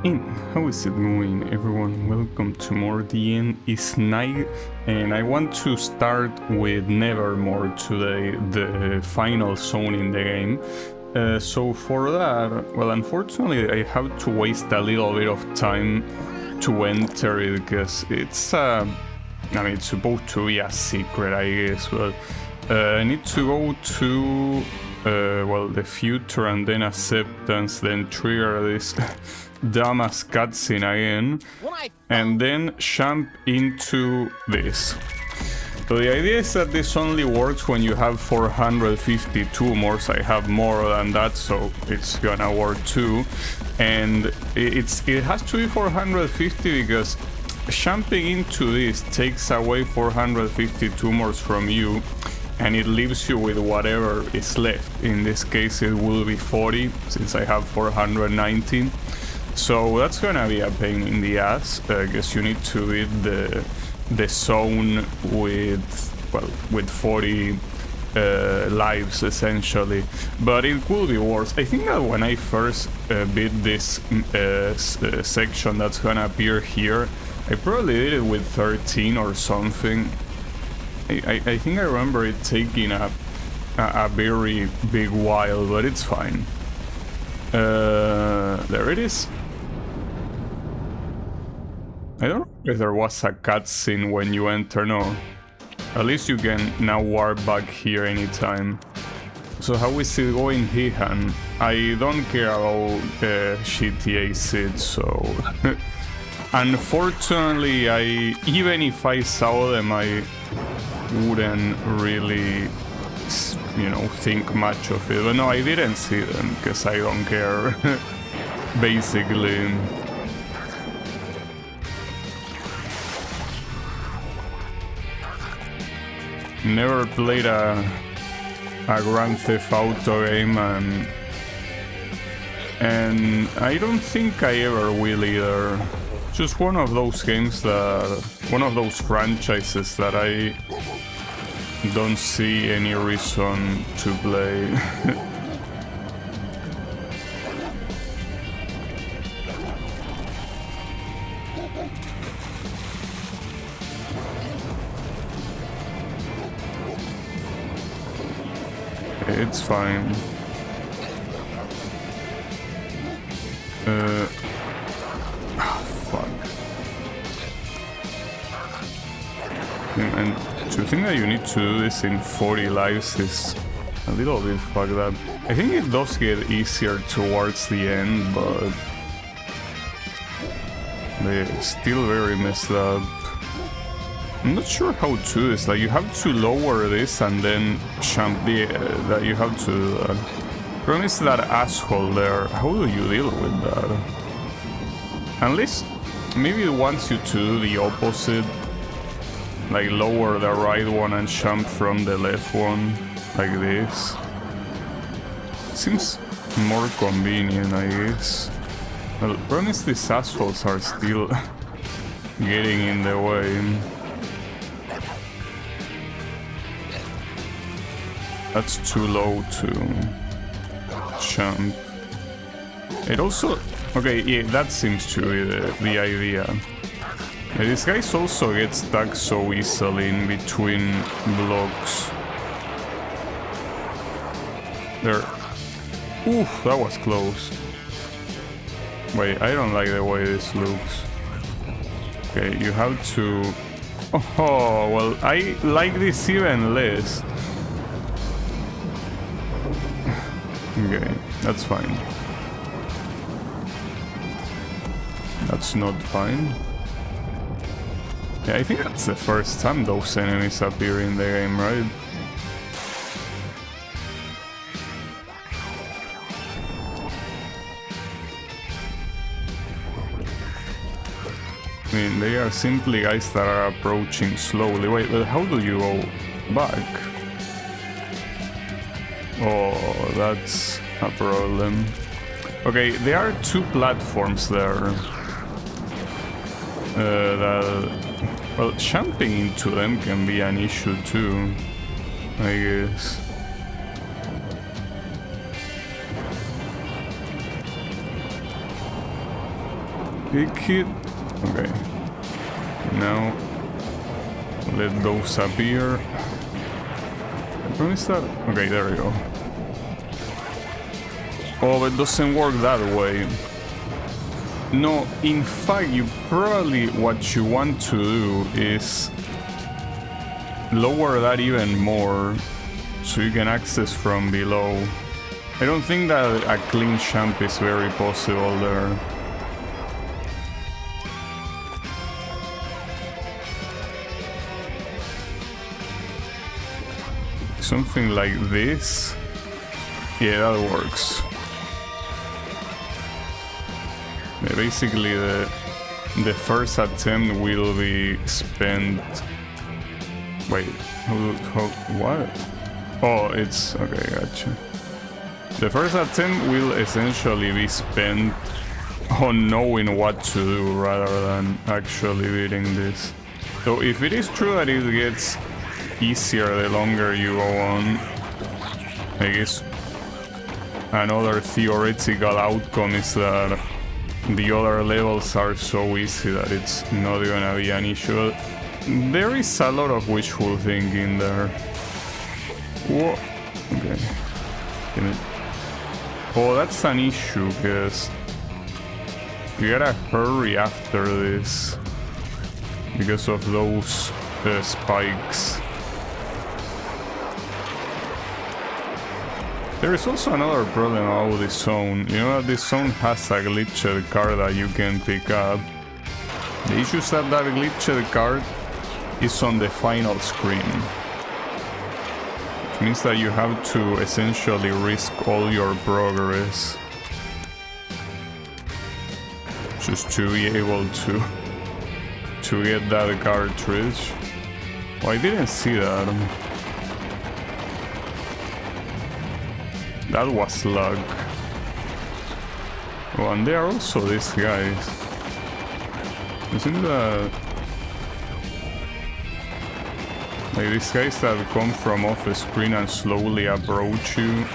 And how is it going, everyone? Welcome to more. The end is Nigh, and I want to start with Nevermore today, the final zone in the game. So for that, well, unfortunately I have to waste a little bit of time to enter it because it's I mean, it's supposed to be a secret, I guess, but I need to go to well, the future and then acceptance, then trigger this dumbass cutscene again, and then jump into this. So the idea is that this only works when you have 452 more. I have more than that, so it's gonna work too. And it has to be 450 because jumping into this takes away 452 more from you, and it leaves you with whatever is left. In this case it will be 40 since I have 490. So that's gonna be a pain in the ass because you need to beat the zone with 40 lives essentially, but it will be worse. I think that when I first beat this section that's gonna appear here, I probably did it with 13 or something. I think I remember it taking a very big while, but it's fine. There it is. I don't know if there was a cutscene when you enter, no. At least you can now warp back here anytime. So how is it going, Hihan? I don't care about GTA Sid, so... Unfortunately, even if I saw them, I wouldn't really, you know, think much of it. But no, I didn't see them, because I don't care, basically. Never played a Grand Theft Auto game, and I don't think I ever will either. Just one of those games one of those franchises that I don't see any reason to play. It's fine. Fuck. And to think that you need to do this in 40 lives is a little bit fucked up. I think it does get easier towards the end, but they're still very messed up. I'm not sure how to do this. Like, you have to lower this and then jump that you have to do that. Problem is that asshole there. How do you deal with that? Unless maybe it wants you to do the opposite, like lower the right one and jump from the left one, like this. Seems more convenient, I guess. Well, the problem is these assholes are still getting in the way. That's too low to jump. It also... Okay, yeah, that seems to be the idea. Yeah, these guys also get stuck so easily in between blocks. There. Oof, that was close. Wait, I don't like the way this looks. Okay, you have to... Oh, well, I like this even less. Okay, that's fine. That's not fine. Yeah, I think that's the first time those enemies appear in the game, right? I mean, they are simply guys that are approaching slowly. Wait, but how do you go back? Oh, that's a problem. Okay, there are two platforms there. Well, jumping into them can be an issue too, I guess. pick it. Okay. Now, let those appear. I promise that. Okay, there we go. Oh, it doesn't work that way. No, in fact, what you want to do is lower that even more so you can access from below. I don't think that a clean jump is very possible there. Something like this. Yeah, that works. Yeah, basically, the first attempt will be spent. Wait, what? Oh, it's okay. Gotcha. The first attempt will essentially be spent on knowing what to do rather than actually beating this. So if it is true that it gets easier the longer you go on, I guess another theoretical outcome is that the other levels are so easy that it's not gonna be an issue. There is a lot of wishful thinking there. Whoa. Okay. Oh, that's an issue, because you gotta hurry after this because of those spikes. There is also another problem about this zone. You know that this zone has a glitched card that you can pick up. The issue is that glitched card is on the final screen. Which means that you have to essentially risk all your progress just to be able to get that cartridge. Oh, I didn't see that. That was luck. Oh, and there are also these guys. Isn't that... like these guys that come from off the screen and slowly approach you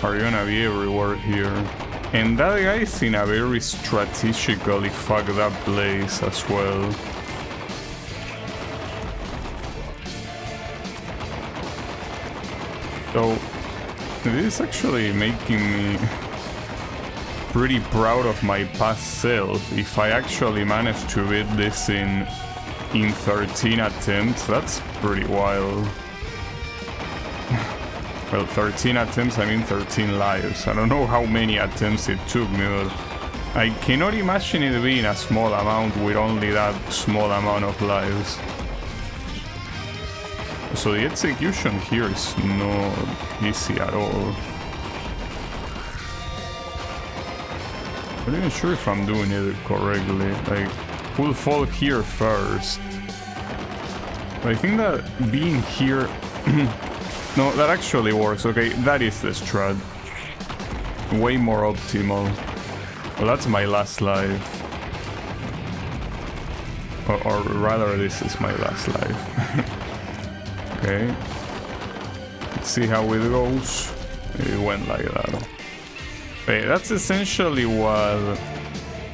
are gonna be everywhere here. And that guy's in a very strategically fucked up place as well. So, this is actually making me pretty proud of my past self. If I actually managed to beat this in 13 attempts, that's pretty wild. Well, 13 attempts, I mean 13 lives. I don't know how many attempts it took me, but I cannot imagine it being a small amount with only that small amount of lives. So the execution here is not easy at all. I'm not even sure if I'm doing it correctly. Like, we'll fall here first. But I think that being here... no, that actually works. Okay, that is the strat. Way more optimal. Well, that's my last life. Or rather, this is my last life. Okay, let's see how it goes. It went like that. Okay, that's essentially what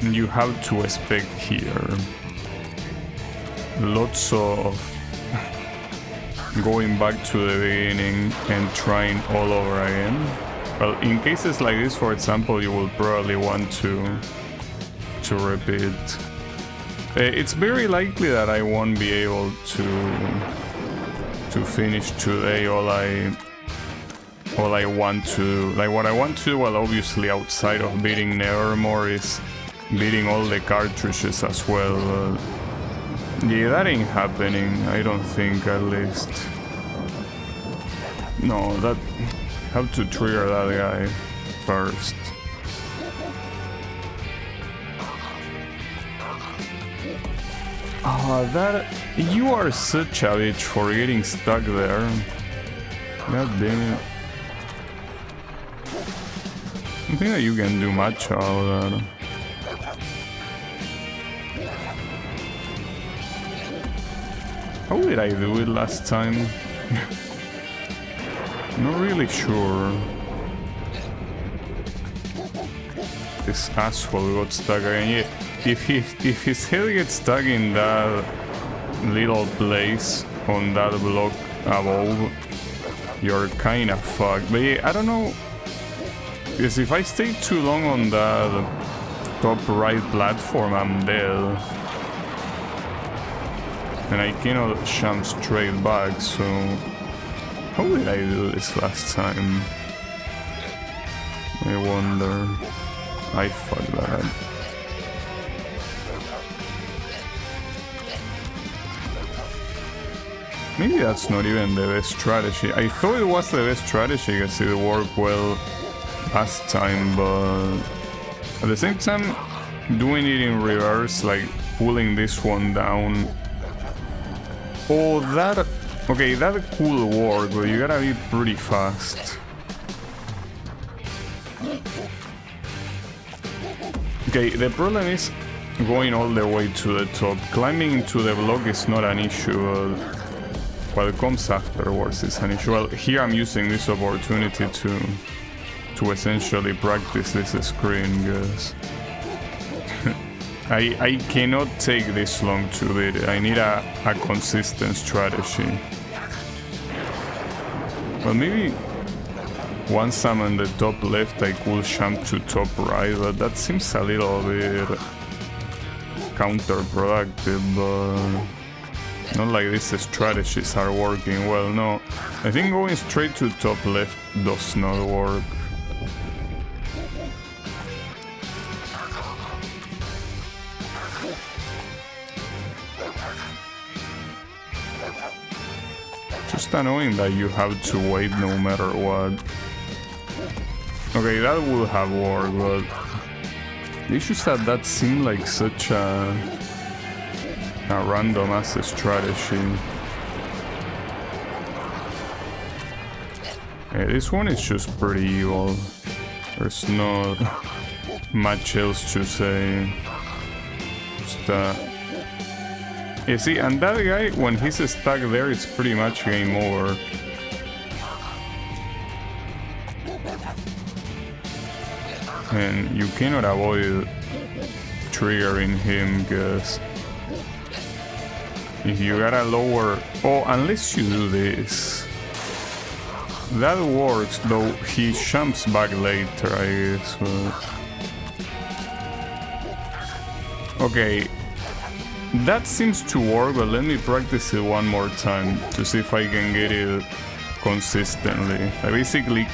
you have to expect here. Lots of going back to the beginning and trying all over again. Well, in cases like this, for example, you will probably want to repeat. It's very likely that I won't be able to finish today all I want to. Like, what I want to, well, obviously outside of beating Nevermore, is beating all the cartridges as well. Yeah, that ain't happening, I don't think, at least. No, that... have to trigger that guy first. Oh, that... you are such a bitch for getting stuck there. God damn it. I don't think that you can do much about that. How did I do it last time? Not really sure. this asshole got stuck again. Yeah, if his head gets stuck in that little place on that block above, you're kinda fucked. But yeah, I don't know, because if I stay too long on that top right platform, I'm dead. And I cannot jump straight back, so... How did I do this last time? I wonder... I fucked that. Maybe that's not even the best strategy. I thought it was the best strategy because it worked well last time, but... At the same time, doing it in reverse, like pulling this one down... Oh, that... Okay, that could work, but you gotta be pretty fast. Okay, the problem is going all the way to the top. Climbing into the block is not an issue, what comes afterwards is an issue. Well, here I'm using this opportunity to essentially practice this screen, because... I cannot take this long to beat it. I need a consistent strategy. Well, maybe once I'm on the top left I could jump to top right, but that seems a little bit counterproductive, but not like these strategies are working well. No, I think going straight to top left does not work. Just annoying that you have to wait no matter what. Okay, that would have worked, but the issue is that seemed like such a random ass strategy. Yeah, this one is just pretty evil. There's not much else to say. Just you see, and that guy, when he's stuck there, it's pretty much game over. And you cannot avoid triggering him, because if you gotta lower... Oh, unless you do this. That works, though he jumps back later, I guess. But... Okay. That seems to work, but let me practice it one more time to see if I can get it consistently. I basically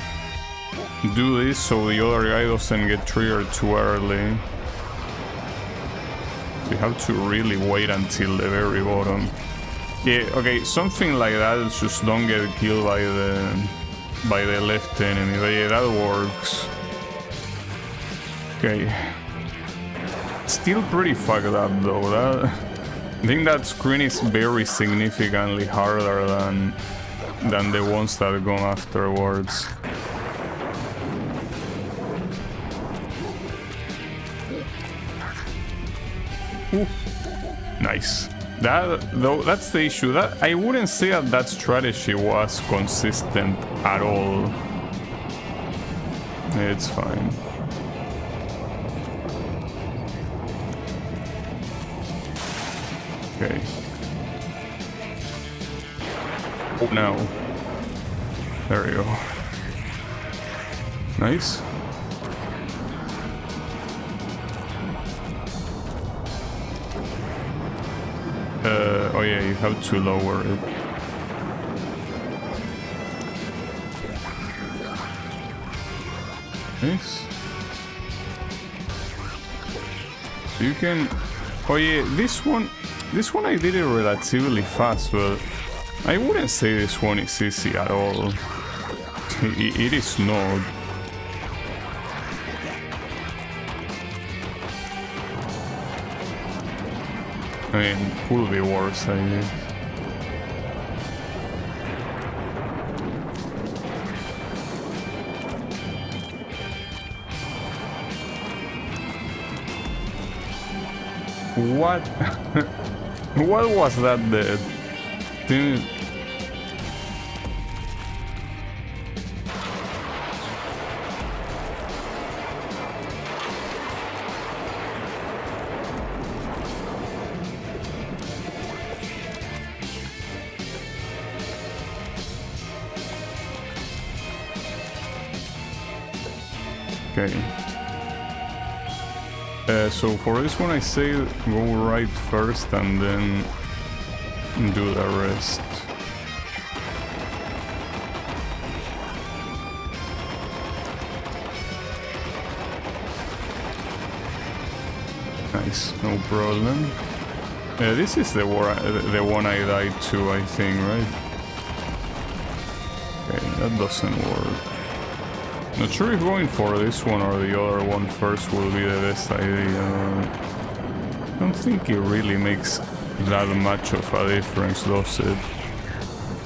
do this so the other guy doesn't get triggered too early. You have to really wait until the very bottom. Yeah, okay, something like that, just don't get killed by the left enemy. But yeah, that works. Okay. Still pretty fucked up though. I think that screen is very significantly harder than the ones that go afterwards. Ooh. Nice. That's the issue. That I wouldn't say that strategy was consistent at all. It's fine. Okay. Oh no. There we go. Nice. Oh yeah, you have to lower it. Nice. You can... Oh yeah, this one I did it relatively fast, but I wouldn't say this one is easy at all. It is not. I mean, could be worse, I guess. What? What was that dead? Dude. Okay. So for this one I say go right first and then do the rest. Nice, no problem. This is the one I died to, I think, right? Okay, that doesn't work. Not sure if going for this one or the other one first will be the best idea. I don't think it really makes that much of a difference, does it?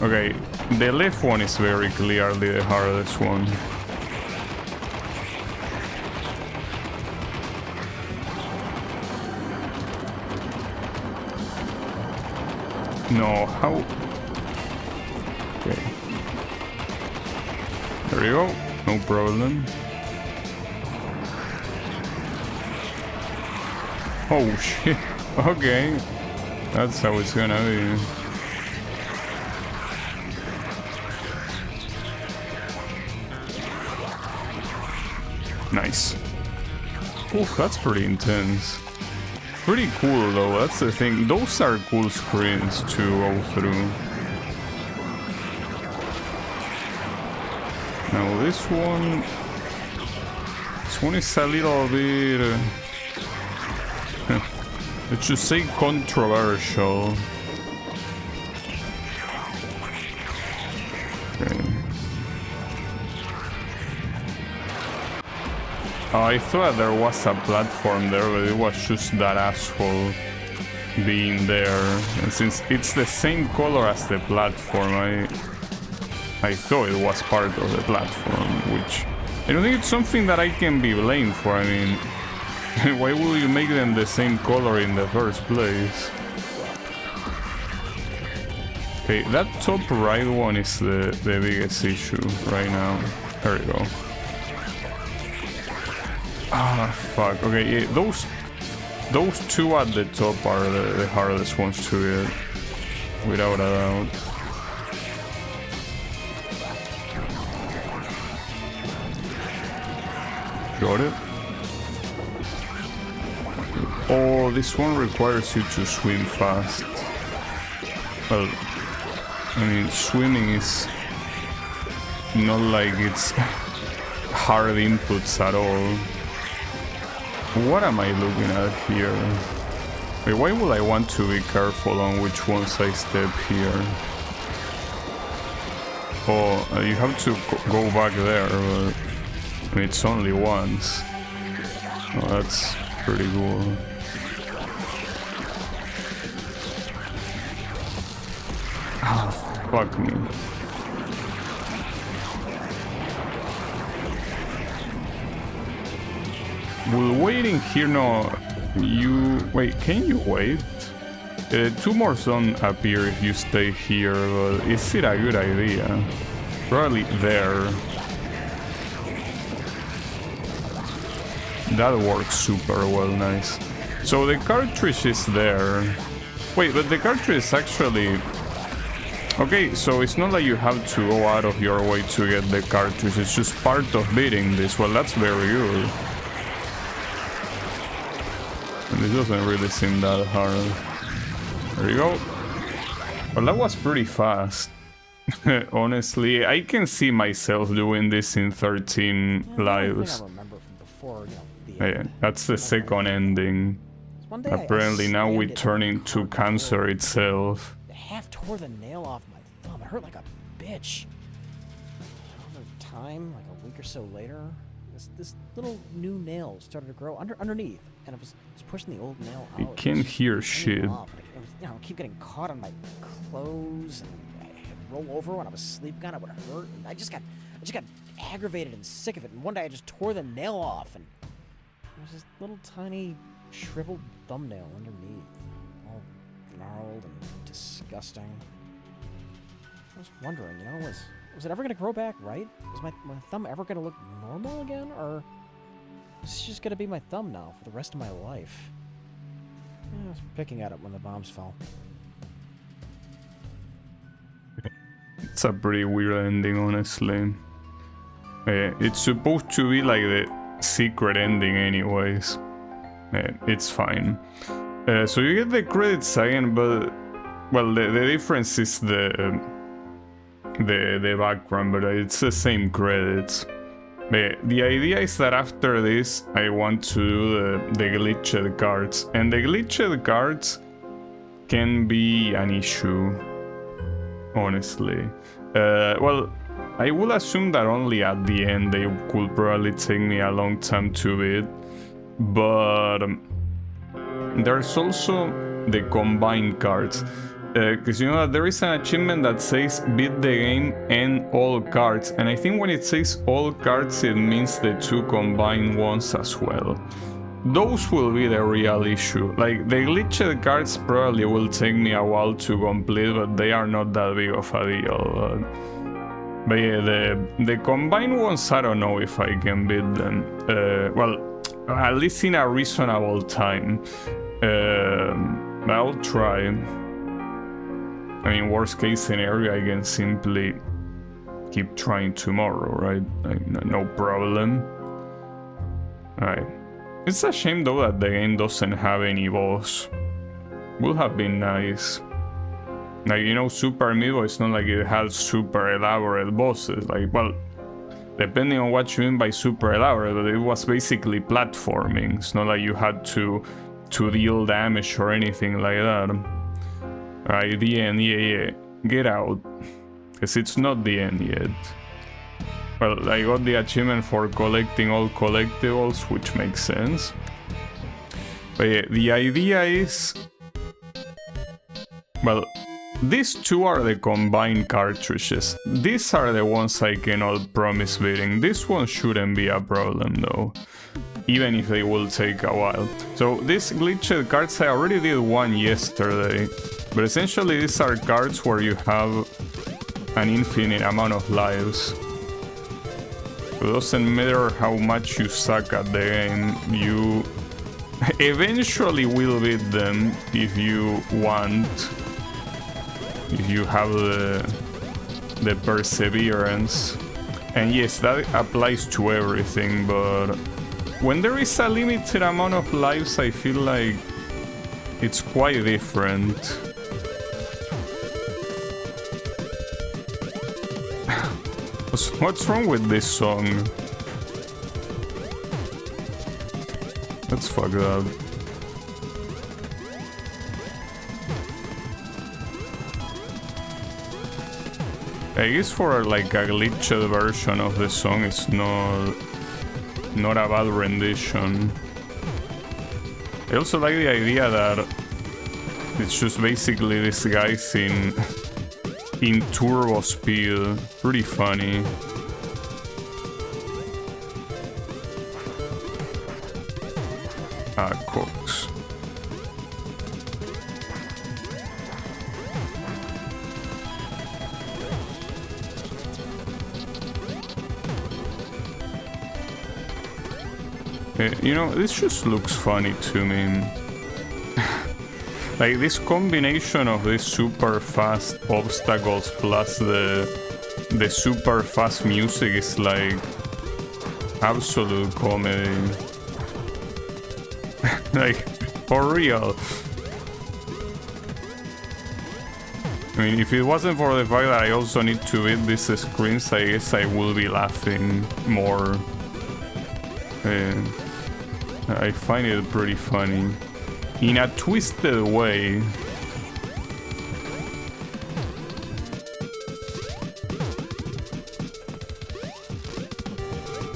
Okay, the left one is very clearly the hardest one. No, how? Okay. There you go. No problem. Oh shit. Okay. That's how it's gonna be. Nice. Oof, that's pretty intense. Pretty cool though, that's the thing. Those are cool screens to go through. Now this one is a little bit, let's just say controversial. Okay. Oh, I thought there was a platform there, but it was just that asshole being there. And since it's the same color as the platform, I thought it was part of the platform, which I don't think it's something that I can be blamed for. I mean, why would you make them the same color in the first place? Okay, that top right one is the biggest issue right now. There we go. Ah, fuck. Okay, yeah, those two at the top are the hardest ones to get, without a doubt. Got it. Oh, this one requires you to swim fast. Well, I mean, swimming is not like it's hard inputs at all. What am I looking at here? Wait, why would I want to be careful on which ones I step here? Oh, you have to go back there, but I mean, it's only once. Oh, that's pretty cool. Ah, fuck me. Will waiting here? No, you wait. Can you wait? Two more don't appear if you stay here, but is it a good idea? Probably there. That works super well, nice. So the cartridge is there. Wait, but the cartridge is actually... Okay, so it's not like you have to go out of your way to get the cartridge, it's just part of beating this. Well, that's very good. And it doesn't really seem that hard. There you go. Well, that was pretty fast. Honestly, I can see myself doing this in 13 lives. Yeah, that's the second ending. Apparently now we turn into cancer itself. I half tore the nail off my thumb. It hurt like a bitch. Over time, like a week or so later, this little new nail started to grow underneath, and it was pushing the old nail out. You can't hear shit. I keep getting caught on my clothes, and I'd roll over when I was sleeping on it would hurt. And I just got aggravated and sick of it. And one day I just tore the nail off, and there's this little tiny shriveled thumbnail underneath, all gnarled and disgusting. I was wondering, you know, was it ever gonna grow back right? Was my thumb ever gonna look normal again, or is this just gonna be my thumb now for the rest of my life? I was picking at it when the bombs fell. It's a pretty weird ending, honestly. It's supposed to be like secret ending anyways. It's fine. So you get the credits again, but well, the difference is the background, but it's the same credits. The idea is that after this, I want to do the glitched cards, and the glitched cards can be an issue, honestly. Well, I will assume that only at the end they could probably take me a long time to beat, but there's also the combined cards. Because you know that there is an achievement that says beat the game and all cards, and I think when it says all cards it means the two combined ones as well. Those will be the real issue. Like the glitched cards probably will take me a while to complete, but they are not that big of a deal. But yeah, the combined ones, I don't know if I can beat them. Well, at least in a reasonable time. But I'll try. I mean, worst case scenario, I can simply keep trying tomorrow, right? Like, no problem. Alright. It's a shame though that the game doesn't have any boss. Would have been nice. Like, you know, Super Amiibo, it's not like it has super elaborate bosses. Like, well, depending on what you mean by super elaborate, but it was basically platforming. It's not like you had to deal damage or anything like that. Alright, the end, yeah. Get out. Because it's not the end yet. Well, I got the achievement for collecting all collectibles, which makes sense. But yeah, the idea is... Well, these two are the combined cartridges. These are the ones I cannot promise beating. This one shouldn't be a problem though. Even if they will take a while. So these glitched cards, I already did one yesterday. But essentially these are cards where you have an infinite amount of lives. It doesn't matter how much you suck at the game, you eventually will beat them if you want. If you have the perseverance. And yes, that applies to everything, but when there is a limited amount of lives, I feel like it's quite different. What's wrong with this song? That's fucked up. I guess for like a glitched version of the song, it's not a bad rendition. I also like the idea that it's just basically these guys in turbo speed. Pretty funny. Cox. You know, this just looks funny to me. Like this combination of these super fast obstacles plus the super fast music is like absolute comedy. Like, for real. I mean, if it wasn't for the fact that I also need to beat these screens, I guess I will be laughing more. I find it pretty funny. In a twisted way.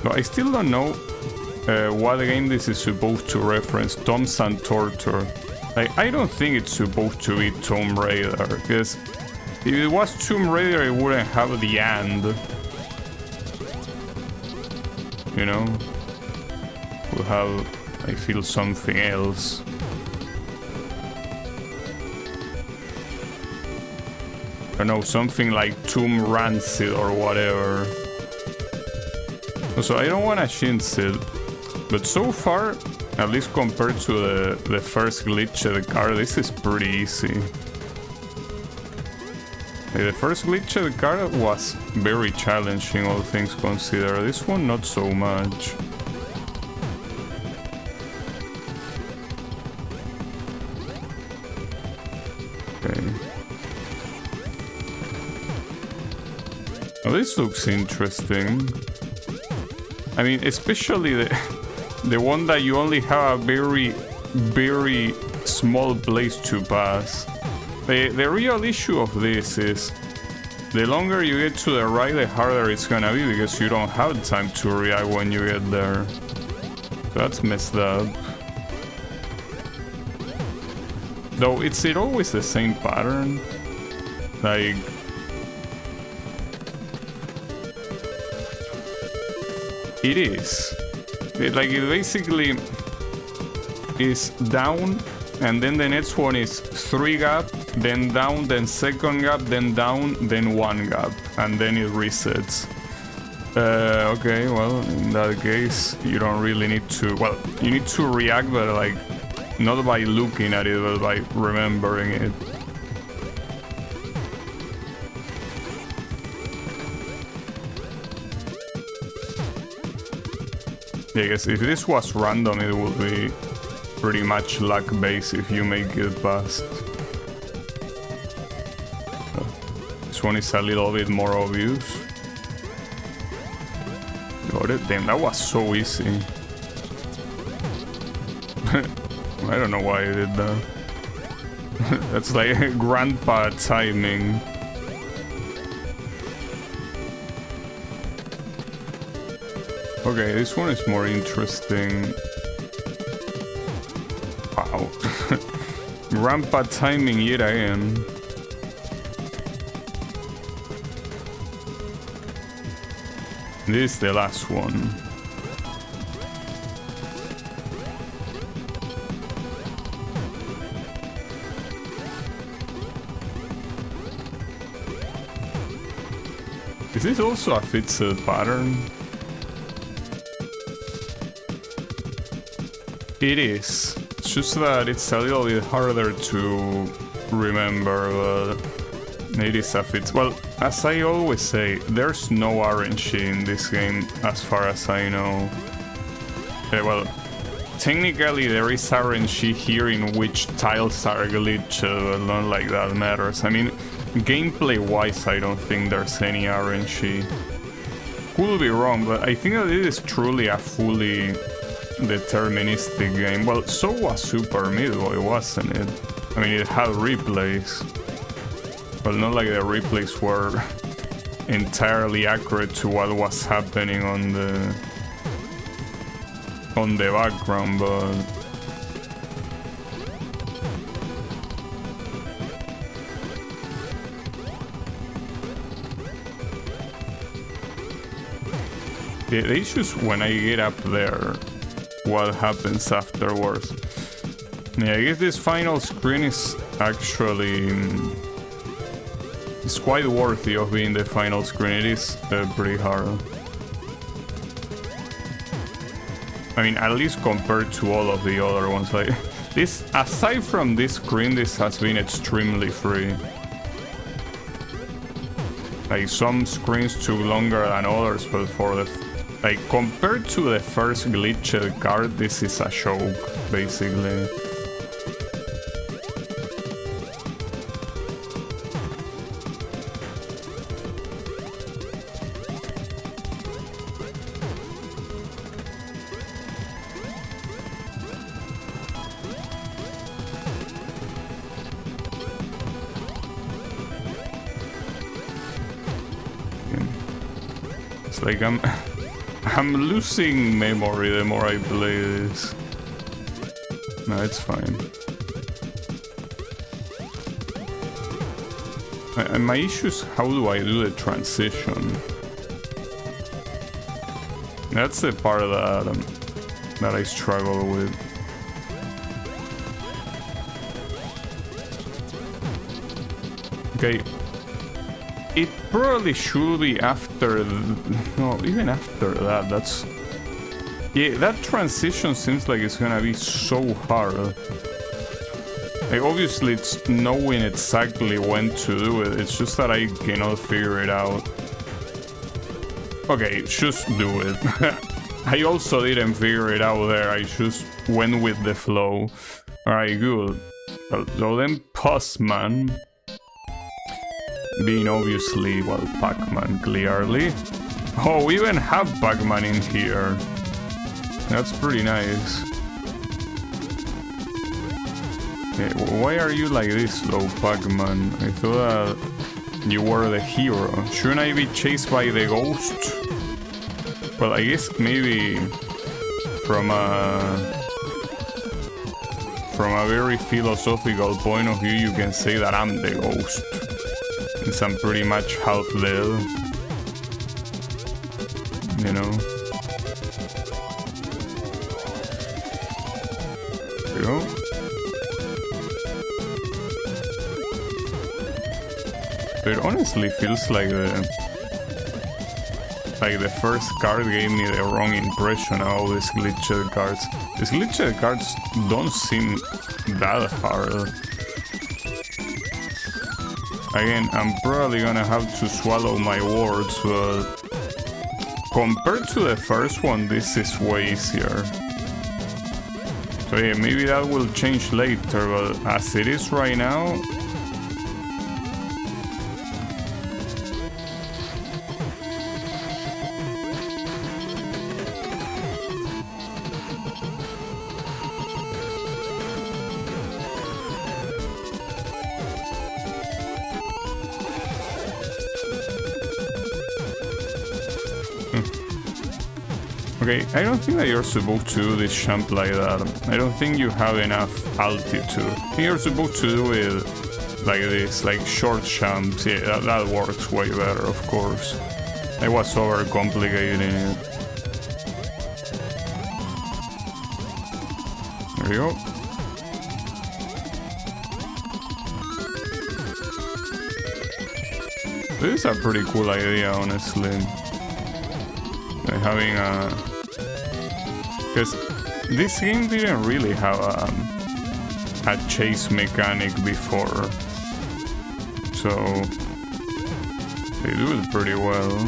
No, I still don't know what game this is supposed to reference. Tombs and Torture. Like, I don't think it's supposed to be Tomb Raider, because if it was Tomb Raider, it wouldn't have the and. You know? We'll have, I feel, something else. I don't know, something like Tomb Rancid or whatever. So I don't want to shinz it, but so far, at least compared to the first glitched card, this is pretty easy. The first glitched card was very challenging, all things considered. This one, not so much. Oh, this looks interesting. I mean, especially the one that you only have a very, very small place to pass. The real issue of this is the longer you get to the right, the harder it's gonna be because you don't have time to react when you get there. So that's messed up. Though, is it always the same pattern? Like... It is. It basically is down, and then the next one is 3 gap, then down, then second gap, then down, then 1 gap, and then it resets. Okay, well, in that case, you don't really need to... Well, you need to react, but like, not by looking at it, but by remembering it. Yeah, I guess if this was random, it would be pretty much luck-based if you make it past. This one is a little bit more obvious. Got it? Damn, that was so easy. I don't know why I did that. That's like grandpa timing. Okay, this one is more interesting. Wow. Grandpa timing yet again. This is the last one. Is this also a fixed pattern? It is. It's just that it's a little bit harder to remember, but it is a fit. Well, as I always say, there's no RNG in this game, as far as I know. Well, technically there is RNG here in which tiles are glitched, but not like that matters. I mean, gameplay-wise, I don't think there's any RNG. Could be wrong, but I think that it is truly a fully deterministic game. Well, so was Super Meat Boy, wasn't it? I mean, it had replays, but not like the replays were entirely accurate to what was happening on the background, but the issues when I get up there, what happens afterwards. Yeah, I guess this final screen is actually... it's quite worthy of being the final screen. It is pretty hard. I mean, at least compared to all of the other ones. Like this, aside from this screen, this has been extremely free. Like some screens took longer than others, but for the... like, compared to the first glitched card, this is a joke, basically. It's like I'm losing memory the more I play this. No, it's fine. And my issue is, how do I do the transition? That's the part that I struggle with. Okay. It probably should be after... no, even after that, that's... yeah, that transition seems like it's gonna be so hard. Like, obviously it's knowing exactly when to do it, it's just that I cannot figure it out. Okay, just do it. I also didn't figure it out there, I just went with the flow. Alright, good. So then, Puss Man. being obviously, well, Pac-Man, clearly. Oh, we even have Pac-Man in here. That's pretty nice. Okay, why are you like this though, Pac-Man? I thought that you were the hero. Shouldn't I be chased by the ghost? Well, I guess maybe from a very philosophical point of view, you can say that I'm the ghost, since I'm pretty much half dead. You know. There we go. It honestly feels like the first card gave me the wrong impression of all these glitched cards. These glitched cards don't seem that hard. Again, I'm probably gonna have to swallow my words, but compared to the first one, this is way easier. So yeah, maybe that will change later, but as it is right now, okay, I don't think that you're supposed to do this jump like that. I don't think you have enough altitude. I think you're supposed to do it like this, like short jumps. Yeah, that works way better, of course. I was overcomplicating it. There we go. This is a pretty cool idea, honestly. Like having a... Because this game didn't really have a chase mechanic before. So they do it pretty well.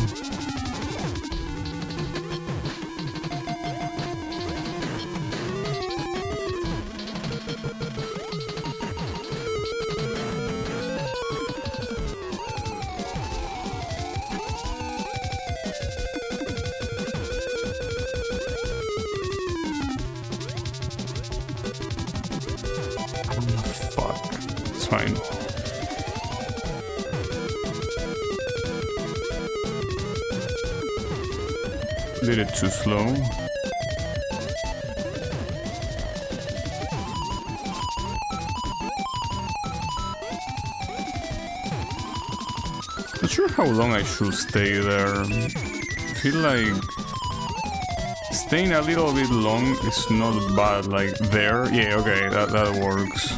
Fine. Did it too slow. Not sure how long I should stay there. I feel like staying a little bit long is not bad. Like there, yeah, okay, that works.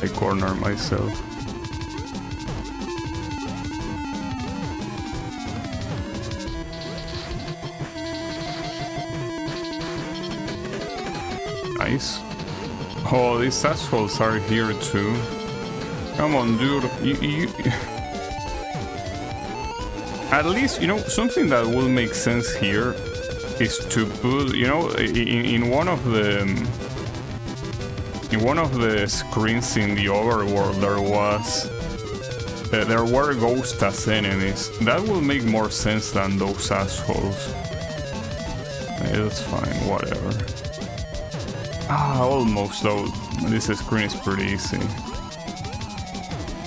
I corner myself. Nice. Oh, these assholes are here too. Come on, dude. You... At least, you know, something that will make sense here is to put, you know, in one of the... In one of the screens in the overworld there were ghosts as enemies. That will make more sense than those assholes. Yeah, that's fine, whatever. Ah, almost though. This screen is pretty easy.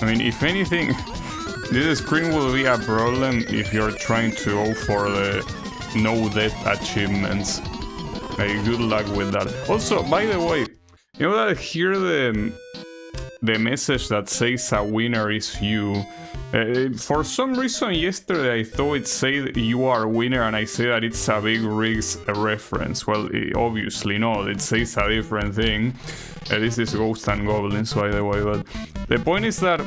I mean, if anything, this screen will be a problem if you're trying to go for the no death achievements. Like, good luck with that. Also, by the way, you know that here the message that says a winner is you. For some reason yesterday I thought it said you are a winner and I say that it's a Big Rigs reference. Well, obviously not, it says a different thing. This is Ghosts and Goblins, by the way, but the point is that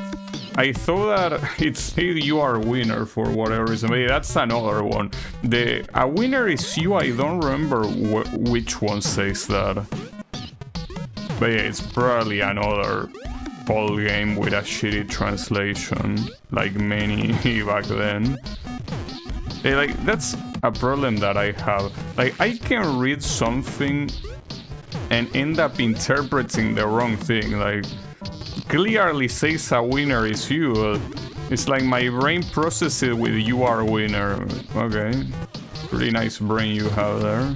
I thought that it said you are a winner for whatever reason. But that's another one. A winner is you, I don't remember which one says that. But yeah, it's probably another Paul game with a shitty translation, like many back then. Yeah, like, that's a problem that I have. Like, I can read something and end up interpreting the wrong thing. Like, clearly says a winner is you. It's like my brain processes it with you are winner. Okay. Pretty nice brain you have there.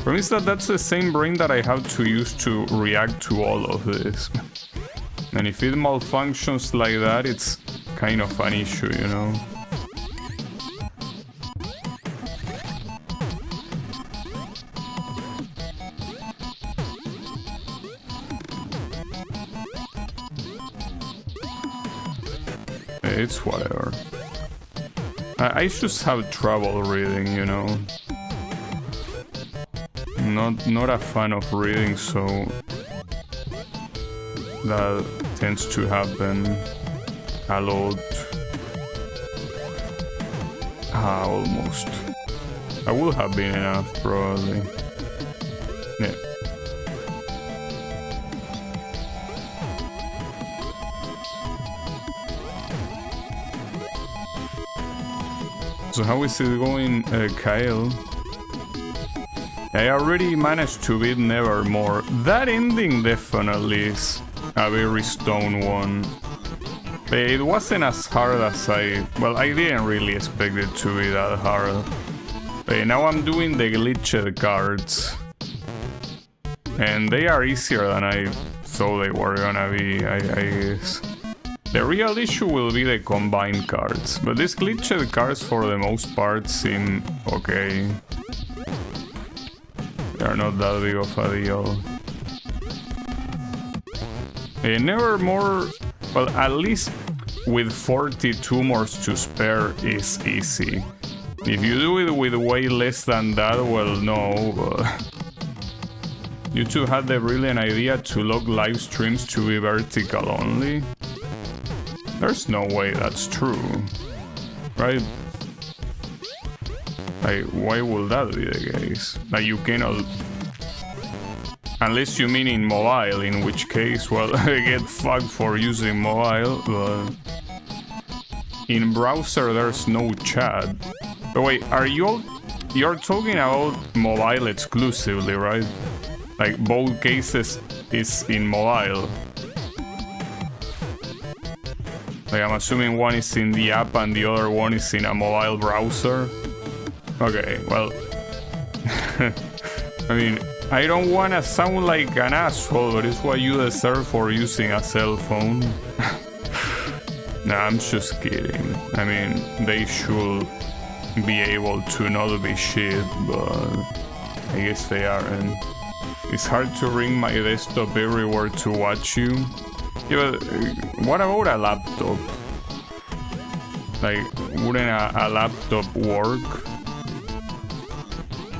Promise that that's the same brain that I have to use to react to all of this. And if it malfunctions like that, it's kind of an issue, you know? It's whatever. I just have trouble reading, you know. Not a fan of reading, so that tends to happen a lot. Almost. I would have been enough, probably. Yeah. So how is it going, Kyle? I already managed to beat Nevermore. That ending definitely is a very stone one. It wasn't as hard as well, I didn't really expect it to be that hard. Now I'm doing the glitched cards. And they are easier than I thought they were gonna be, I guess. The real issue will be the combined cards, but these glitched cards for the most part seem okay. They are not that big of a deal. Nevermore, well, at least with 42 more to spare is easy. If you do it with way less than that, well, no. You two had the brilliant idea to lock live streams to be vertical only. There's no way that's true, right? Like, why would that be the case? Like, you cannot... Unless you mean in mobile, in which case, well, I get fucked for using mobile, but... In browser, there's no chat. But wait, are you all... You're talking about mobile exclusively, right? Like, both cases is in mobile. Like, I'm assuming one is in the app and the other one is in a mobile browser. Okay, well... I mean, I don't wanna sound like an asshole, but it's what you deserve for using a cell phone. Nah, I'm just kidding. I mean, they should be able to not be shit, but I guess they aren't. It's hard to bring my desktop everywhere to watch you. Yeah, but what about a laptop? Like, wouldn't a laptop work?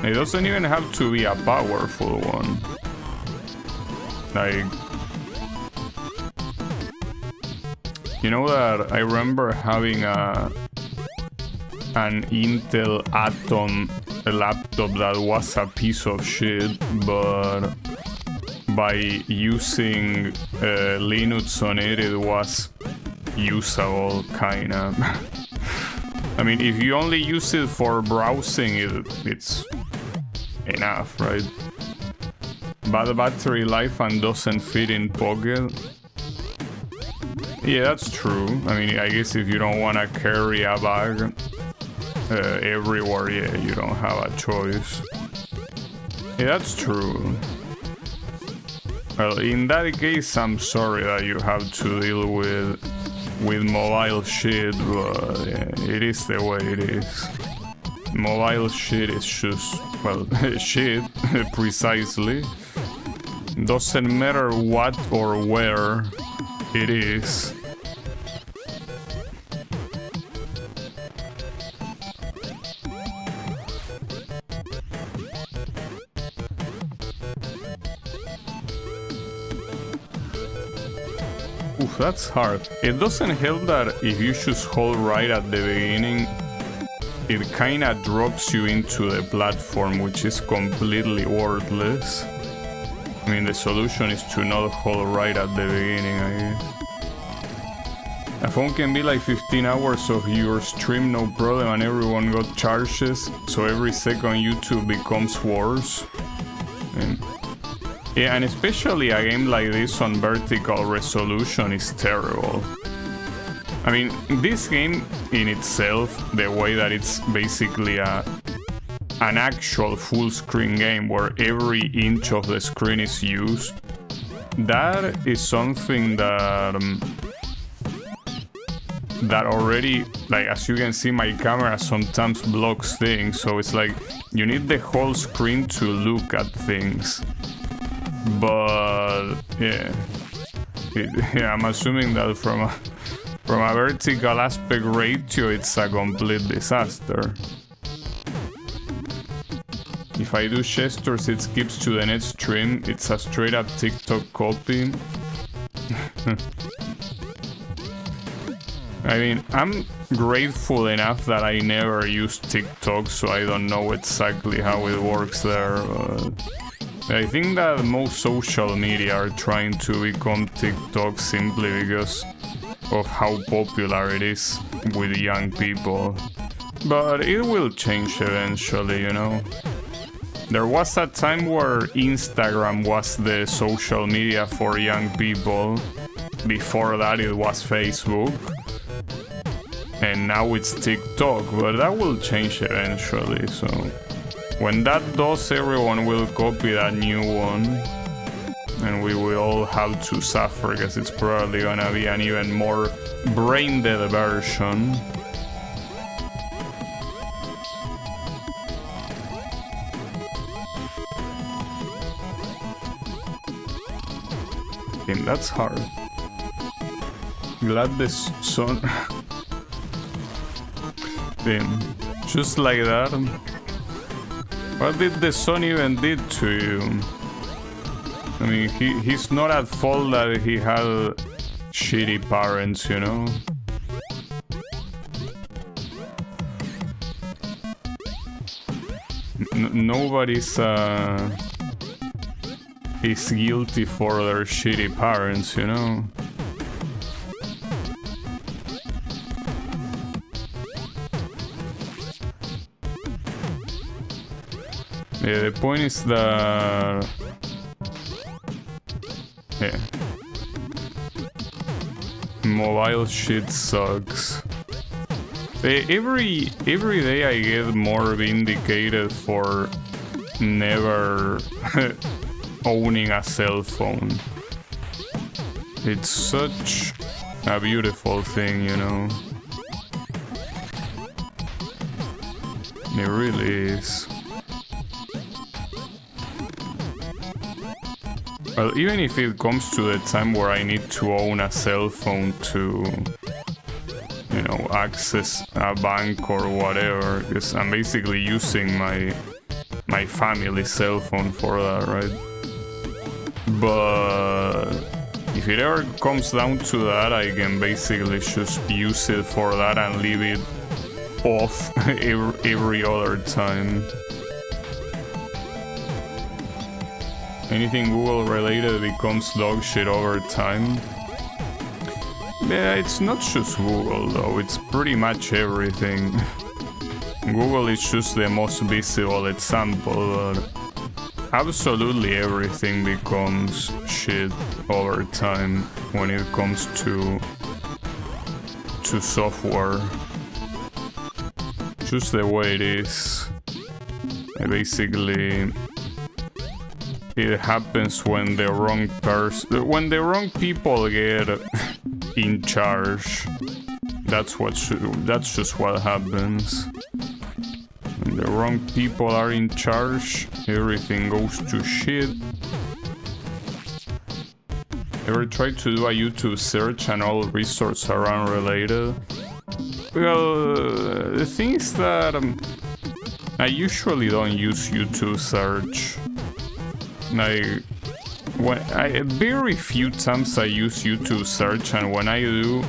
It doesn't even have to be a powerful one. Like... You know that I remember having an Intel Atom laptop that was a piece of shit, but by using Linux on it, it was usable, kinda. I mean, if you only use it for browsing, it's enough, right? Bad battery life and doesn't fit in pocket. Yeah, that's true. I mean, I guess if you don't want to carry a bag everywhere, yeah, you don't have a choice. Yeah, that's true. Well, in that case, I'm sorry that you have to deal with mobile shit, but yeah, it is the way it is. Mobile shit is just, well, shit, precisely. Doesn't matter what or where it is. Oof, that's hard. It doesn't help that if you just hold right at the beginning, it kinda drops you into the platform, which is completely worthless. I mean, the solution is to not hold right at the beginning, I guess. A phone can be like 15 hours of your stream, no problem, and everyone got charges, so every second YouTube becomes worse. And Yeah, and especially a game like this on vertical resolution is terrible. I mean, this game in itself, the way that it's basically an actual full-screen game where every inch of the screen is used, that is something that that already, like, as you can see, my camera sometimes blocks things, so it's like you need the whole screen to look at things. But yeah, I'm assuming that from a vertical aspect ratio, it's a complete disaster. If I do gestures, it skips to the next stream. It's a straight up TikTok copy. I mean, I'm grateful enough that I never used TikTok, so I don't know exactly how it works there. I think that most social media are trying to become TikTok simply because of how popular it is with young people. But it will change eventually, you know. There was a time where Instagram was the social media for young people. Before that it was Facebook. And now it's TikTok, but that will change eventually, so when that does, everyone will copy that new one, and we will all have to suffer because it's probably gonna be an even more brain-dead version. Damn, that's hard. Glad the sun... Damn, just like that. What did the sun even did to you? I mean, he's not at fault that he had shitty parents, you know? Nobody's is guilty for their shitty parents, you know? Yeah, the point is that... Yeah. Mobile shit sucks. Every day I get more vindicated for never owning a cell phone. It's such a beautiful thing, you know? It really is. Well, even if it comes to the time where I need to own a cell phone to, you know, access a bank or whatever, because I'm basically using my family's cell phone for that, right? But if it ever comes down to that, I can basically just use it for that and leave it off every other time. Anything Google related becomes dog shit over time. Yeah, it's not just Google though, it's pretty much everything. Google is just the most visible example, but absolutely everything becomes shit over time when it comes to software. Just the way it is. Basically, it happens when the wrong people get in charge. That's just what happens. When the wrong people are in charge, everything goes to shit. Ever tried to do a YouTube search and all resources are unrelated? Well, the thing is that I usually don't use YouTube search. Very few times I use YouTube search, and when I do,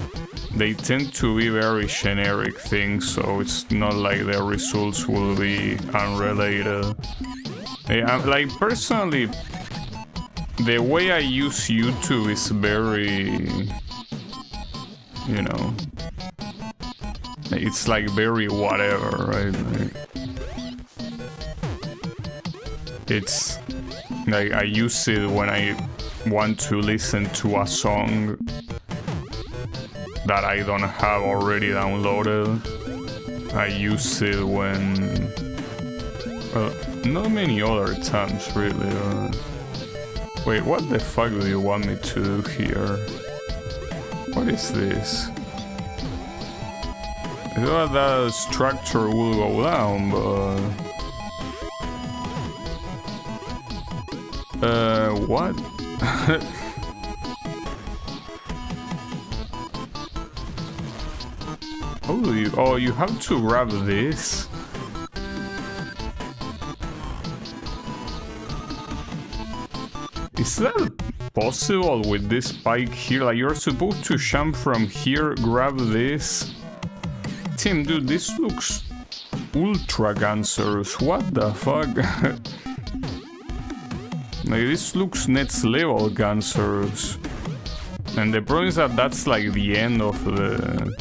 they tend to be very generic things, so it's not like the results will be unrelated. Like, personally, the way I use YouTube is very, you know, it's like very whatever, right? Like, Like, I use it when I want to listen to a song that I don't have already downloaded. I use it when... well, not many other times, really. Wait, what the fuck do you want me to do here? What is this? I thought that structure will go down, but... what? How do you... oh, you have to grab this? Is that possible with this spike here? Like, you're supposed to jump from here, grab this. Tim, dude, this looks ultra cancerous. What the fuck? Like, this looks next level cancerous. And the problem is that that's like the end of the...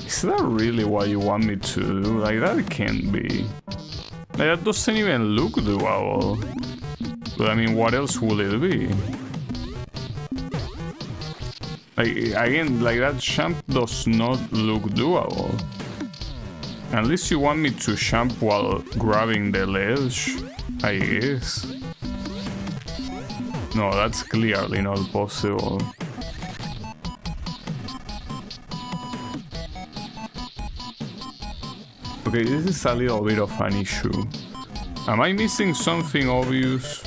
is that really what you want me to do? Like, that can't be. Like, that doesn't even look doable. But I mean, what else will it be? Like, again, like, that jump does not look doable. Unless you want me to jump while grabbing the ledge, I guess. No, that's clearly not possible. Okay, this is a little bit of an issue. Am I missing something obvious?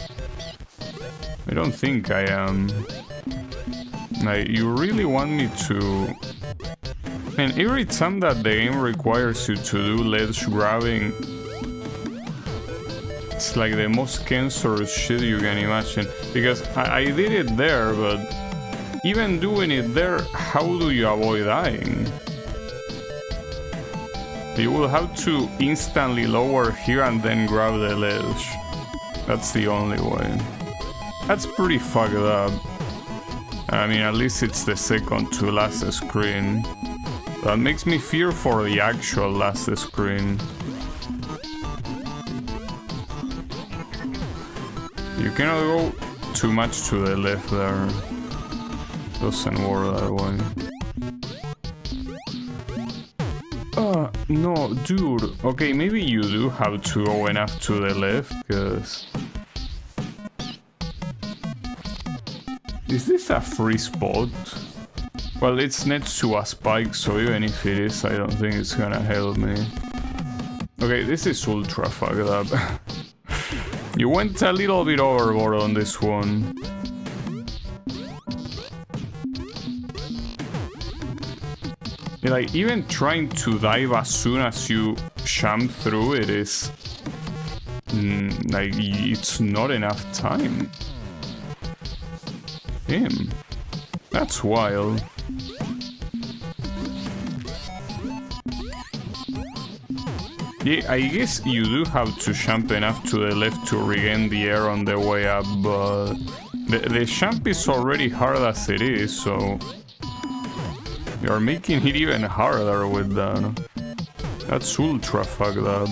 I don't think I am. Like, you really want me to... and every time that the game requires you to do ledge grabbing, it's like the most cancerous shit you can imagine. Because I did it there, but even doing it there, how do you avoid dying? You will have to instantly lower here and then grab the ledge. That's the only way. That's pretty fucked up. I mean, at least it's the second to last screen. That makes me fear for the actual last screen. You cannot go too much to the left there. Doesn't work that way. No, dude. Okay, maybe you do have to go enough to the left, because... is this a free spot? Well, it's next to a spike, so even if it is, I don't think it's gonna help me. Okay, this is ultra fucked up. You went a little bit overboard on this one. Like, even trying to dive as soon as you jump through it is... like, it's not enough time. Damn. That's wild. Yeah, I guess you do have to jump enough to the left to regain the air on the way up, but... the jump is already hard as it is, so... you're making it even harder with that. That's ultra fucked up.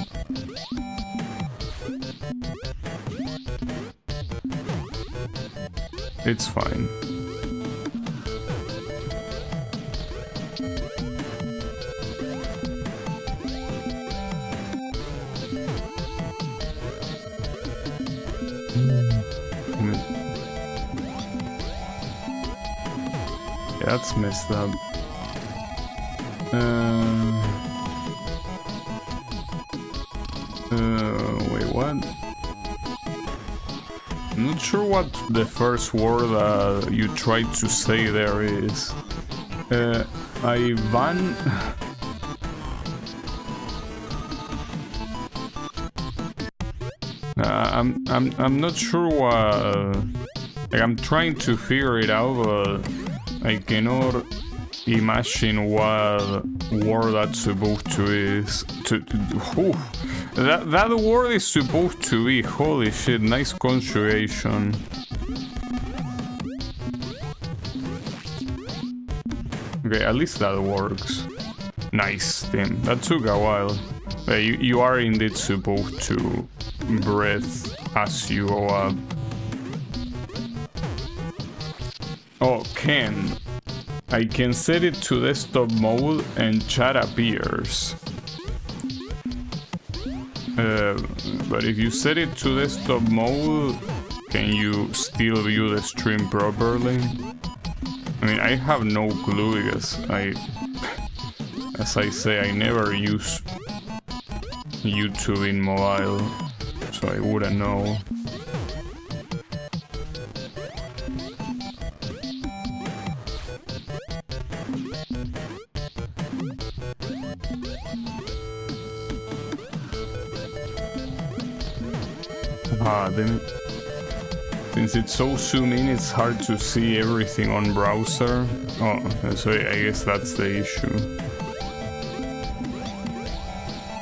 It's fine. Yeah, that's messed up. Wait, what? I'm not sure what the first word you tried to say there is. Ivan... I'm not sure what... like, I'm trying to figure it out, but I cannot imagine what word that's supposed to is. That word is supposed to be. Holy shit, nice conjugation. Okay, at least that works. Nice, damn. That took a while. You are indeed supposed to breathe as you go up. Oh, I can set it to desktop mode and chat appears. But if you set it to desktop mode, can you still view the stream properly? I mean, I have no clue because as I say, I never use YouTube in mobile, so I wouldn't know. Then since it's so zoom in, it's hard to see everything on browser. Oh, so I guess that's the issue.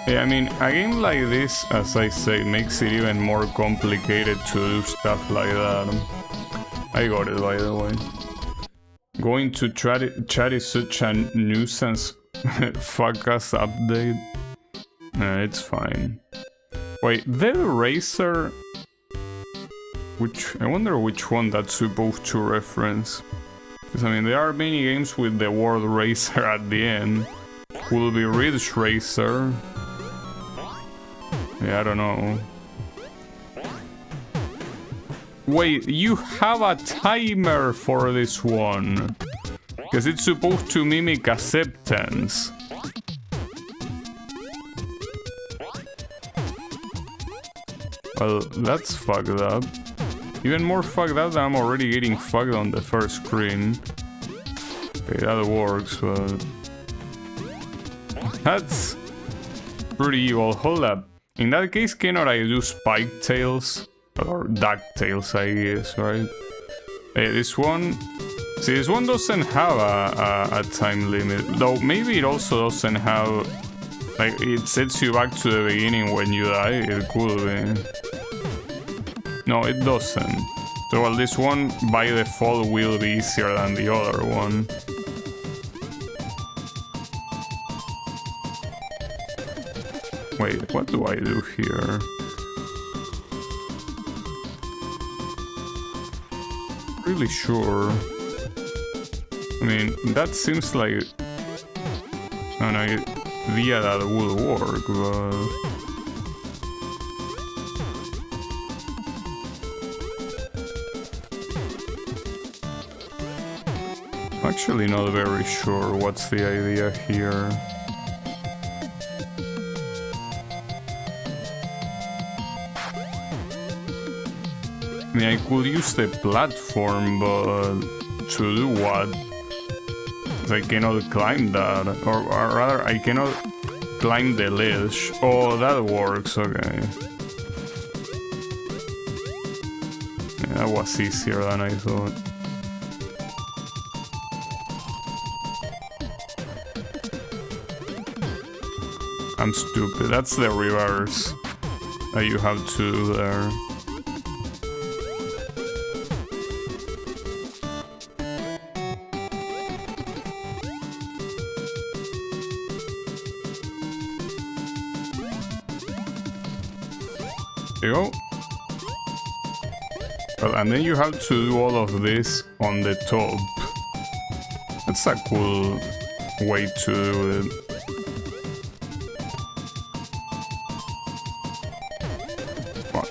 Yeah, I mean, a game like this, as I say, makes it even more complicated to do stuff like that. I got it, by the way. Going to chat is such a nuisance. Fuck us update. It's fine. Wait, Dead Racer? I wonder which one that's supposed to reference. Because I mean, there are many games with the word racer at the end. Will be Ridge Racer? Yeah, I don't know. Wait, you have a timer for this one. Because it's supposed to mimic acceptance. Well, that's fucked up. Even more fucked up that I'm already getting fucked on the first screen. Okay, that works, but... That's pretty evil. Hold up. In that case, cannot I do spike tails? Or duck tails, I guess, right? Hey, this one... See, this one doesn't have a time limit. Though, maybe it also doesn't have... Like, it sets you back to the beginning when you die. It could be. No, it doesn't. So, well, this one, by default, will be easier than the other one. Wait, what do I do here? Really sure. I mean, that seems like... I don't know, via that would work, but... I'm actually not very sure what's the idea here. I mean, I could use the platform, but to do what? I cannot climb that, or rather, I cannot climb the ledge. Oh, that works, okay. Yeah, that was easier than I thought. I'm stupid, that's the reverse that you have to do there. There you go. Well, and then you have to do all of this on the top. That's a cool way to do it. Fuck.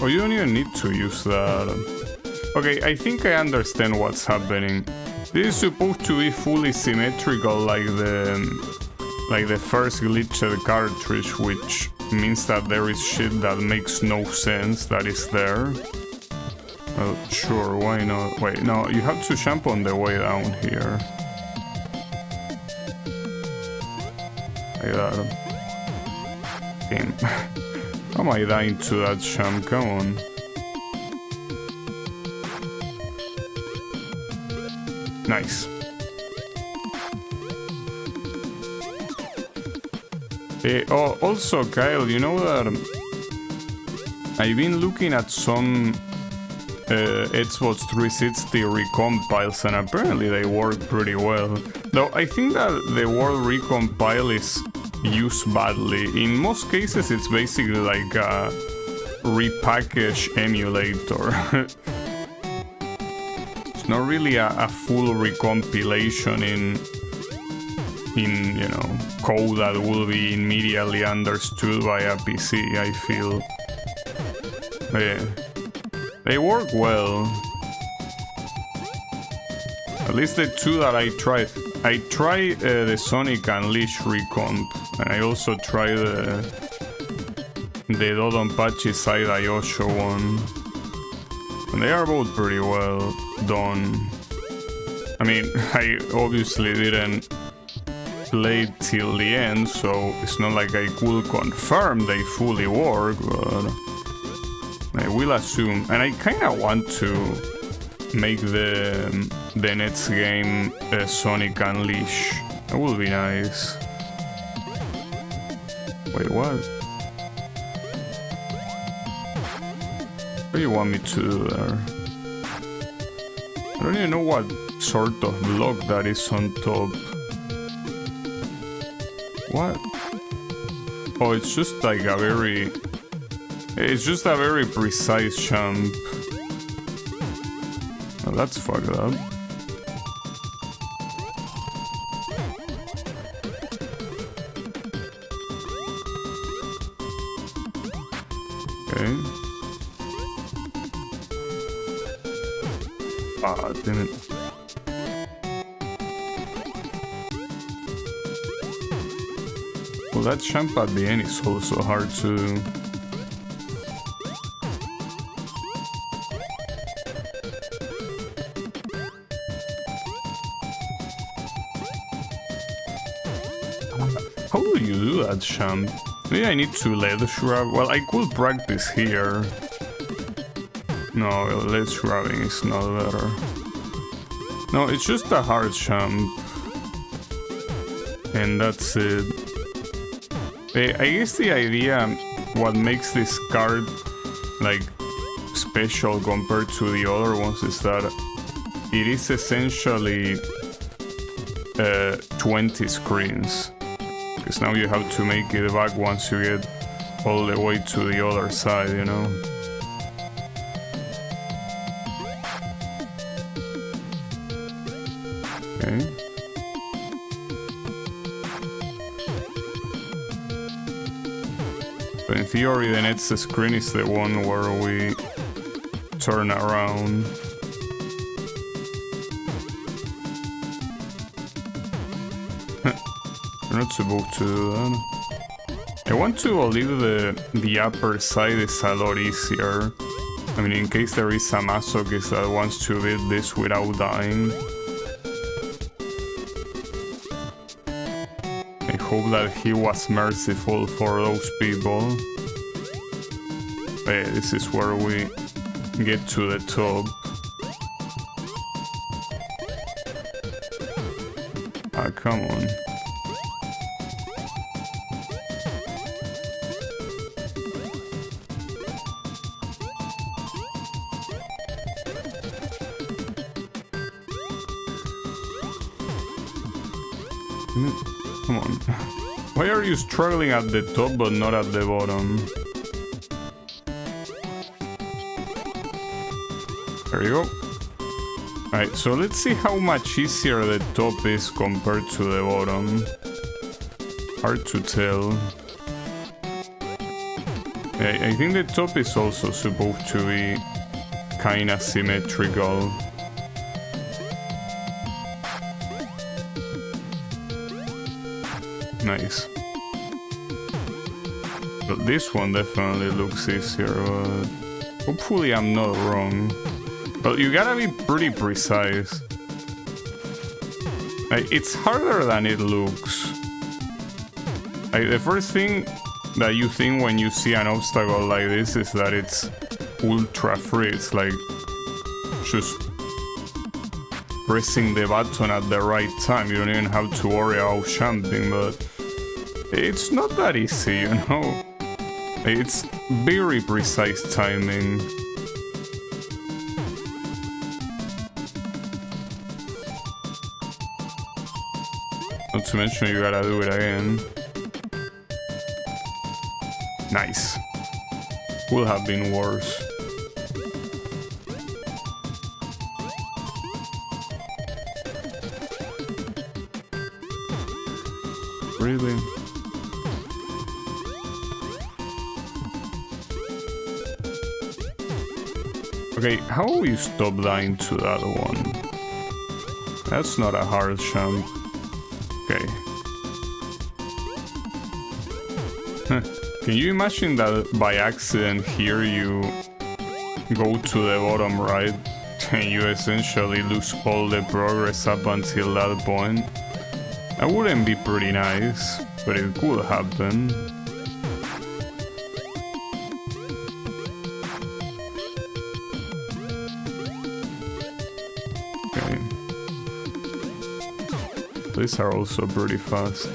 Oh, you don't even need to use that. Okay, I think I understand what's happening. This is supposed to be fully symmetrical like the first glitched cartridge, which means that there is shit that makes no sense that is there. Well, sure, why not? Wait, no, you have to jump on the way down here. Like that. Damn. How am I dying to that jump? Come on. Nice. Oh, also, Kyle, you know that I've been looking at some Xbox 360 recompiles, and apparently they work pretty well. Though I think that the word recompile is used badly. In most cases, it's basically like a repackaged emulator. It's not really a full recompilation in you know, code that will be immediately understood by a PC, I feel. They work well. At least the two that I tried. I tried the Sonic Unleashed recomp, and I also tried the Dodonpachi Side Ayosho one. And they are both pretty well done. I mean, I obviously didn't play till the end, so it's not like I could confirm they fully work, but I will assume. And I kinda want to make the next game Sonic Unleashed. That would be nice. Wait, what? What do you want me to do there? I don't even know what sort of block that is on top. What? Oh, it's just like a very... It's just a very precise jump. Oh, that's fucked up. Okay. Ah, damn it. Well, that jump at the end is also hard to do. How do you do that jump? Maybe I need to lead shrub. Well, I could practice here. No, lead shrubbing is not better. No, it's just a hard jump. And that's it. I guess the idea, what makes this card like special compared to the other ones is that it is essentially 20 screens. Because now you have to make it back once you get all the way to the other side, you know? Okay. But in theory, the next screen is the one where we turn around. We're not supposed to do that. I want to believe the upper side is a lot easier. I mean, in case there is a masochist that wants to beat this without dying. I hope that he was merciful for those people. But yeah, this is where we get to the top. Ah, come on. Come on. Why are you struggling at the top but not at the bottom? There you go. Alright, so let's see how much easier the top is compared to the bottom. Hard to tell. I think the top is also supposed to be kinda symmetrical. Nice. But this one definitely looks easier, but hopefully I'm not wrong. But you gotta be pretty precise. It's harder than it looks. The first thing that you think when you see an obstacle like this is that it's ultra free. It's like just pressing the button at the right time. You don't even have to worry about jumping, but it's not that easy, you know? It's very precise timing. Not to mention you gotta do it again. Nice. Would have been worse. Really? Okay, how will you stop dying to that one? That's not a hard jump. Okay. Can you imagine that by accident here you go to the bottom right and you essentially lose all the progress up until that point? That wouldn't be pretty nice, but it could happen. Okay. These are also pretty fast.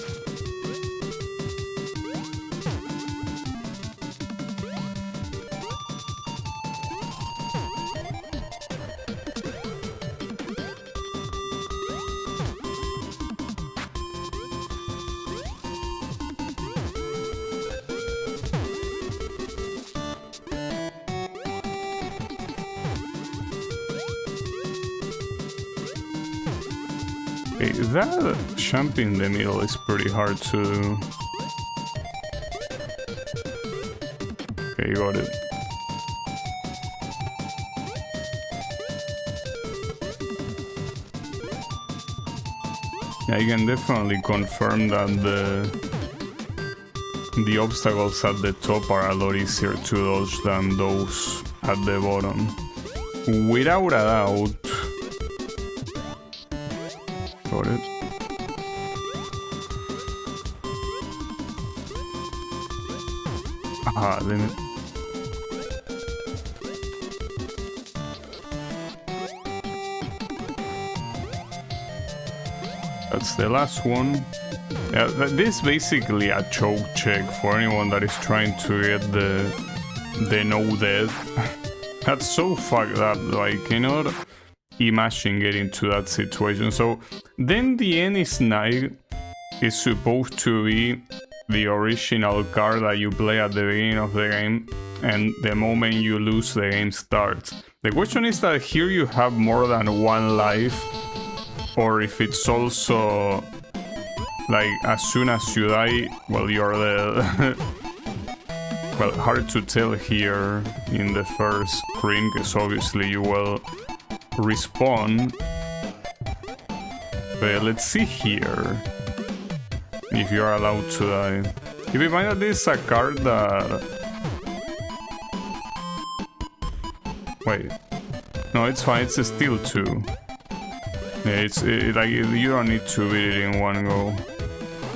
Okay, that jump in the middle is pretty hard to do. Okay, you got it. Yeah, you can definitely confirm that the obstacles at the top are a lot easier to dodge than those at the bottom. Without a doubt. Got it. Aha, limit. That's the last one. Yeah, this is basically a choke check for anyone that is trying to get the no death. That's so fucked up, like, you know, imagine getting to that situation. So then the end is Nigh is supposed to be the original card that you play at the beginning of the game, and the moment you lose the game starts. The question is that here you have more than one life, or if it's also like as soon as you die, well, you're dead. Well, hard to tell here in the first screen, because obviously you will respawn. But let's see here if you're allowed to die. Keep in mind that this is a card that... Wait. No, it's fine, it's still 2. Yeah, like, you don't need to beat it in one go.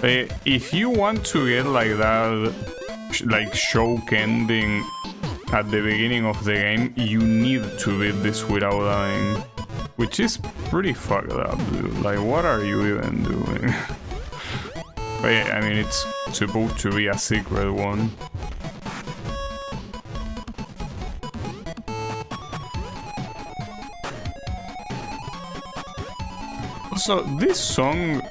If you want to get like that, like choke ending at the beginning of the game, you need to beat this without dying. Which is pretty fucked up, dude. Like, what are you even doing? But yeah, I mean, it's supposed to be a secret one. Also, this song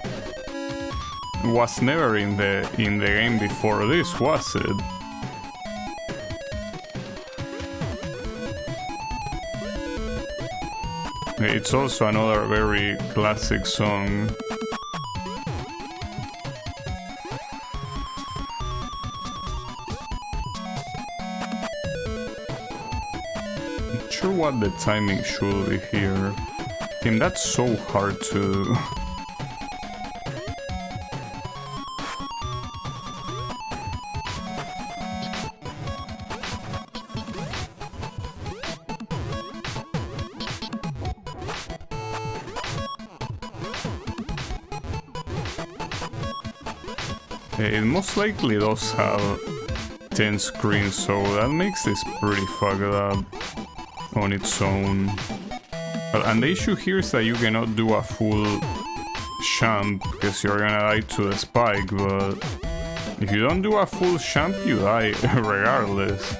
was never in the game before this, was it? It's also another very classic song. Not sure what the timing should be here. Damn, that's so hard to do. It most likely does have 10 screens, so that makes this pretty fucked up on its own. And the issue here is that you cannot do a full jump because you're gonna die to the spike, but if you don't do a full jump, you die regardless.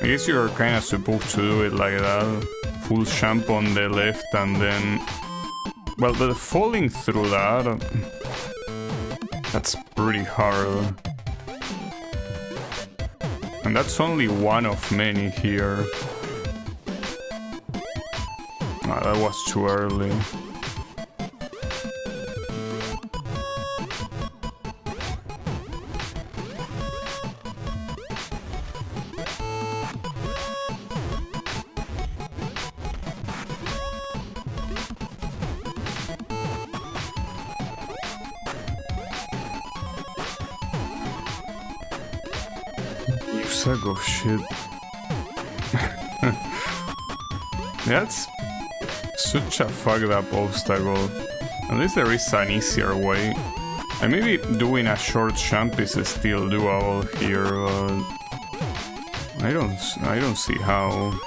I guess you're kinda supposed to do it like that. Full jump on the left and then Well, but falling through that... That's pretty hard. And that's only one of many here. Ah, that was too early. Sack of shit. That's such a fucked up obstacle. Unless there is an easier way. And maybe doing a short jump is still doable here, but I don't see how.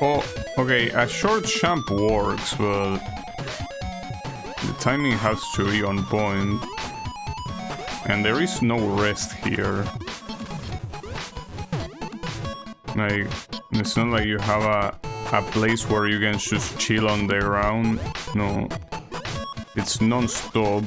Oh, okay, a short jump works, but the timing has to be on point. And there is no rest here. Like, it's not like you have a place where you can just chill on the ground. No. It's non-stop.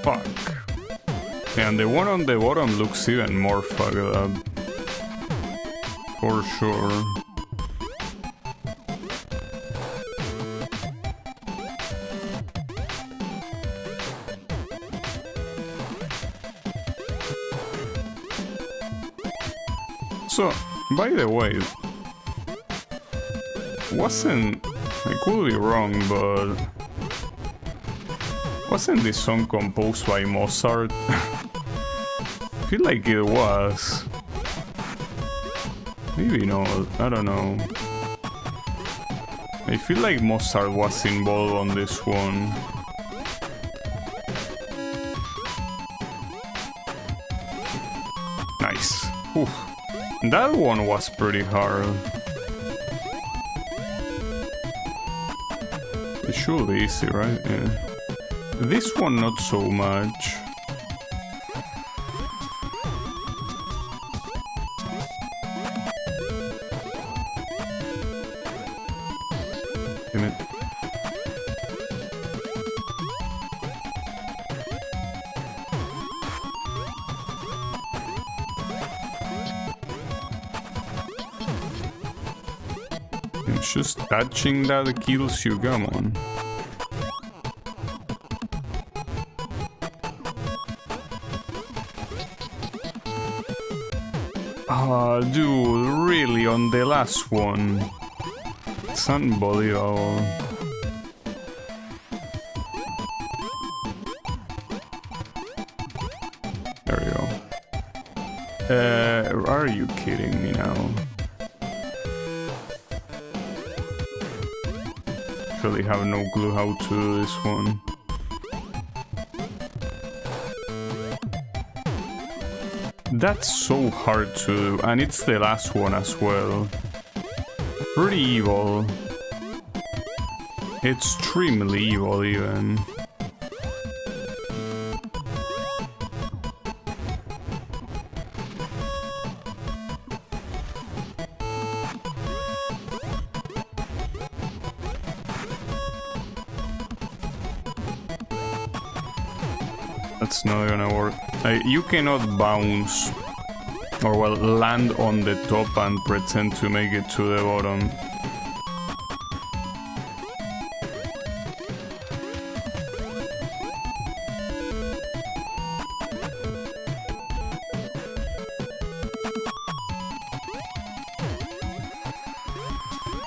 Fuck. And the one on the bottom looks even more fucked up. For sure. So, by the way, I could be wrong, but wasn't this song composed by Mozart? I feel like it was. Maybe not, I don't know. I feel like Mozart was involved on this one. Nice. Oof. That one was pretty hard. It should be easy, right? Yeah. This one not so much. Damn it. Just touching that kills you, come on. Ah, dude, really on the last one. It's unbelievable. There we go. Are you kidding me now? Really have no clue how to do this one. That's so hard to do, and it's the last one as well. Pretty evil. Extremely evil even. That's not gonna work. You cannot bounce or well land on the top and pretend to make it to the bottom.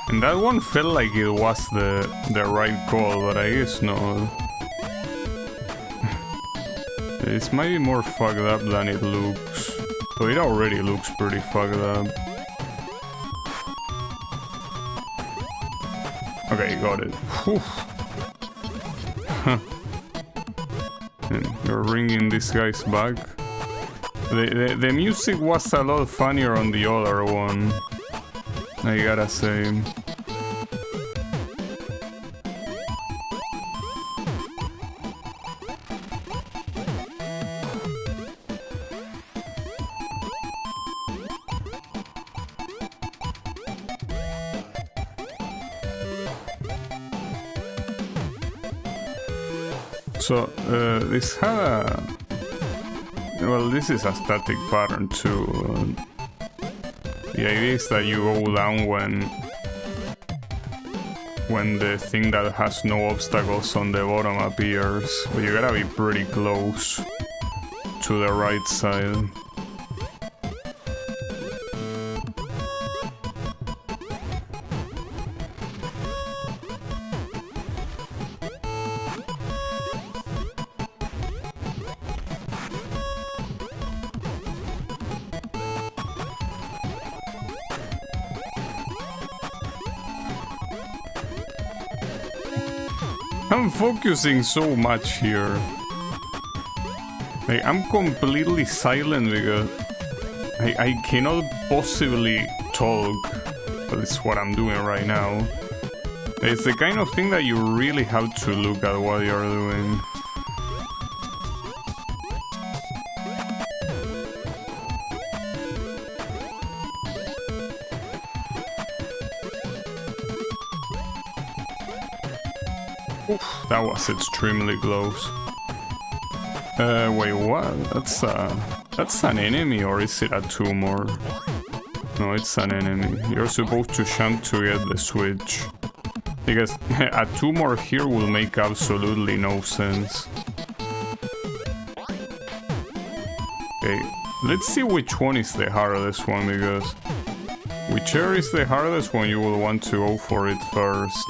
And that one felt like it was the right call, but I guess not. This might be more fucked up than it looks. So it already looks pretty fucked up. Okay, got it. Whew. And you're ringing this guy's back. The music was a lot funnier on the other one, I gotta say. So, this had a... Well, this is a static pattern too. The idea is that you go down when the thing that has no obstacles on the bottom appears, but you gotta be pretty close to the right side. I'm focusing so much here. Like, I'm completely silent because I cannot possibly talk. But it's what I'm doing right now. It's the kind of thing that you really have to look at what you're doing. That was extremely close. Wait, what? That's an enemy, or is it a tumor? No, it's an enemy. You're supposed to jump to get the switch. Because a tumor here will make absolutely no sense. Okay, let's see which one is the hardest one, because whichever is the hardest one, you will want to go for it first.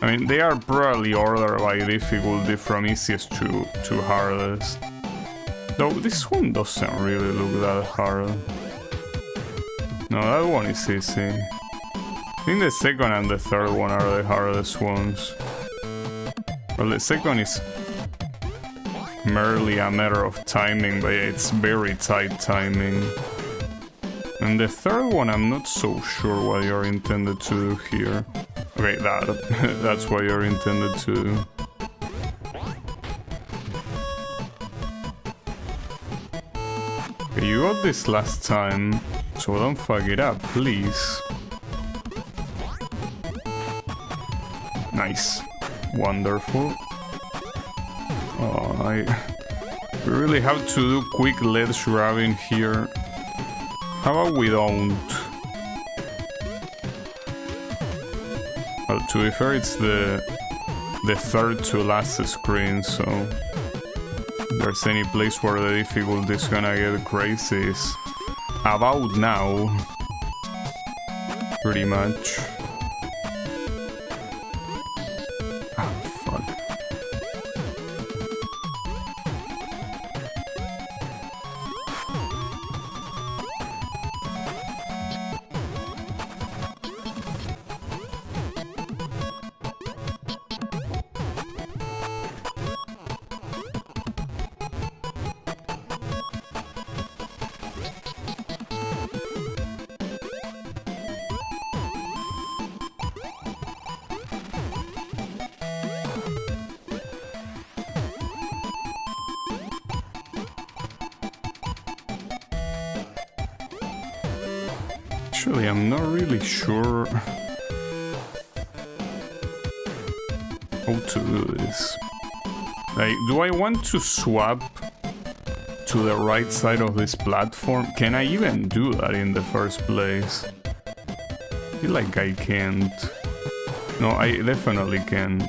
I mean, they are probably ordered by difficulty from easiest to hardest. Though this one doesn't really look that hard. No, that one is easy. I think the second and the third one are the hardest ones. Well, the second is merely a matter of timing, but it's very tight timing. And the third one, I'm not so sure what you're intended to do here. Okay, that's what you're intended to do. Okay, you got this last time, so don't fuck it up, please. Nice. Wonderful. Oh, we really have to do quick ledge grabbing here. How about we don't? Well, to be fair, it's the third to last screen, so if there's any place where the difficulty is gonna get crazy, is about now, pretty much. Oh, fuck. Actually, I'm not really sure how to do this. Like, do I want to swap to the right side of this platform? Can I even do that in the first place? I feel like I can't. No, I definitely can.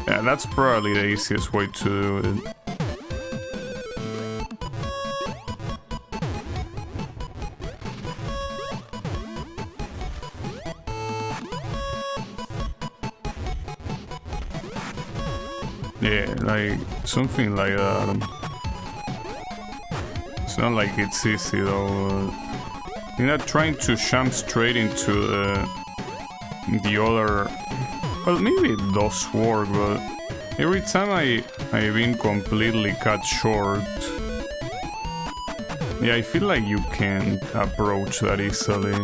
Yeah, that's probably the easiest way to do it. Yeah, like, something like that. It's not like it's easy though. You're not trying to jump straight into the other... Well, maybe it does work, but every time I've been completely cut short. Yeah, I feel like you can't approach that easily.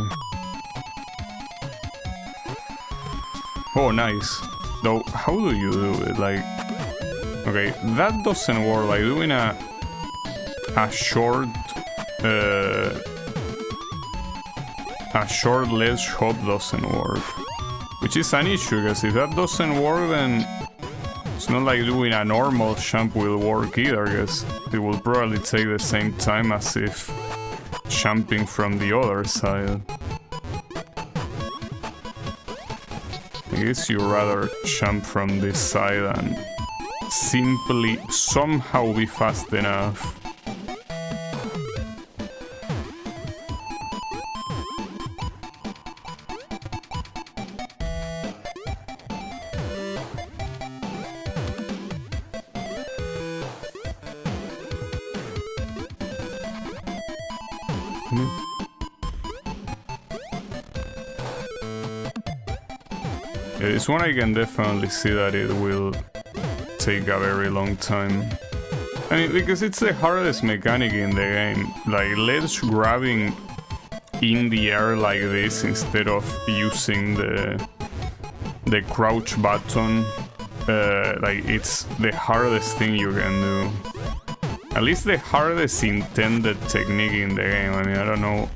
Oh, nice. Though, how do you do it? Like, okay, that doesn't work. Like doing a short ledge hop doesn't work, which is an issue, because if that doesn't work, then it's not like doing a normal jump will work either, because it will probably take the same time as if jumping from the other side. I guess you'd rather jump from this side and simply somehow be fast enough. Yeah, this one I can definitely see that it will take a very long time. I mean, because it's the hardest mechanic in the game. Like, ledge grabbing in the air like this instead of using the crouch button. Like, it's the hardest thing you can do. At least the hardest intended technique in the game. I mean, I don't know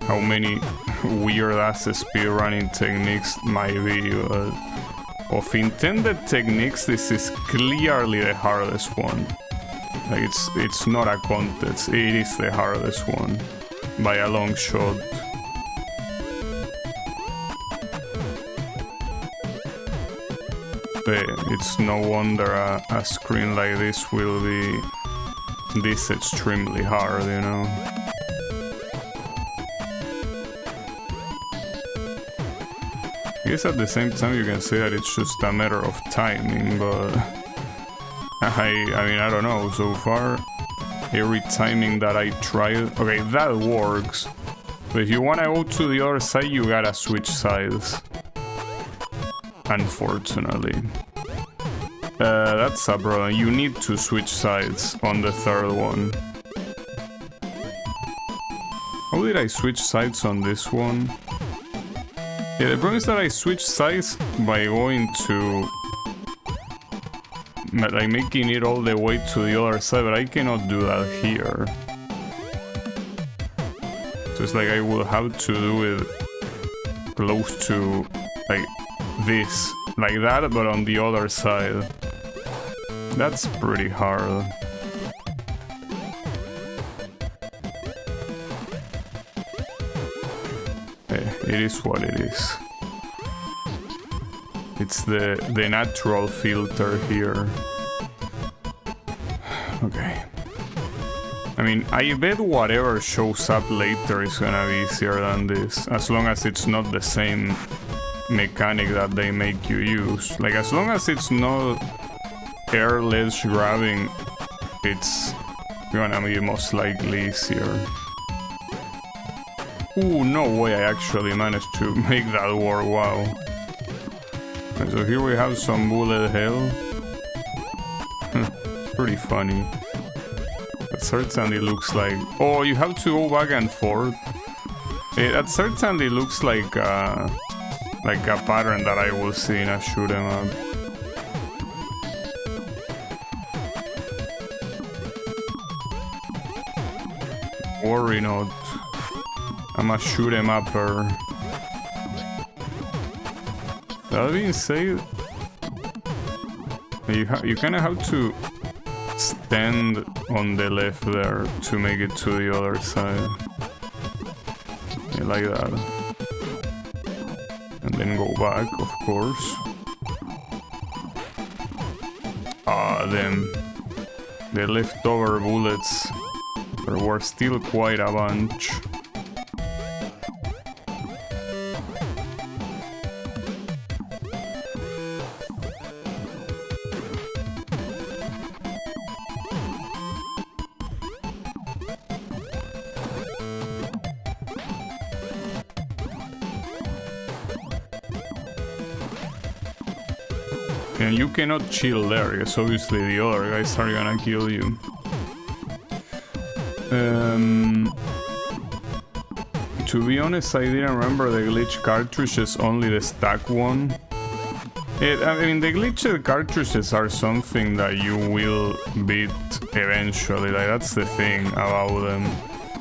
how many weird-ass speedrunning techniques might be, but of intended techniques, this is clearly the hardest one. Like, it's not a contest, it is the hardest one, by a long shot. It's no wonder a screen like this will be this extremely hard, you know? I guess at the same time you can say that it's just a matter of timing, but I mean, I don't know, so far every timing that I tried, okay, that works, but if you want to go to the other side, you gotta switch sides, unfortunately. That's a problem, you need to switch sides on the third one. How did I switch sides on this one? Yeah, the problem is that I switch sides by going to... like making it all the way to the other side, but I cannot do that here. So it's like I will have to do it close to, like, this. Like that, but on the other side. That's pretty hard. It is what it is. It's the natural filter here. Okay. I mean, I bet whatever shows up later is gonna be easier than this, as long as it's not the same mechanic that they make you use. Like, as long as it's not air ledge grabbing, it's gonna be most likely easier. Ooh, no way I actually managed to make that work, wow. And so here we have some bullet hell. Pretty funny. That certainly looks like... Oh, you have to go back and forth. That certainly looks like a pattern that I will see in a shoot 'em up. Worry not. I'm a shoot 'em upper. That being said, you kind of have to stand on the left there to make it to the other side. Yeah, like that. And then go back, of course. Ah, them. The leftover bullets. There were still quite a bunch. And you cannot chill there, because obviously the other guys are gonna kill you. To be honest, I didn't remember the glitch cartridges, only the stack one. I mean, the glitched cartridges are something that you will beat eventually, like that's the thing about them.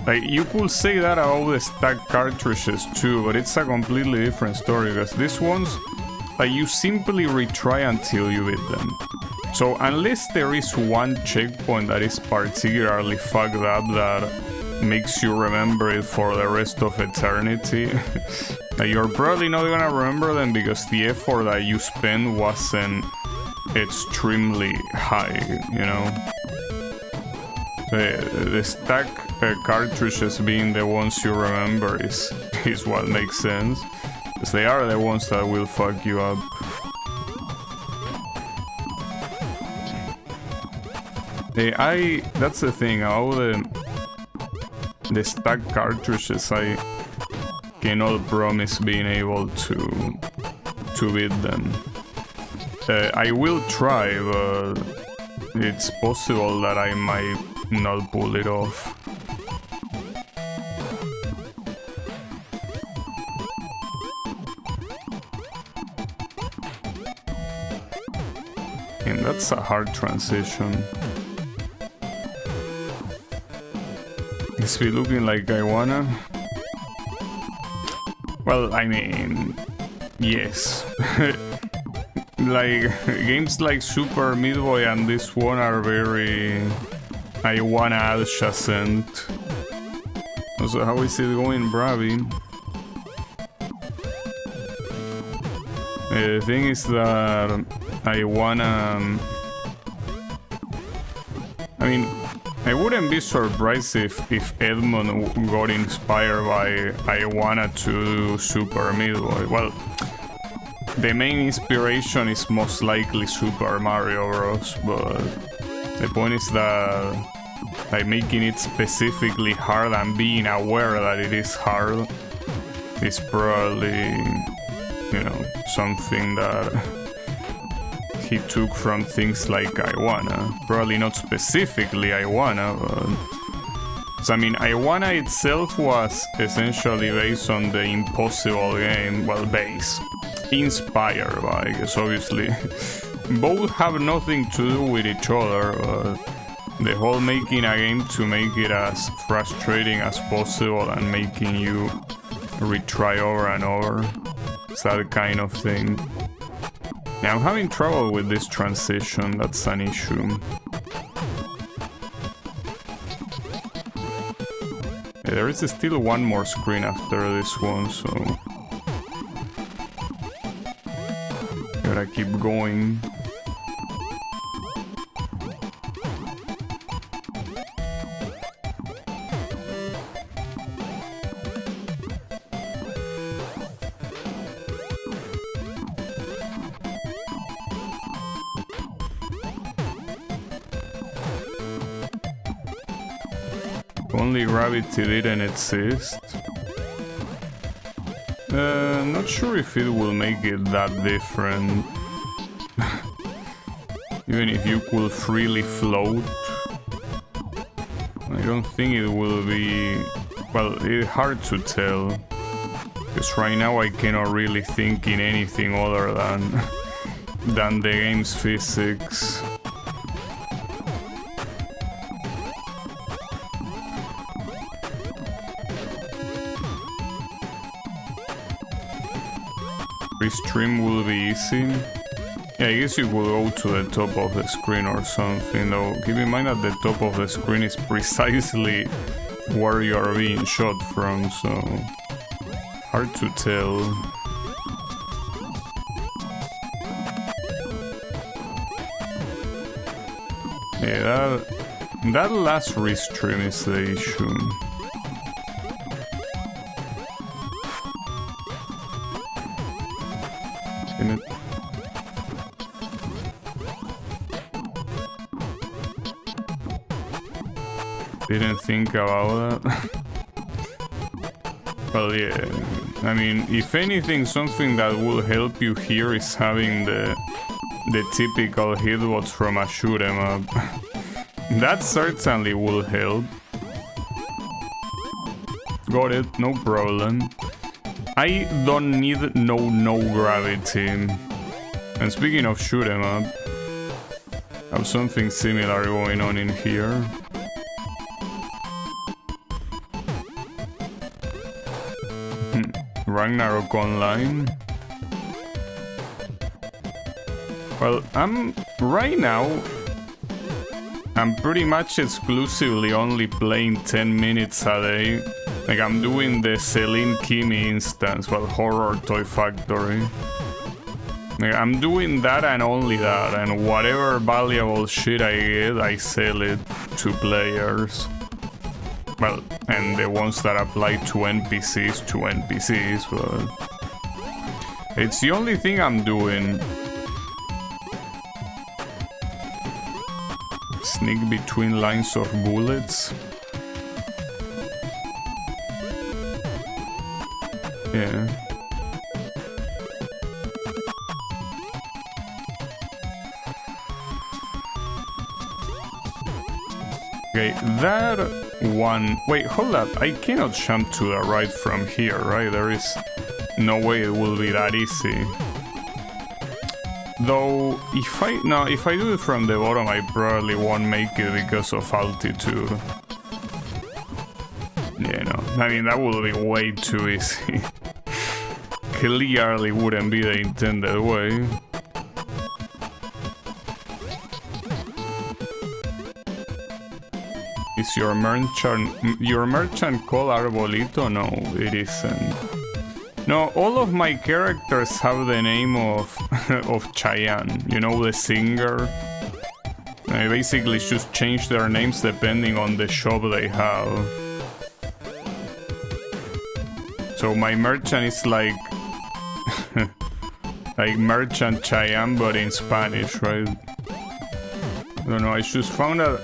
Like, you could say that about the stack cartridges too, but it's a completely different story, because these ones, like, you simply retry until you beat them. So unless there is one checkpoint that is particularly fucked up that makes you remember it for the rest of eternity, you're probably not gonna remember them because the effort that you spent wasn't extremely high, you know? The stack cartridges being the ones you remember is what makes sense, because they are the ones that will fuck you up. That's the thing about the stack cartridges. I cannot promise being able to beat them. I will try, but it's possible that I might not pull it off. And that's a hard transition. Is it looking like I wanna? Well, I mean, yes. Like, games like Super Meat Boy and this one are very I wanna adjacent. Also, how is it going, Bravi? The thing is that I wanna... I mean, I wouldn't be surprised if Edmund got inspired by I wanna to do Super Meat Boy. Well, the main inspiration is most likely Super Mario Bros. But the point is that like making it specifically hard and being aware that it is hard is probably, you know, something that he took from things like I wanna. Probably not specifically I wanna, but... So, I mean, I wanna itself was essentially based on the Impossible game, well, inspired by, because obviously both have nothing to do with each other, but the whole making a game to make it as frustrating as possible and making you retry over and over, it's that kind of thing. Now I'm having trouble with this transition, that's an issue. There is still one more screen after this one, so... gotta keep going. Only gravity didn't exist. Not sure if it will make it that different. Even if you could freely float, I don't think it will be... well, it's hard to tell. Because right now I cannot really think in anything other than the game's physics. Stream will be easy. Yeah, I guess you could go to the top of the screen or something, though keep in mind that the top of the screen is precisely where you are being shot from, so hard to tell. Yeah, that last restream is the issue. Didn't think about that. Well, yeah, I mean, if anything, something that will help you here is having the typical hitbox from a shoot 'em up. That certainly will help. got it, no problem. I don't need no gravity. And speaking of shoot 'em up, I have something similar going on in here. Ragnarok Online. Well, right now, I'm pretty much exclusively only playing 10 minutes a day. Like, I'm doing the Celine Kimi instance, well, Horror Toy Factory. Like, I'm doing that and only that, and whatever valuable shit I get, I sell it to players. Well, and the ones that apply to NPCs, but it's the only thing I'm doing. Sneak between lines of bullets. Yeah. Okay, that one... Wait, hold up. I cannot jump to the right from here, right? There is no way it will be that easy. Though, if I do it from the bottom, I probably won't make it because of altitude. Yeah, no. I mean, that would be way too easy. Clearly wouldn't be the intended way. Is your merchant called Arbolito? No, it isn't. No, all of my characters have the name of of Cheyenne, you know, the singer. I basically just change their names depending on the shop they have. So my merchant is like like Merchant Cheyenne, but in Spanish, right? I don't know, I just found out...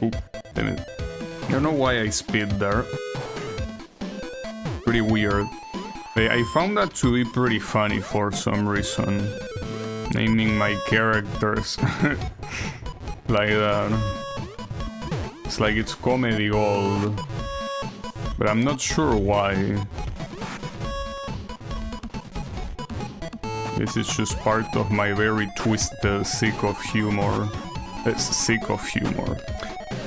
Ooh, damn it. I don't know why I spit there. Pretty weird. I found that to be pretty funny for some reason. Naming my characters like that. It's like it's comedy gold. But I'm not sure why. This is just part of my very twisted sense of humor.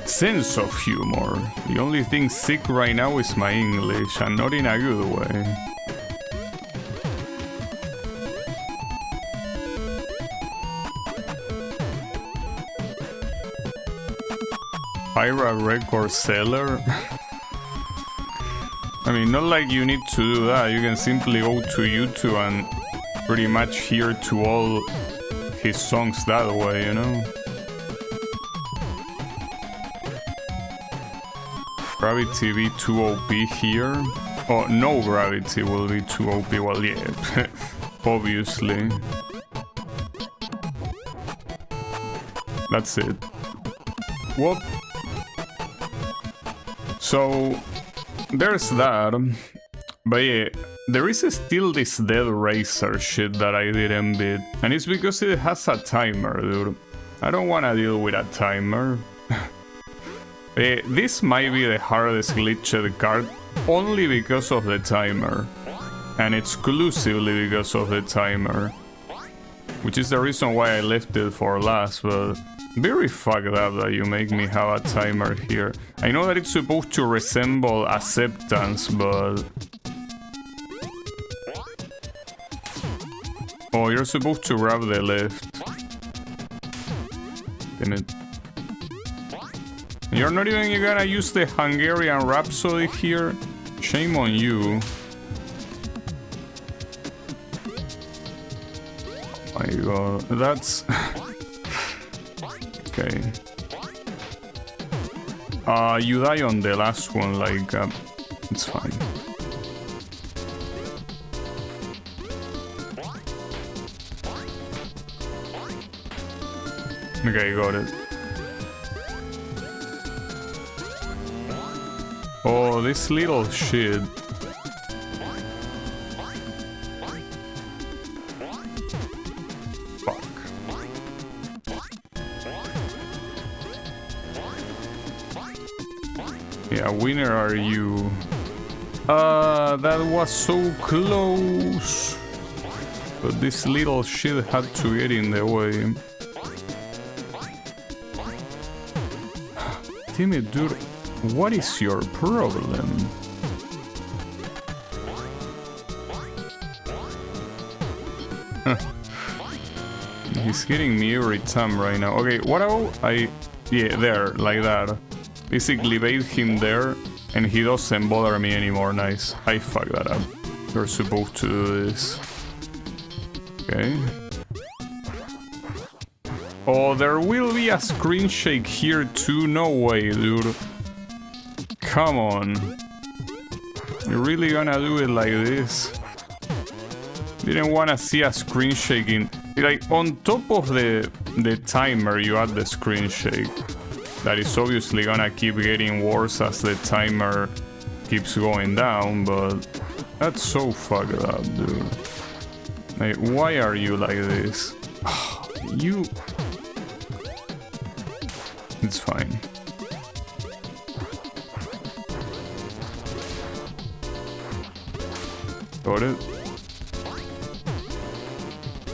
Sense of humor. The only thing sick right now is my English, and not in a good way. Pyra record seller? I mean, not like you need to do that. You can simply go to YouTube and pretty much hear to all his songs that way, you know? Gravity be too OP here? Oh, no gravity will be too OP. Well, yeah, obviously. That's it. Whoop. So, there's that. But yeah, there is still this Dead Racer shit that I didn't beat. And it's because it has a timer, dude. I don't want to deal with a timer. This might be the hardest glitched card, only because of the timer. And exclusively because of the timer. Which is the reason why I left it for last, but... Very fucked up that you make me have a timer here. I know that it's supposed to resemble acceptance, but... Oh, you're supposed to grab the left. Damn it. You're not even gonna use the Hungarian Rhapsody here? Shame on you. Oh my god, that's... Okay. You die on the last one, like, it's fine. Okay, got it. Oh, this little shit. Yeah, winner are you. That was so close. But this little shit had to get in the way. Damn it, dude. What is your problem? He's hitting me every time right now. Okay, what about yeah, there, like that. Basically bait him there, and he doesn't bother me anymore. Nice. I fucked that up. You're supposed to do this. Okay. Oh, there will be a screen shake here too? No way, dude. Come on. You're really gonna do it like this? Didn't wanna see a screen shaking. Like, on top of the timer, you add the screen shake. That is obviously gonna keep getting worse as the timer keeps going down, but that's so fucked up, dude. Like, why are you like this? You... It's fine. Got it?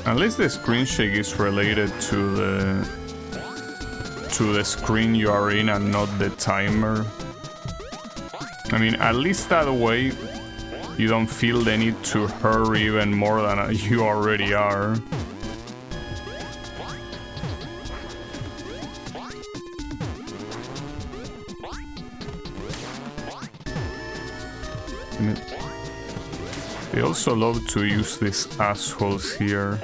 At least the screen shake is related to the screen you are in and not the timer. I mean, at least that way you don't feel the need to hurry even more than you already are. They also love to use these assholes here.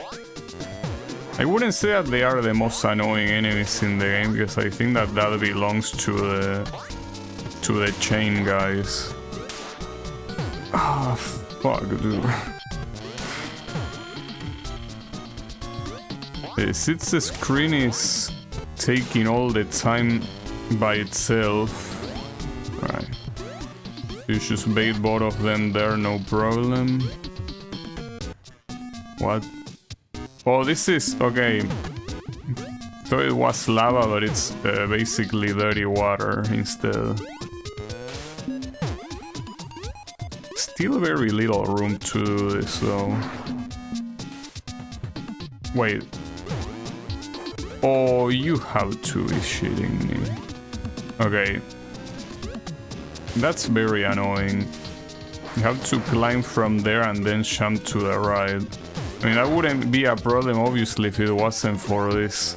I wouldn't say that they are the most annoying enemies in the game, because I think that belongs to the chain guys. Ah, fuck, dude. Since the screen is taking all the time by itself, right? You just bait both of them there, no problem. What? Oh, this is... okay. So it was lava, but it's basically dirty water instead. Still very little room to do this, though. Wait. Oh, you have to be shitting me. Okay. That's very annoying. You have to climb from there and then jump to the right. I mean, that wouldn't be a problem, obviously, if it wasn't for this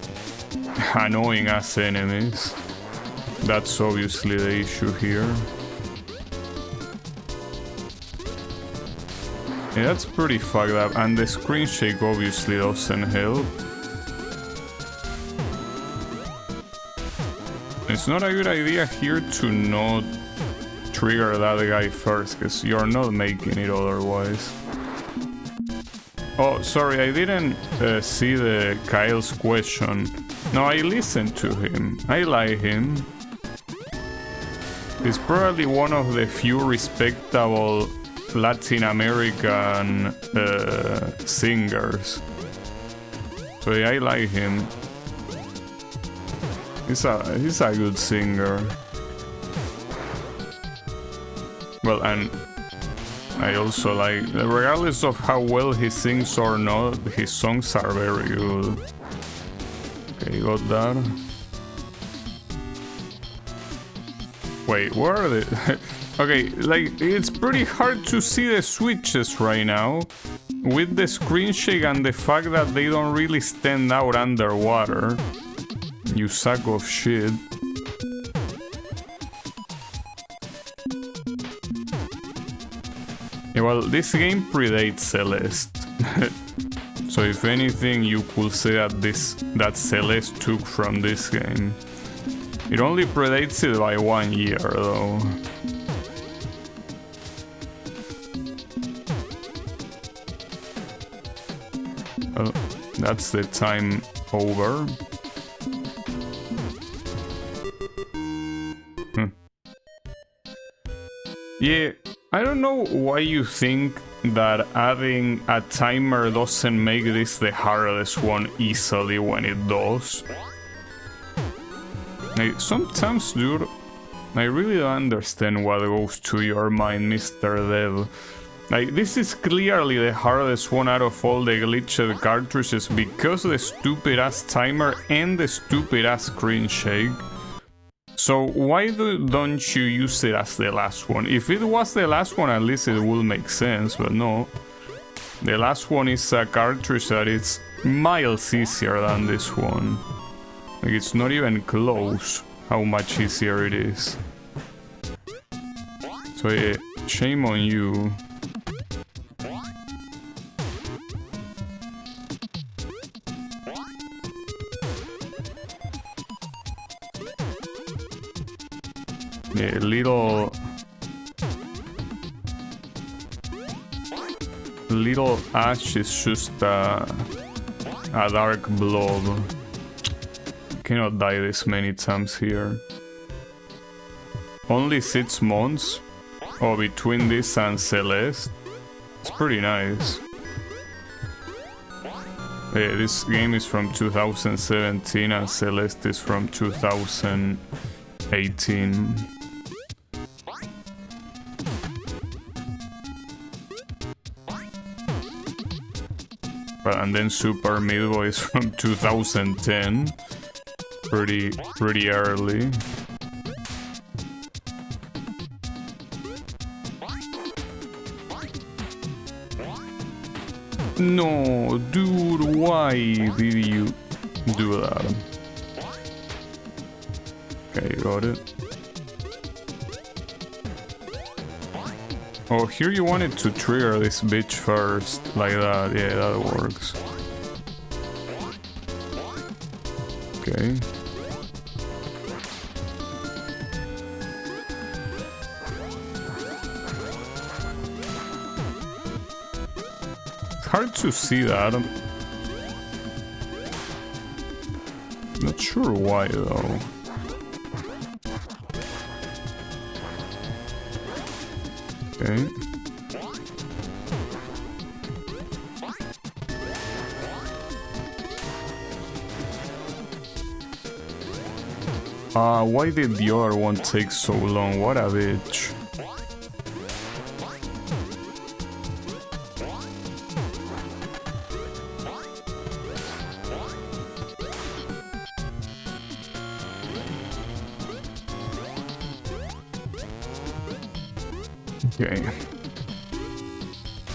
annoying ass enemies. That's obviously the issue here. Yeah, that's pretty fucked up, and the screen shake obviously doesn't help. It's not a good idea here to not trigger that guy first, because you're not making it otherwise. Oh, sorry, I didn't see the Kyle's question. No, I listened to him. I like him. He's probably one of the few respectable Latin American singers. So yeah, I like him. He's a good singer. Well, and I also like, regardless of how well he sings or not, his songs are very good. Okay, got that. Wait, where are they? Okay, like, it's pretty hard to see the switches right now with the screen shake and the fact that they don't really stand out underwater. You sack of shit. Yeah, well, this game predates Celeste. So if anything, you could say that Celeste took from this game. It only predates it by 1 year, though. Well, that's the time over. Yeah, I don't know why you think that adding a timer doesn't make this the hardest one easily when it does. Like, sometimes, dude, I really don't understand what goes to your mind, Mr. Dev. Like, this is clearly the hardest one out of all the glitched cartridges because of the stupid-ass timer and the stupid-ass screen shake. So why don't you use it as the last one? If it was the last one, at least it would make sense, but no. The last one is a cartridge that is miles easier than this one. Like, it's not even close how much easier it is. So yeah, shame on you. Yeah, little ash is just a dark blob. You cannot die this many times here. Only 6 months. Oh, between this and Celeste. It's pretty nice. Yeah, this game is from 2017 and Celeste is from 2018. And then Super Meat Boy is from 2010. Pretty early. No, dude, why did you do that? Okay, got it. Oh, here you wanted to trigger this bitch first, like that. Yeah, that works. Okay. It's hard to see that. I'm not sure why though. Okay. Why did the other one take so long? What a bitch. Okay.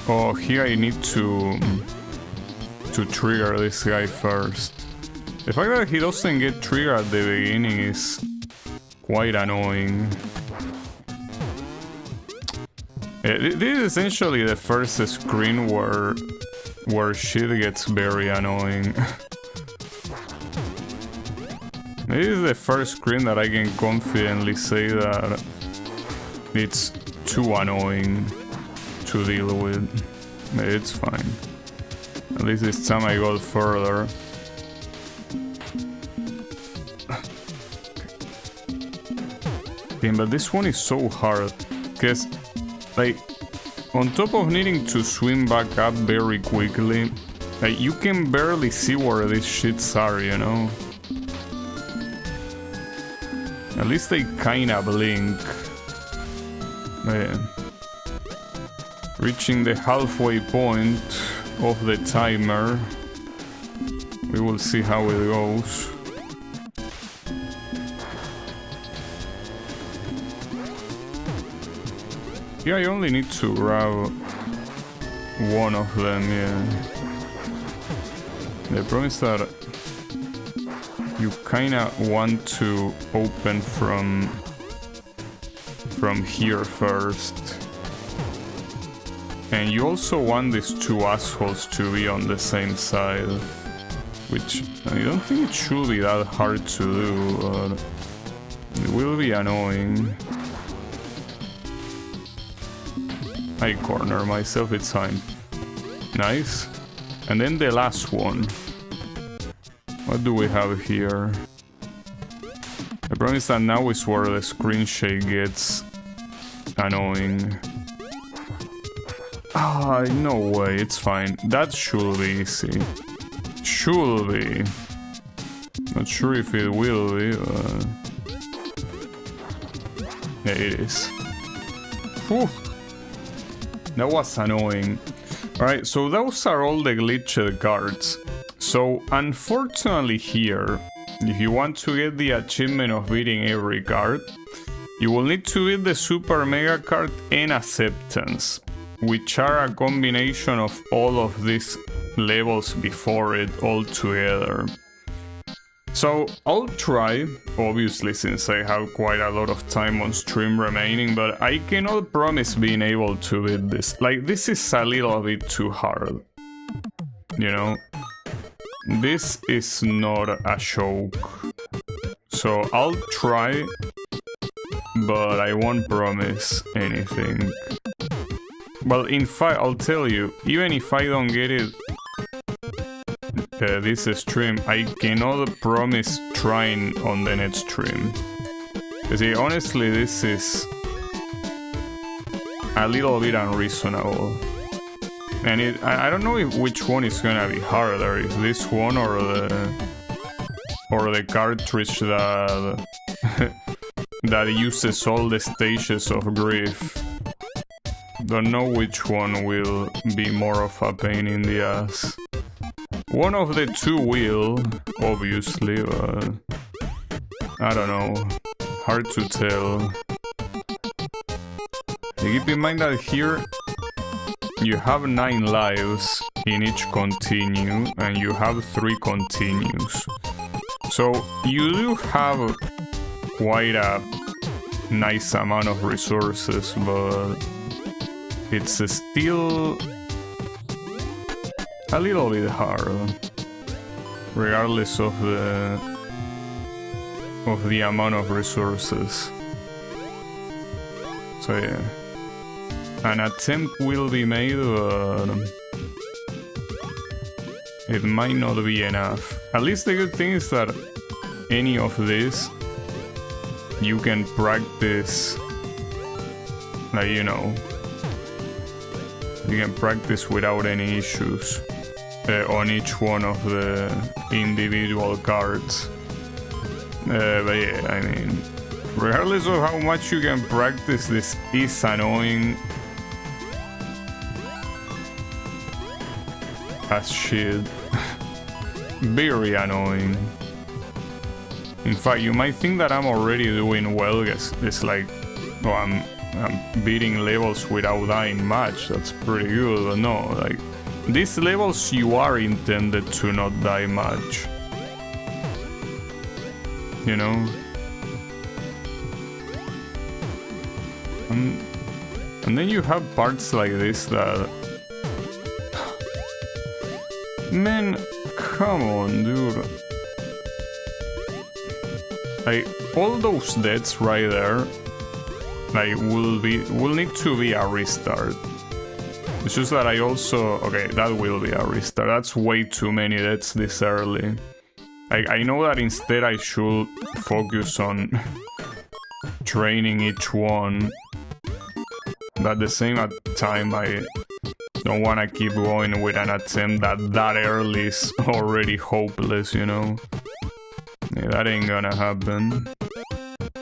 Oh, here I need to trigger this guy first. The fact that he doesn't get triggered at the beginning is quite annoying. This is essentially the first screen where shit gets very annoying. This is the first screen that I can confidently say that it's too annoying to deal with. It's fine. At least this time I got further. Okay, but this one is so hard because, like, on top of needing to swim back up very quickly, like, you can barely see where these shits are, you know? At least they kinda blink. Yeah. Reaching the halfway point of the timer. We will see how it goes. Yeah, I only need to grab one of them, yeah. The problem is that you kinda want to open from here first. And you also want these two assholes to be on the same side. Which I don't think it should be that hard to do, but it will be annoying. I corner myself, it's fine. Nice. And then the last one. What do we have here? The problem is that now is where the screen shake gets annoying. Ah, no way, it's fine. That should be easy. Should be. Not sure if it will be, but... There it is. Whew. That was annoying. Alright, so those are all the glitched cards. So, unfortunately here, if you want to get the achievement of beating every card, you will need to beat the Super Mega card and Acceptance, which are a combination of all of these levels before it all together. So I'll try, obviously, since I have quite a lot of time on stream remaining, but I cannot promise being able to beat this. Like, this is a little bit too hard, you know? This is not a joke. So I'll try, but I won't promise anything. Well, in fact, I'll tell you, even if I don't get it this stream, I cannot promise trying on the next stream. You see, honestly, this is a little bit unreasonable. And I don't know which one is gonna be harder, if this one or the cartridge that that uses all the stages of grief. Don't know which one will be more of a pain in the ass. One of the two will, obviously, but I don't know. Hard to tell. Keep in mind that here you have 9 lives in each continue, and you have 3 continues. So you do have quite a nice amount of resources, but it's still a little bit hard, regardless of the amount of resources. So yeah, an attempt will be made, but it might not be enough. At least the good thing is that any of this you can practice, like, you know, you can practice without any issues on each one of the individual cards. But yeah, I mean, regardless of how much you can practice, this is annoying as shit. Very annoying. In fact, you might think that I'm already doing well. It's like, oh, I'm beating levels without dying much. That's pretty good, but no, like, these levels you are intended to not die much, you know? And then you have parts like this that... Man, come on, dude. Like, all those deaths right there, like, will need to be a restart. It's just that I also... Okay, that will be a restart. That's way too many deaths this early. I know that instead I should focus on training each one. But at the same time, I don't want to keep going with an attempt that early is already hopeless, you know? Yeah, that ain't gonna happen.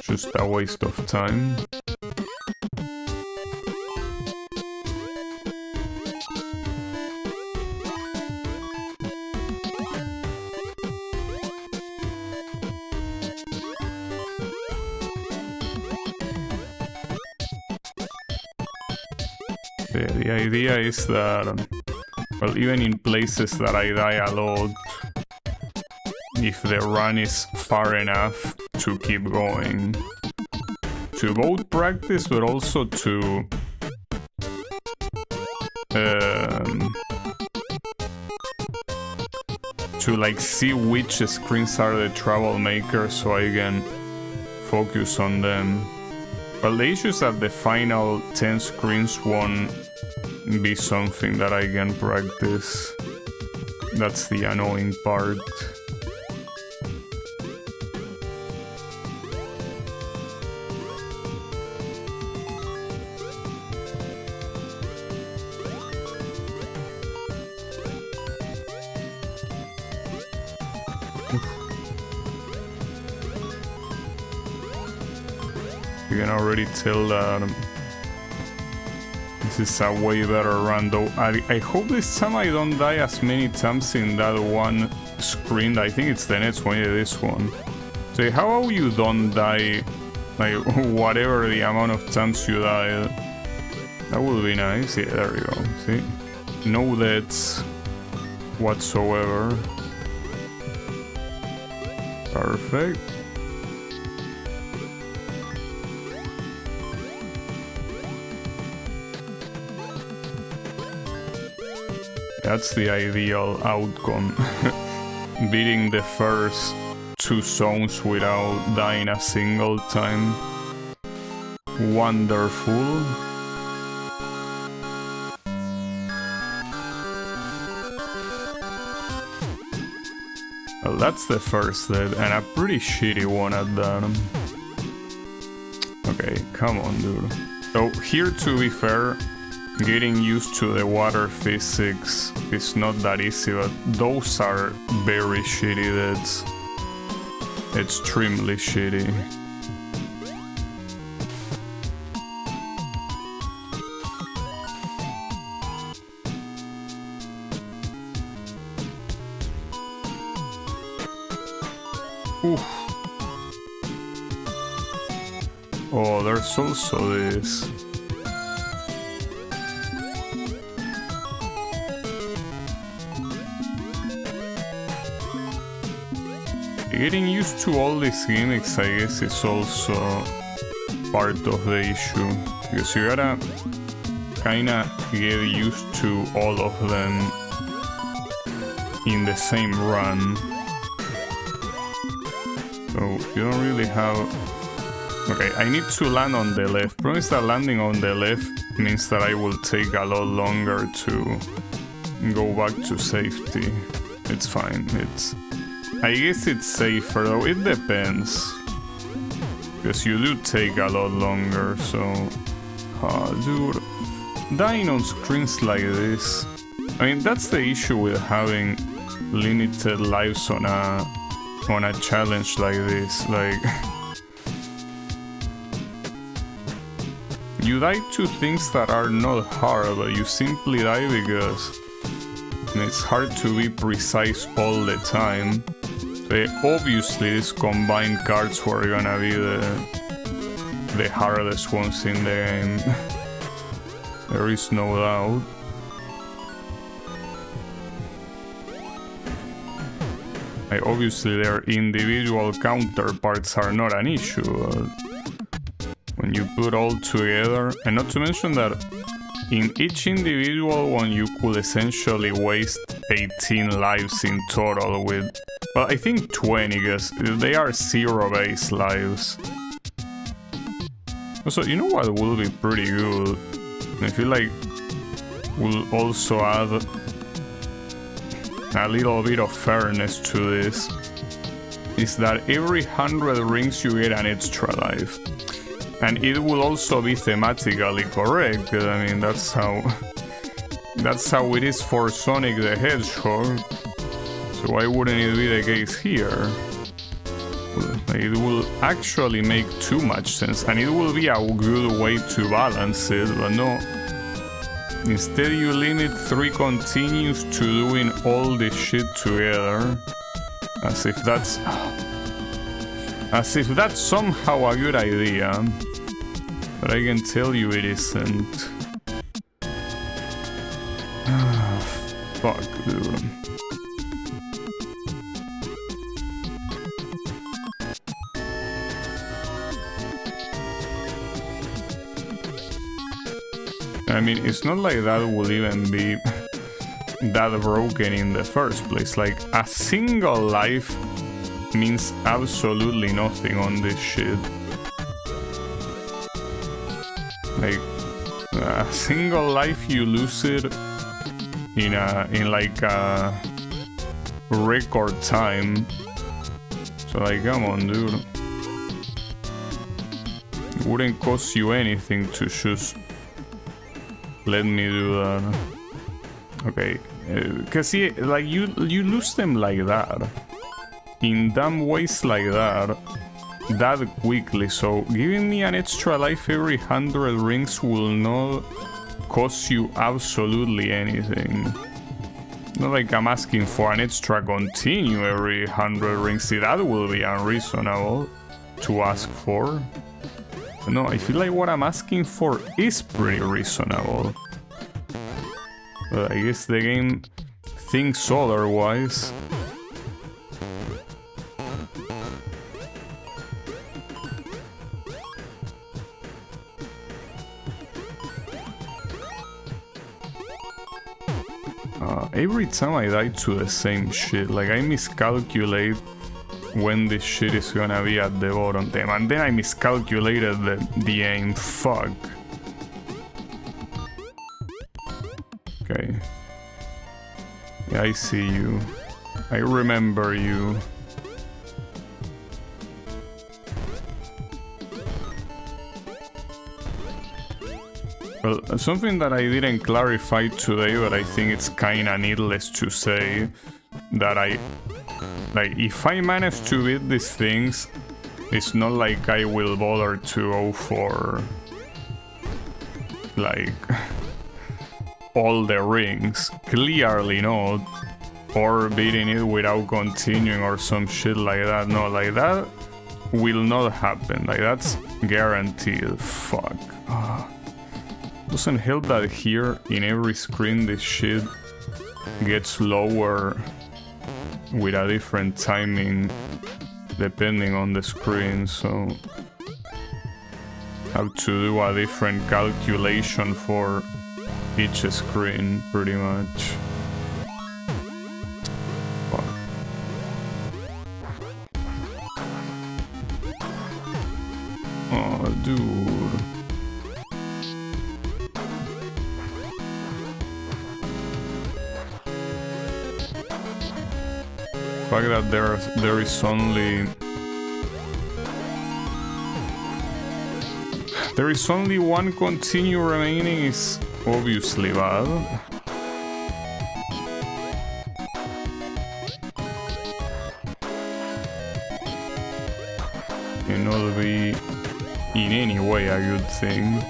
Just a waste of time. The idea is that, well, even in places that I die a lot, if the run is far enough to keep going, to both practice but also to like see which screens are the troublemakers so I can focus on them. Well, the issue is that the final 10 screens won't be something that I can practice. That's the annoying part. You can already tell that this is a way better run, though. I hope this time I don't die as many times in that one screen. I think it's the next one, yeah, this one. So how about you don't die, like, whatever the amount of times you die? That would be nice. Yeah, there you go. See? No deaths whatsoever. Perfect. That's the ideal outcome. Beating the first 2 zones without dying a single time. Wonderful. Well, that's the first dead, and a pretty shitty one at that. Okay, come on, dude. So here, to be fair, getting used to the water physics is not that easy, but those are very shitty deaths. Extremely shitty. Oof. Oh, there's also this. Getting used to all these gimmicks, I guess, is also part of the issue. Because you gotta kinda get used to all of them in the same run. So you don't really have... Okay, I need to land on the left. Promise that landing on the left means that I will take a lot longer to go back to safety. It's fine, I guess it's safer, though. It depends. Because you do take a lot longer, so... dude. Dying on screens like this... I mean, that's the issue with having limited lives on a challenge like this. Like... you die to things that are not hard, but you simply die because... it's hard to be precise all the time. Obviously, these combined cards were gonna be the hardest ones in the game. There is no doubt. Obviously, their individual counterparts are not an issue. When you put all together, and not to mention that in each individual one you could essentially waste 18 lives in total with... well, I think 20, because they are 0 base lives. Also, you know what will be pretty good? I feel like we'll also add a little bit of fairness to this. Is that every 100 rings you get an extra life. And it will also be thematically correct. I mean, that's how it is for Sonic the Hedgehog. So why wouldn't it be the case here? It will actually make too much sense, and it will be a good way to balance it, but no. Instead you limit 3 continues to doing all this shit together. As if that's somehow a good idea. But I can tell you it isn't. Fuck, dude. I mean, it's not like that will even be that broken in the first place. Like, a single life means absolutely nothing on this shit. Like, a single life, you lose it in like a record time. So like, come on, dude. It wouldn't cost you anything to just let me do that. Okay, cause like you lose them like that, in dumb ways like that, that quickly, so giving me an extra life every 100 rings will not cost you absolutely anything. Not like I'm asking for an extra continue every 100 rings. See, that will be unreasonable to ask for. No, I feel like what I'm asking for is pretty reasonable. But I guess the game thinks otherwise. Every time I die to the same shit, like I miscalculate when this shit is gonna be at the bottom, damn, and then I miscalculated the aim, fuck. Okay. Yeah, I see you. I remember you. Well, something that I didn't clarify today, but I think it's kinda needless to say, that like, if I manage to beat these things, it's not like I will bother to go for, like, all the rings. Clearly not. Or beating it without continuing or some shit like that. No, like, that will not happen. Like, that's guaranteed. Fuck. Doesn't help that here in every screen this shit gets lower with a different timing depending on the screen, so have to do a different calculation for each screen pretty much. Fuck. Oh dude. The fact that there is only one continue remaining is obviously bad. Cannot be in any way a good thing.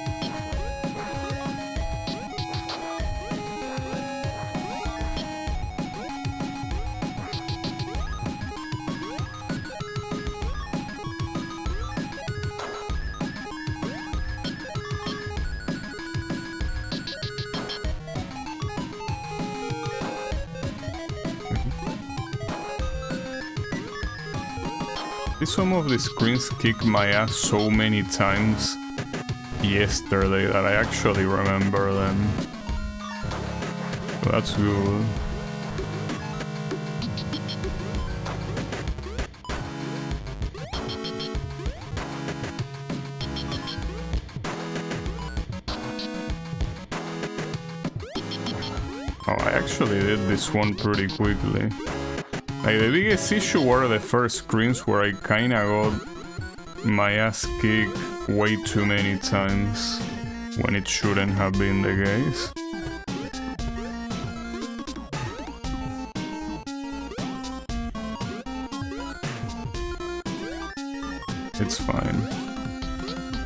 Some of the screens kicked my ass so many times yesterday that I actually remember them. That's good. Oh, I actually did this one pretty quickly. Like, the biggest issue were the first screens where I kinda got my ass kicked way too many times when it shouldn't have been the case. It's fine.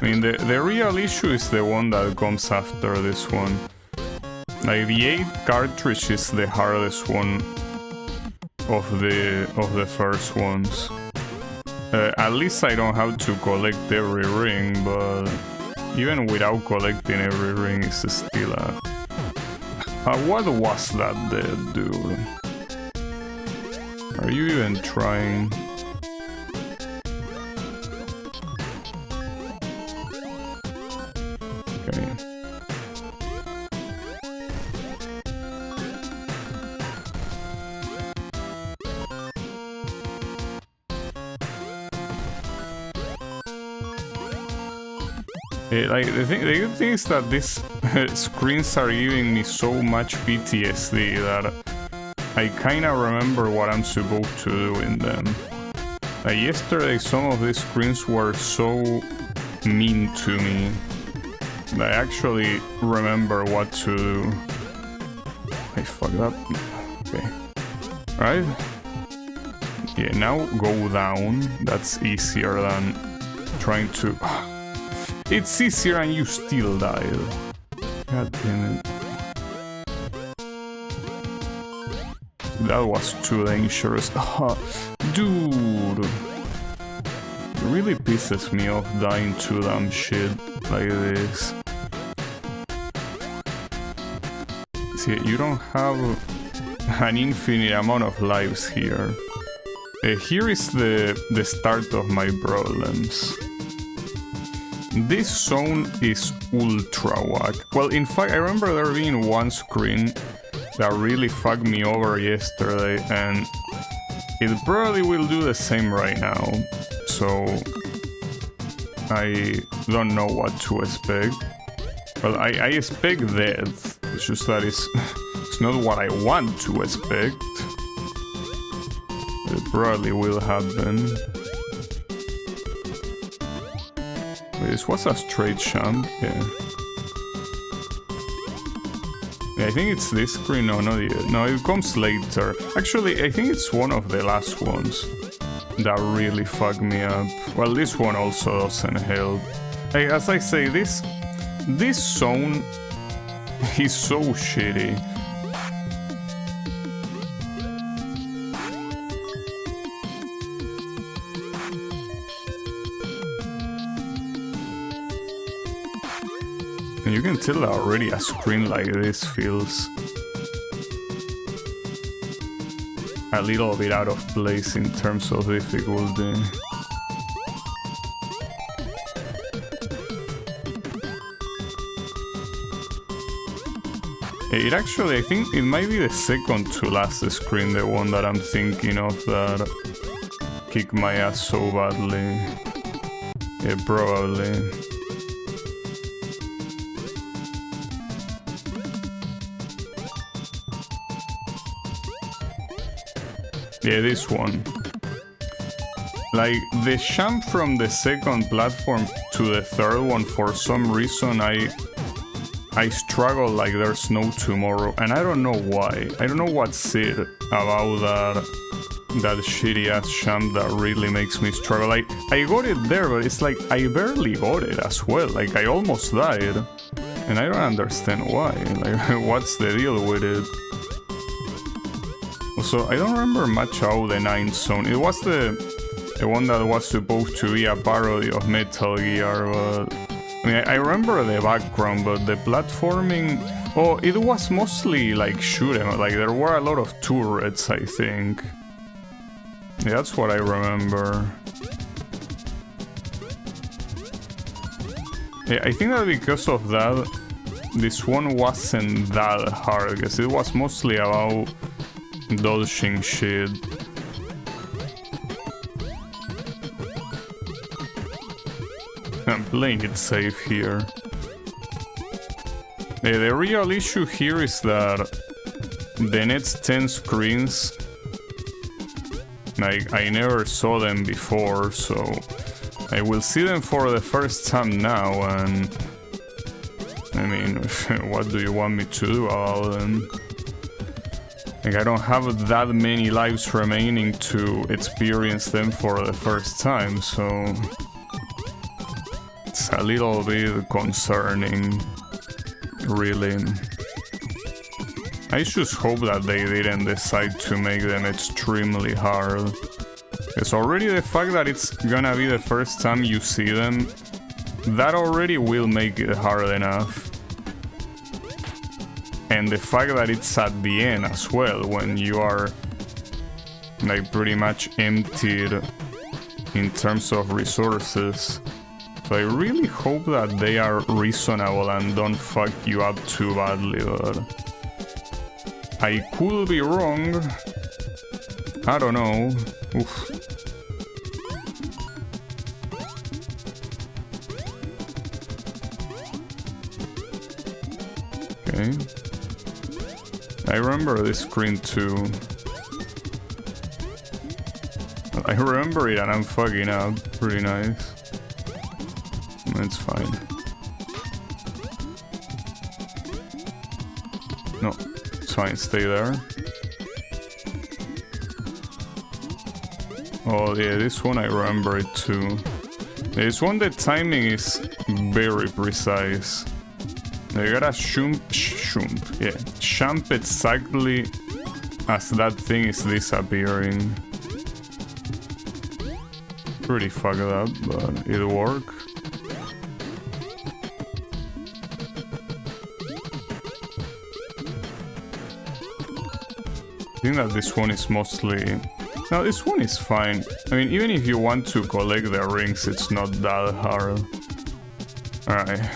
I mean, the real issue is the one that comes after this one. Like, the 8 cartridge is the hardest one of the first ones. At least I don't have to collect every ring, but even without collecting every ring, it's still a... what was that dead, dude? Are you even trying? Okay. Like, the good thing is that these screens are giving me so much PTSD that I kinda remember what I'm supposed to do in them. Like, yesterday some of these screens were so mean to me that I actually remember what to do. I fucked up. Okay. Right? Yeah, now go down. That's easier than trying to... It's easier and you still died. God damn it. That was too dangerous. Dude. It really pisses me off dying to damn shit like this. See, you don't have an infinite amount of lives here. Here is the start of my problems. This zone is ultra whack. Well, in fact, I remember there being one screen that really fucked me over yesterday, and it probably will do the same right now. So I don't know what to expect. Well, I expect death. It's just that it's not what I want to expect. It probably will happen. Wait, this was a straight jump, yeah. Yeah, I think it's this screen. No, not yet. No, it comes later. Actually, I think it's one of the last ones that really fucked me up. Well, this one also doesn't help. Hey, as I say, this zone is so shitty. And you can tell that already a screen like this feels a little bit out of place in terms of difficulty. It actually, I think it might be the second to last screen, the one that I'm thinking of that kicked my ass so badly. Yeah, probably. Yeah, this one. Like, the jump from the second platform to the third one, for some reason I struggle like there's no tomorrow, and I don't know why. I don't know what's it about that shitty ass jump that really makes me struggle. I got it there, but it's like I barely got it as well. Like, I almost died, and I don't understand why. Like, what's the deal with it? Also, I don't remember much about the Ninth Zone. It was the one that was supposed to be a parody of Metal Gear, but... I mean, I remember the background, but the platforming... Oh, it was mostly like shooting, like there were a lot of turrets, I think. Yeah, that's what I remember. Yeah, I think that because of that, this one wasn't that hard, because it was mostly about dodging shit. I'm playing it safe here. The real issue here is that the next 10 screens, like, I never saw them before, so I will see them for the first time now, and I mean, what do you want me to do about them? Like, I don't have that many lives remaining to experience them for the first time, so it's a little bit concerning, really. I just hope that they didn't decide to make them extremely hard. It's already the fact that it's gonna be the first time you see them, that already will make it hard enough. And the fact that it's at the end as well, when you are like pretty much emptied in terms of resources. So I really hope that they are reasonable and don't fuck you up too badly, but I could be wrong. I don't know. Oof. Okay. I remember this screen too. I remember it and I'm fucking up. Pretty nice. It's fine. No, it's fine. Stay there. Oh yeah, this one I remember it too. This one, the timing is very precise. You gotta jump exactly as that thing is disappearing. Pretty fucked up, but it worked. I think that this one is mostly... No, this one is fine. I mean, even if you want to collect the rings, it's not that hard. Alright.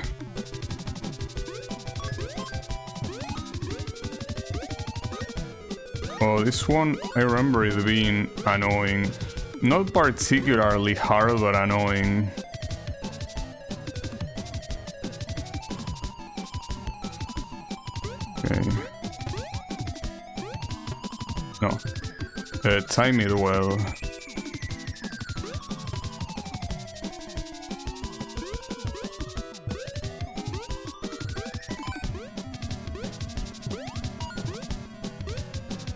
Oh, this one, I remember it being annoying. Not particularly hard, but annoying. Okay. No. Time it well.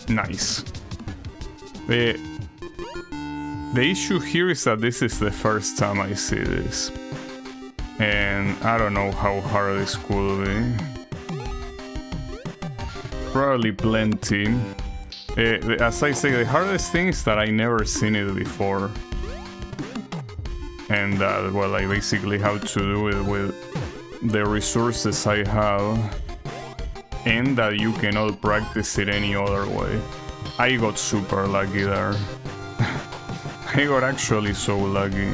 Nice. The issue here is that this is the first time I see this. And I don't know how hard this could be. Probably plenty. As I say, the hardest thing is that I never seen it before. And well, I basically have to do it with the resources I have. And that you cannot practice it any other way. I got super lucky there. I got actually so lucky.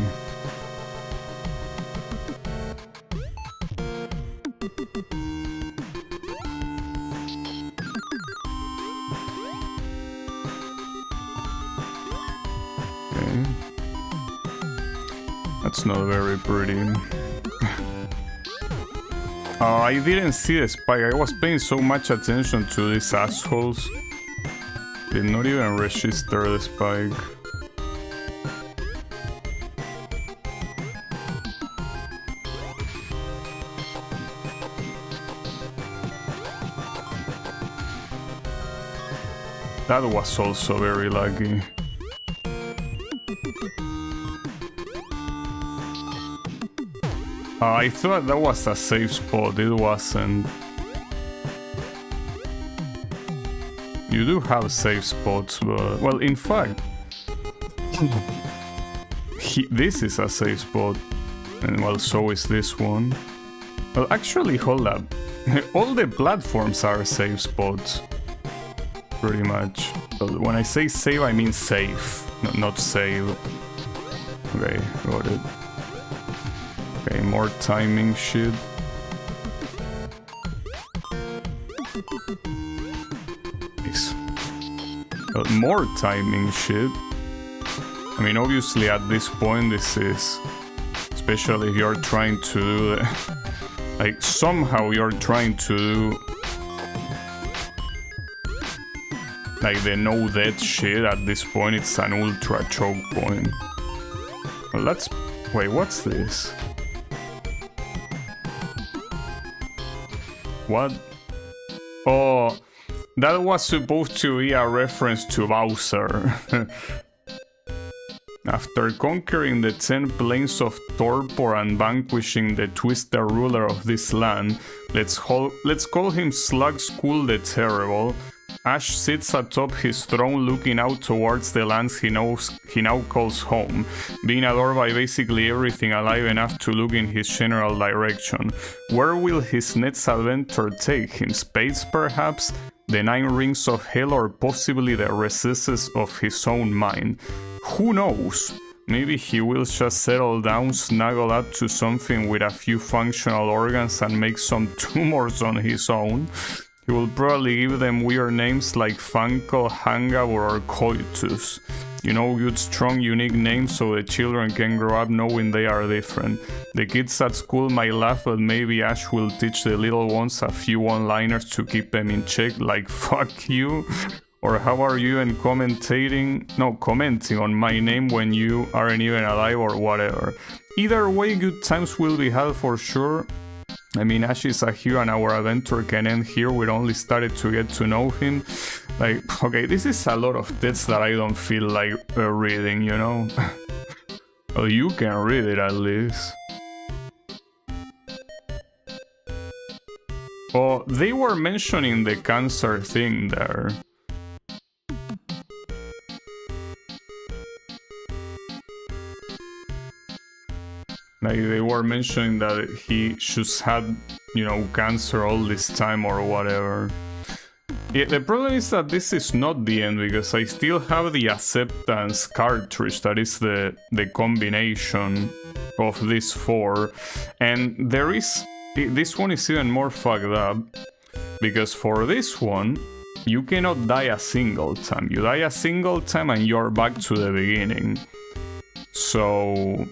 Okay. That's not very pretty. I didn't see the spike. I was paying so much attention to these assholes. Did not even register the spike. That was also very lucky. I thought that was a safe spot, it wasn't. You do have safe spots, but... Well, in fact... this is a safe spot. And well, so is this one. Well, actually, hold up. All the platforms are safe spots. Pretty much. But when I say save, I mean safe. Not save. Okay, got it. Okay, more timing shit. Nice. But more timing shit. I mean, obviously at this point this is... Especially if you're trying to do... like, somehow you're trying to do... like the no death shit. At this point it's an ultra choke point. Well, let's... Wait, what's this? What? Oh, that was supposed to be a reference to Bowser. After conquering the 10 plains of Torpor and vanquishing the twisted ruler of this land, let's call him Slug Skull the Terrible. Ash sits atop his throne looking out towards the lands he now calls home, being adored by basically everything alive enough to look in his general direction. Where will his next adventure take him? Space, perhaps? The 9 rings of hell, or possibly the recesses of his own mind? Who knows? Maybe he will just settle down, snuggle up to something with a few functional organs and make some tumors on his own. He will probably give them weird names like Funko, Hangabur, or Coitus. You know, good, strong, unique names so the children can grow up knowing they are different. The kids at school might laugh, but maybe Ash will teach the little ones a few one-liners to keep them in check, like fuck you, or how are you, and commenting on my name when you aren't even alive, or whatever. Either way, good times will be had for sure. I mean, Ash is a hero and our adventure can end here. We only started to get to know him. Like, okay, this is a lot of text that I don't feel like reading, you know? Well, you can read it at least. Oh, they were mentioning the cancer thing there. Like, they were mentioning that he just had, you know, cancer all this time or whatever. Yeah, the problem is that this is not the end, because I still have the acceptance cartridge, that is the combination of these 4. And there is... This one is even more fucked up, because for this one, you cannot die a single time. You die a single time and you're back to the beginning. So...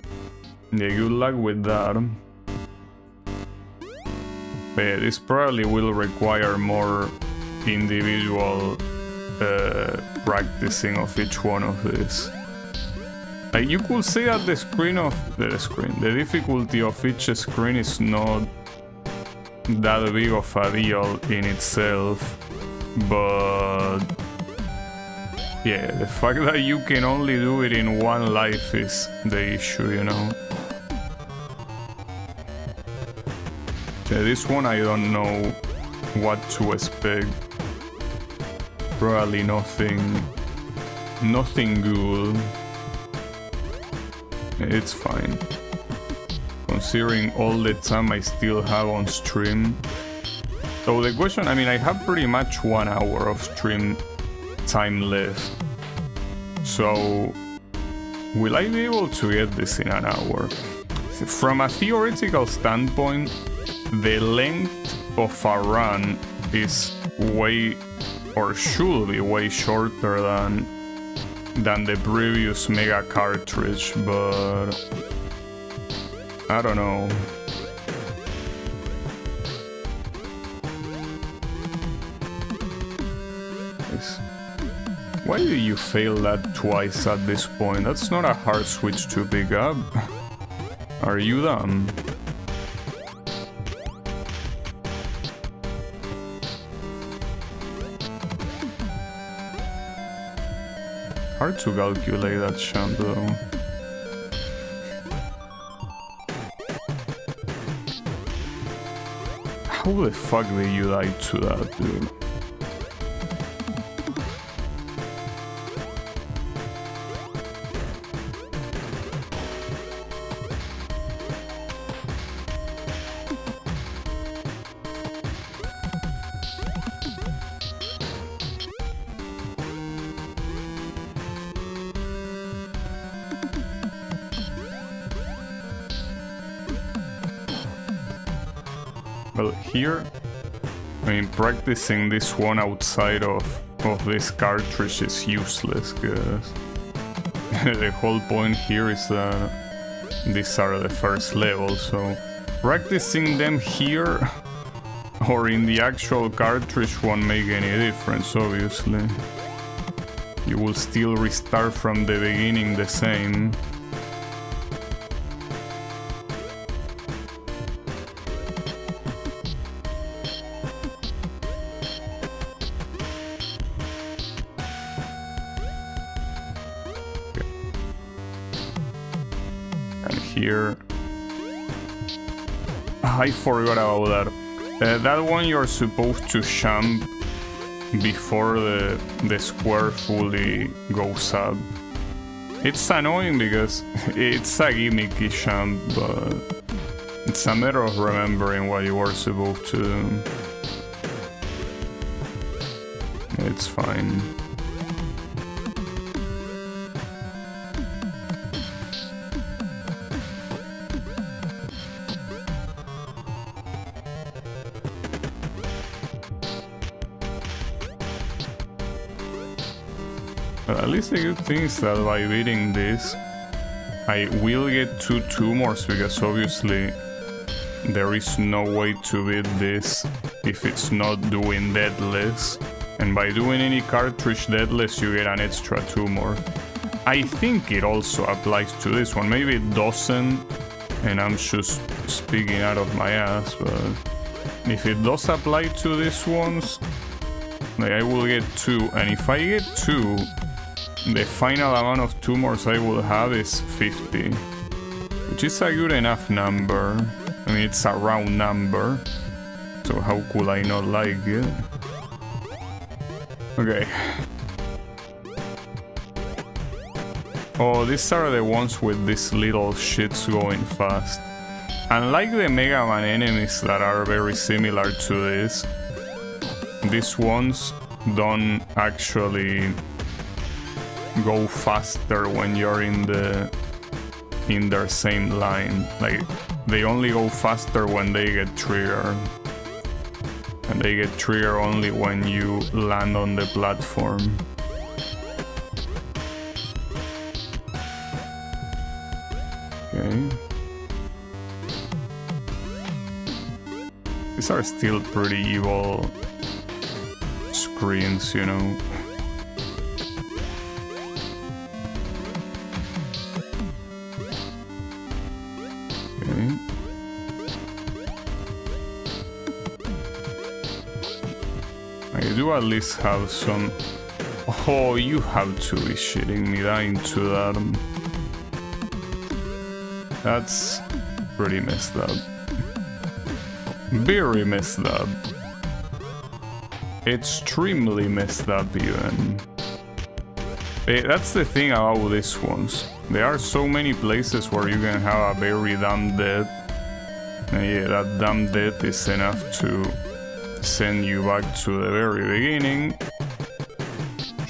yeah, good luck with that. But yeah, this probably will require more individual practicing of each one of these. Like, you could say that the difficulty of each screen is not that big of a deal in itself, but yeah, the fact that you can only do it in one life is the issue, you know. Yeah, this one I don't know what to expect. Probably nothing good. It's fine, considering all the time I still have on stream. So the question, I mean, I have pretty much 1 hour of stream time left. So, will I be able to get this in an hour? From a theoretical standpoint, the length of a run is way, or should be way shorter than the previous Mega cartridge, but I don't know. Why do you fail that twice at this point? That's not a hard switch to pick up. Are you dumb? Hard to calculate that jump though. How the fuck did you die to that, dude? Well, here, I mean, practicing this one outside of this cartridge is useless, because the whole point here is that these are the first level, so practicing them here or in the actual cartridge won't make any difference, obviously. You will still restart from the beginning the same. Here, I forgot about that. That one you're supposed to jump before the square fully goes up. It's annoying because it's a gimmicky jump, but it's a matter of remembering what you were supposed to do. It's fine. At least the good thing is that by beating this, I will get 2 tumors, because obviously there is no way to beat this if it's not doing deadless. And by doing any cartridge deadless, you get an extra tumor. I think it also applies to this one. Maybe it doesn't, and I'm just speaking out of my ass, but if it does apply to these ones, Like, I will get 2, and if I get 2, the final amount of tumors I will have is 50. Which is a good enough number. I mean, it's a round number. So how could I not like it? Okay. Oh, these are the ones with these little shits going fast. Unlike the Mega Man enemies that are very similar to this, these ones don't actually go faster when you're in their same line. Like, they only go faster when they get triggered. And they get triggered only when you land on the platform. Okay. These are still pretty evil screens, you know. Okay. I do at least have some... Oh, you have to be shitting me dying to that. That's pretty messed up. Very messed up. Extremely messed up even. That's the thing about these ones. There are so many places where you can have a very damn death. And yeah, that damn death is enough to send you back to the very beginning.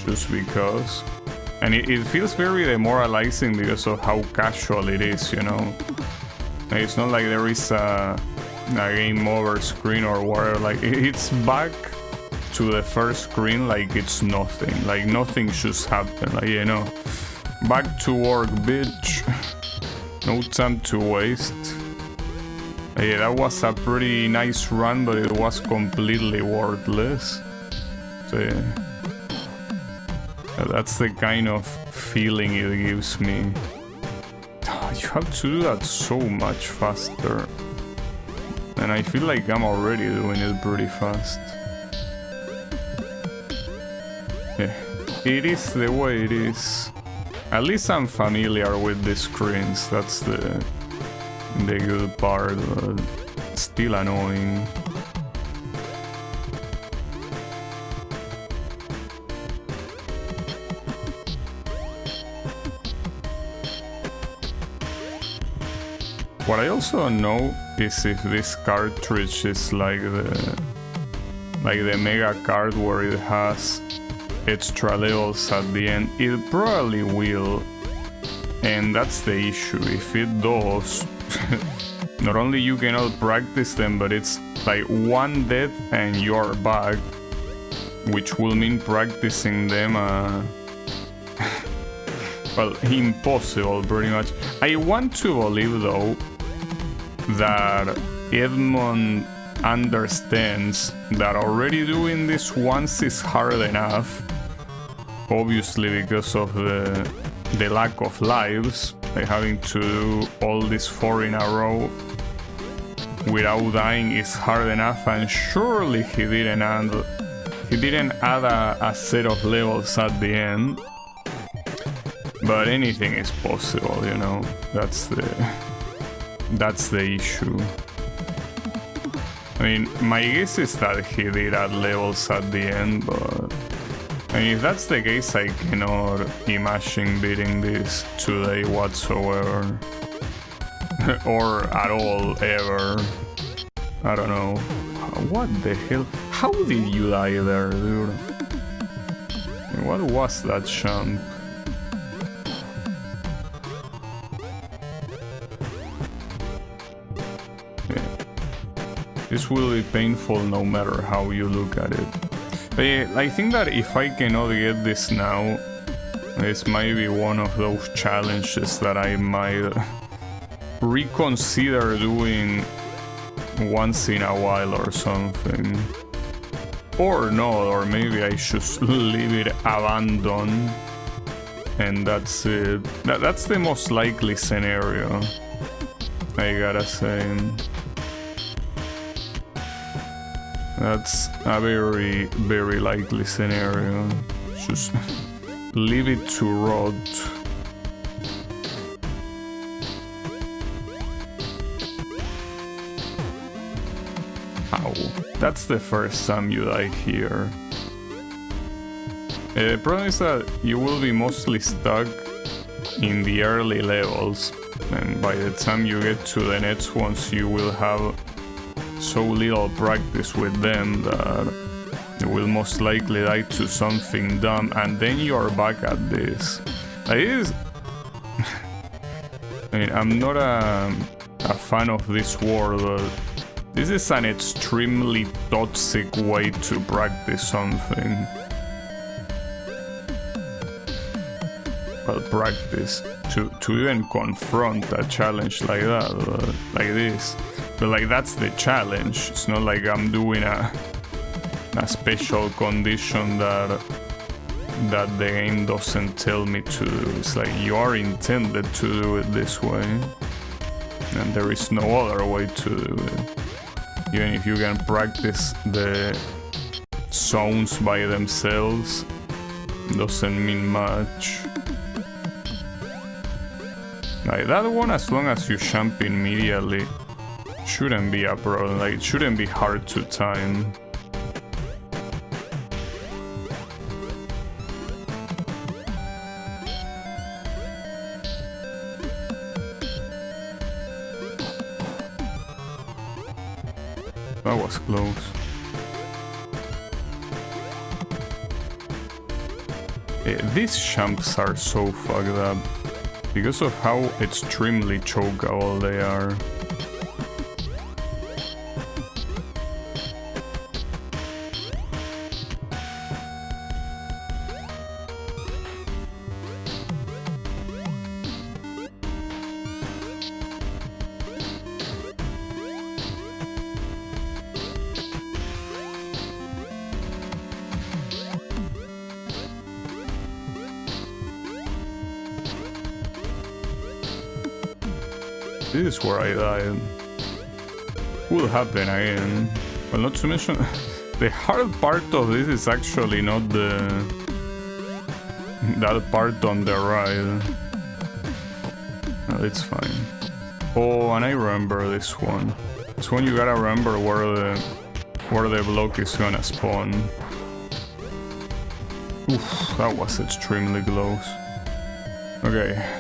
Just because. And it feels very demoralizing because of how casual it is, you know. Like, it's not like there is a game over screen or whatever. Like, it's back to the first screen like it's nothing. Like, nothing just happened. Like, you know, back to work, bitch. No time to waste. Yeah, that was a pretty nice run, but it was completely worthless. So yeah. That's the kind of feeling it gives me. You have to do that so much faster. And I feel like I'm already doing it pretty fast. Yeah, it is the way it is. At least I'm familiar with the screens, that's the good part, but still annoying. What I also don't know is if this cartridge is like the Mega card where it has extra levels at the end. It probably will, and that's the issue. If it does, not only you cannot practice them, but it's like one death and you're back, which will mean practicing them well, impossible pretty much. I want to believe though that Edmond understands that already doing this once is hard enough, obviously because of the lack of lives, like having to do all these 4 in a row without dying is hard enough, and surely he didn't add a set of levels at the end. But anything is possible, you know. That's the issue. I mean, my guess is that he did add levels at the end, but I mean, if that's the case, I cannot imagine beating this today whatsoever. Or at all, ever. I don't know. What the hell? How did you die there, dude? I mean, what was that jump? This will be painful no matter how you look at it. But yeah, I think that if I cannot get this now, this might be one of those challenges that I might reconsider doing once in a while or something. Or not, or maybe I should leave it abandoned. And that's it. That's the most likely scenario, I gotta say. That's a very, very likely scenario. Just leave it to rot. Ow. That's the first time you die here. The problem is that you will be mostly stuck in the early levels, and by the time you get to the next ones you will have so little practice with them that you will most likely die to something dumb, and then you are back at this. Like, it is... I mean, I'm not a fan of this world, but this is an extremely toxic way to practice something. Well, practice. To even confront a challenge like that, like this. But like, that's the challenge. It's not like I'm doing a special condition that the game doesn't tell me to do. It's like you are intended to do it this way, and there is no other way to do it. Even if you can practice the zones by themselves, doesn't mean much. Like that one, as long as you jump immediately, shouldn't be a problem. Like, it shouldn't be hard to time. That was close. These jumps are so fucked up because of how extremely chokeable they are. This is where I died. Will happen again. Well, not to mention, the hard part of this is actually not that part on the right. No, it's fine. Oh, and I remember this one. This one you gotta remember where the block is gonna spawn. Oof, that was extremely close. Okay.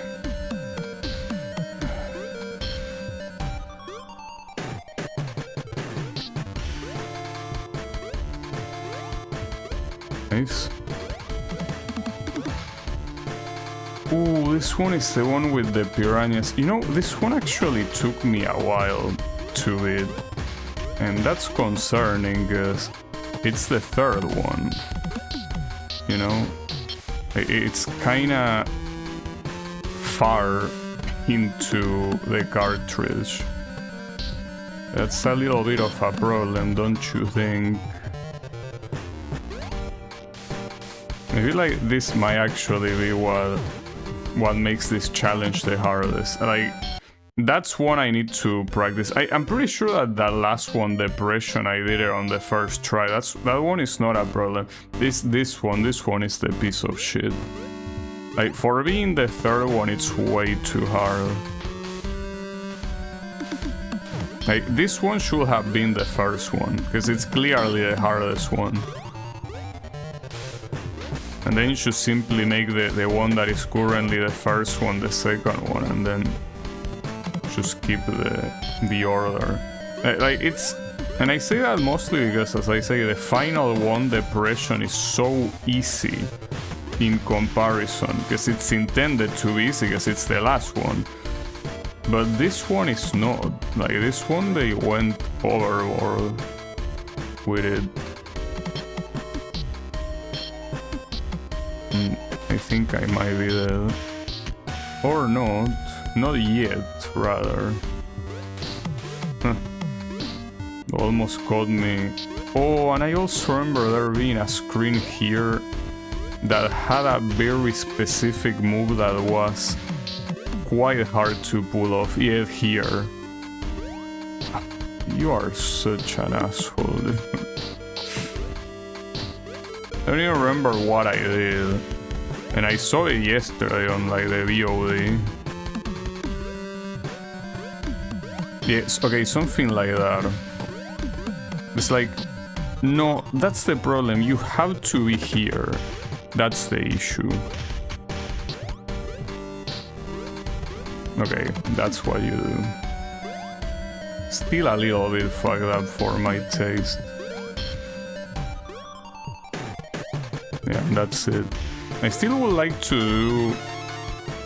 Nice. Ooh, this one is the one with the piranhas. You know, this one actually took me a while to beat. And that's concerning, because it's the third one. You know? It's kinda far into the cartridge. That's a little bit of a problem, don't you think? I feel like this might actually be what makes this challenge the hardest. Like, that's one I need to practice. I'm pretty sure that last one, Depression, I did it on the first try. That one is not a problem. This one is the piece of shit. Like, for being the third one, it's way too hard. Like, this one should have been the first one, because it's clearly the hardest one. And then you should simply make the one that is currently the first one the second one, and then just keep the order. Like, it's... And I say that mostly because, as I say, the final one, Depression, is so easy in comparison, because it's intended to be easy, because it's the last one. But this one is not. Like, this one, they went overboard with it. I think I might be dead. Or not. Not yet, rather. Huh. Almost caught me. Oh, and I also remember there being a screen here that had a very specific move that was quite hard to pull off. Yeah, here. You are such an asshole. I don't even remember what I did. And I saw it yesterday on like the VOD. Yes, okay, something like that. It's like, no, that's the problem. You have to be here. That's the issue. Okay, that's what you do. Still a little bit fucked up for my taste. Yeah, that's it. I still would like to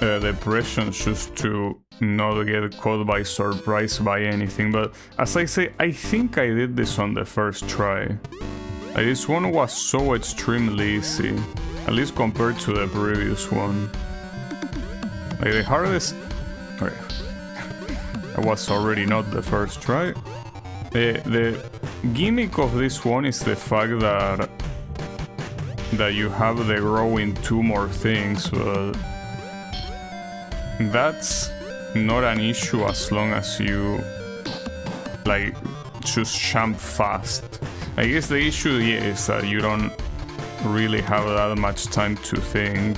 do depressions just to not get caught by surprise by anything, but as I say, I think I did this on the first try. Like, this one was so extremely easy, at least compared to the previous one. Like the hardest... Okay. I was already not the first try. The gimmick of this one is the fact that you have the growing two more things, but that's not an issue as long as you like just jump fast. I guess the issue, yeah, is that you don't really have that much time to think,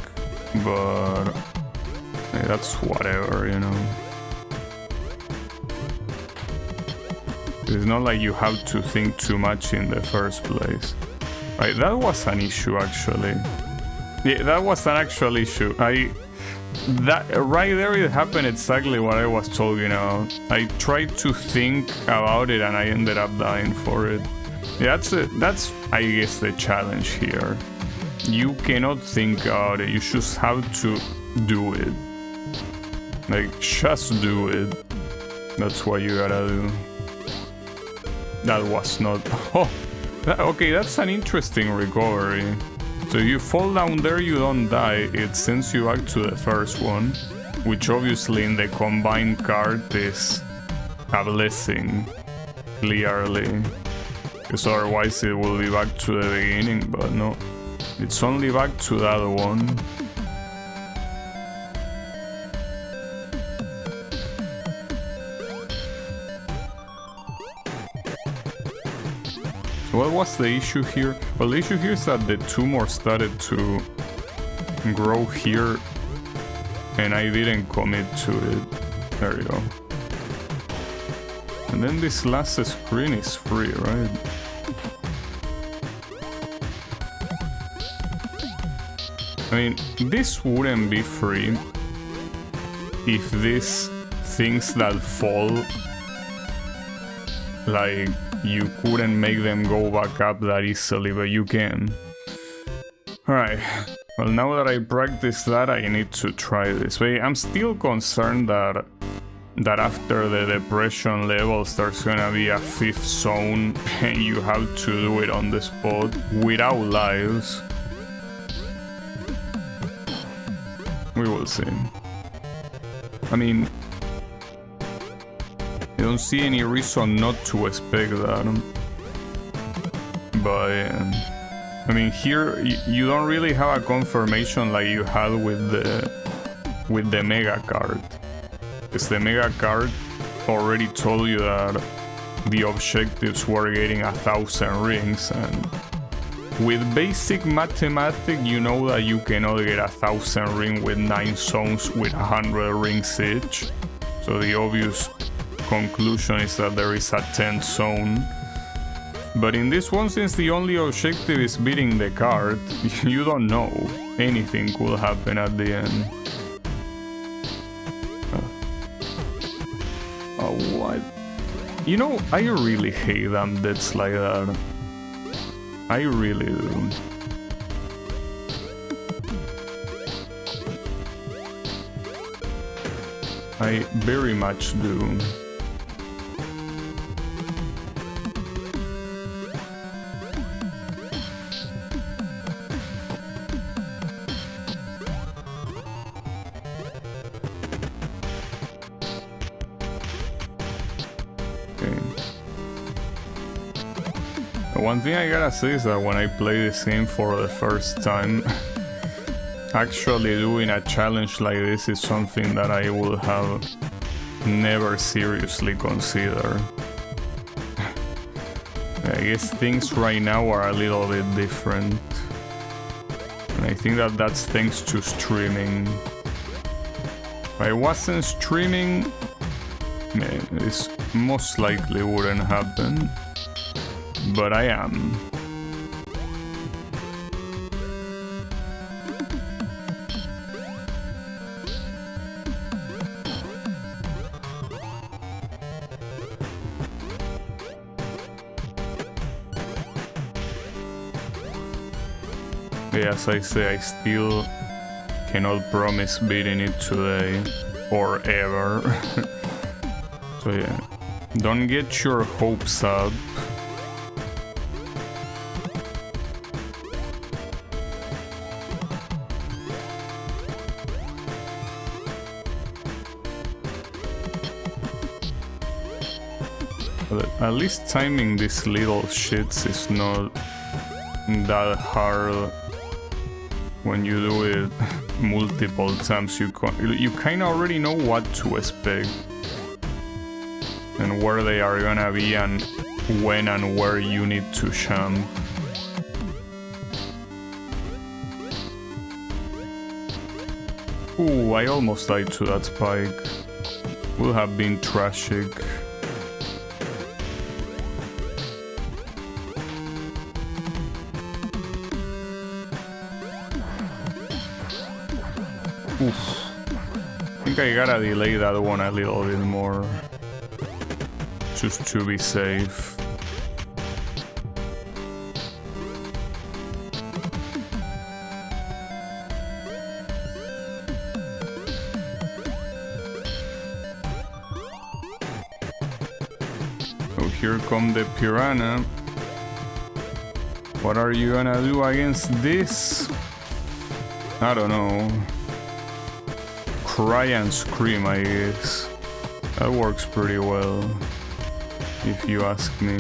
but that's whatever, you know. It's not like you have to think too much in the first place. Right, that was an issue actually. Yeah, that was an actual issue. That right there, it happened exactly what I was told, you know. I tried to think about it and I ended up dying for it. Yeah, that's I guess the challenge here. You cannot think about it, you just have to do it. Like, just do it. That's what you gotta do. That was not... Oh! Okay, that's an interesting recovery. So you fall down there, you don't die, it sends you back to the first one, which obviously in the combined card is a blessing, clearly. Because otherwise it will be back to the beginning, but no. It's only back to that one. What was the issue here? Well, the issue here is that the tumor started to grow here and I didn't commit to it. There you go. And then this last screen is free, right? I mean, this wouldn't be free if these things that fall, like, you couldn't make them go back up that easily, but you can. Alright, well, now that I practiced that, I need to try this. But I'm still concerned that after the depression levels there's gonna be a fifth zone and you have to do it on the spot without lives. We will see. I mean, I don't see any reason not to expect that. But I mean, here you don't really have a confirmation like you had with the mega card. Because the mega card already told you that the objectives were getting 1,000 rings, and with basic mathematics you know that you cannot get 1,000 rings with 9 zones with 100 rings each. So the obvious conclusion is that there is a 10th zone. But in this one, since the only objective is beating the card, you don't know. Anything could happen at the end. Oh, what? You know, I really hate them deaths like that. I really do. I very much do. One thing I gotta say is that when I play this game for the first time, actually doing a challenge like this is something that I would have never seriously considered. I guess things right now are a little bit different. And I think that that's thanks to streaming. If I wasn't streaming, this most likely wouldn't happen. But I am. As I say, I still cannot promise beating it today or ever. So yeah, don't get your hopes up. But at least timing these little shits is not that hard. When you do it multiple times, you kind of already know what to expect and where they are gonna be and when and where you need to jump. Ooh, I almost died to that spike. Would have been tragic. Oof. I think I gotta delay that one a little bit more, just to be safe. So here come the piranha. What are you gonna do against this? I don't know. Cry and scream, I guess. That works pretty well, if you ask me.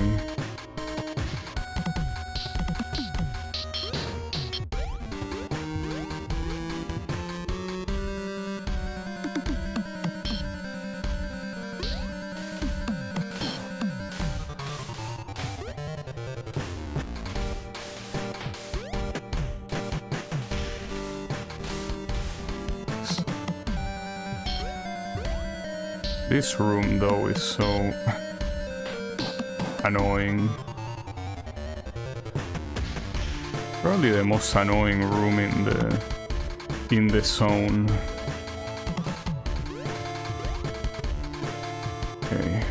This room though is so annoying. Probably the most annoying room in the zone. Okay.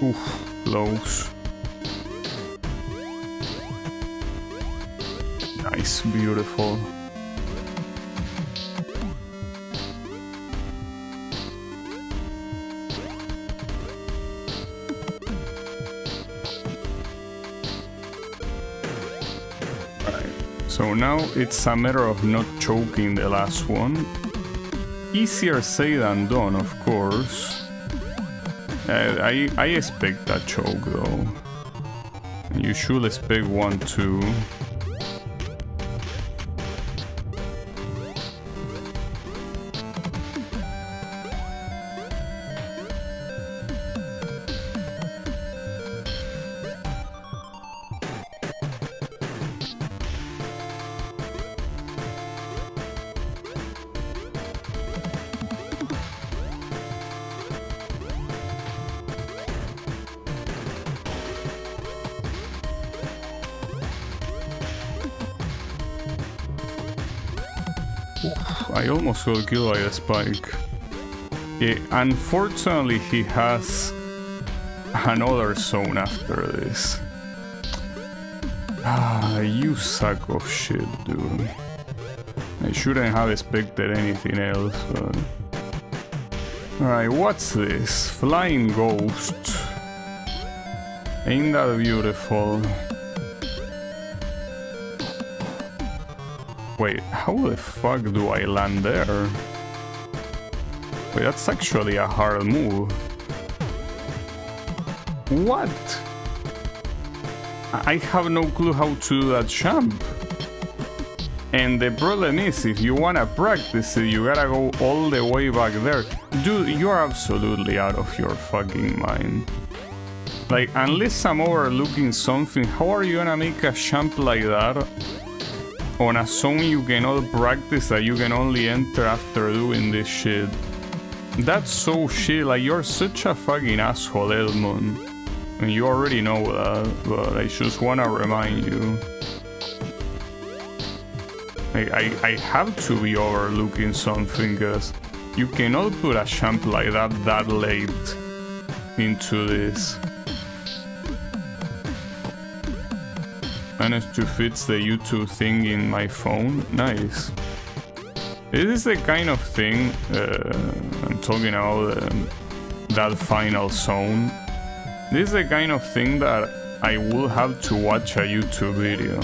Oof, close. Nice, beautiful. Alright, so now it's a matter of not choking the last one. Easier said than done, of course. I expect that choke though. You should expect one too. I almost got killed by a spike. Yeah, unfortunately, he has another zone after this. Ah, you sack of shit, dude. I shouldn't have expected anything else, but... Alright, what's this? Flying ghost. Ain't that beautiful? Wait, how the fuck do I land there? Wait, that's actually a hard move. What? I have no clue how to do that jump. And the problem is, if you wanna practice it, you gotta go all the way back there. Dude, you're absolutely out of your fucking mind. Like, unless I'm overlooking something, how are you gonna make a jump like that on a zone you cannot practice, that you can only enter after doing this shit? That's so shit. Like, you're such a fucking asshole, Edmund. And you already know that, but I just wanna remind you. I have to be overlooking something, because you cannot put a jump like that late into this. Managed to fix the YouTube thing in my phone. Nice. This is the kind of thing, I'm talking about that final zone. This is the kind of thing that I will have to watch a YouTube video.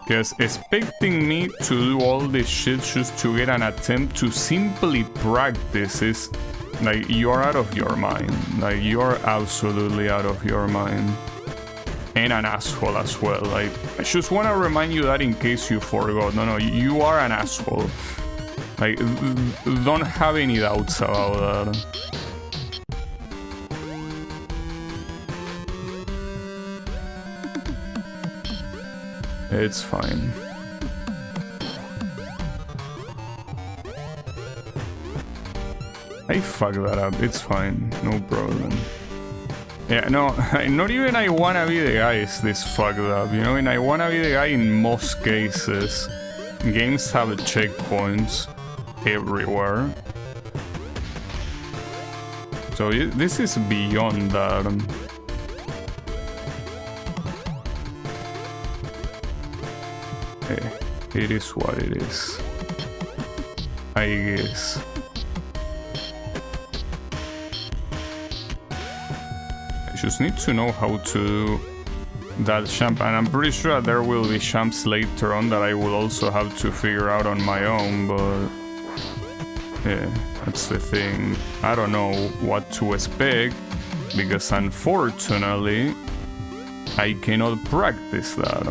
Because expecting me to do all this shit just to get an attempt to simply practice is like, you're out of your mind. Like, you're absolutely out of your mind. And an asshole as well. Like, I just want to remind you that in case you forgot. No, you are an asshole. Like, don't have any doubts about that. It's fine. I fucked that up, it's fine, no problem. Yeah, no, not even I wanna be the guy is this fucked up, you know, and I wanna be the guy in most cases. Games have checkpoints everywhere. So this is beyond that. It is what it is, I guess. I just need to know how to do that jump, and I'm pretty sure there will be jumps later on that I will also have to figure out on my own, but yeah, that's the thing. I don't know what to expect, because unfortunately I cannot practice that.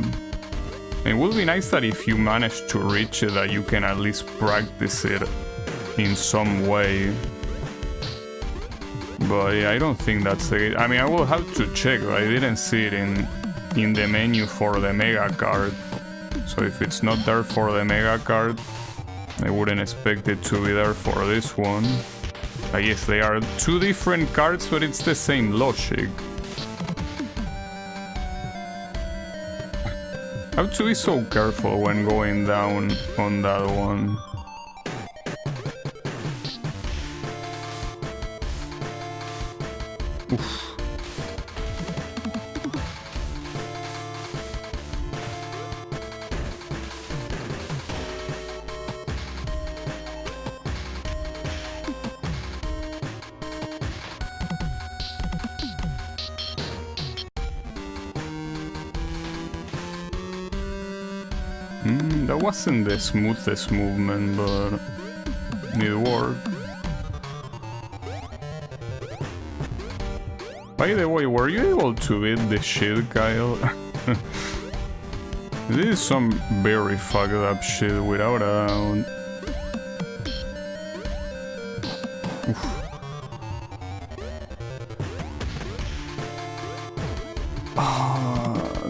It would be nice that if you manage to reach it, that you can at least practice it in some way. But yeah, I don't think that's the case. I mean, I will have to check. I didn't see it in the menu for the mega card. So if it's not there for the mega card, I wouldn't expect it to be there for this one. I guess they are two different cards, but it's the same logic. I have to be so careful when going down on that one. Oof. That wasn't the smoothest movement, but it worked. By the way, were you able to beat this shit, Kyle? This is some very fucked up shit without a doubt. Oof.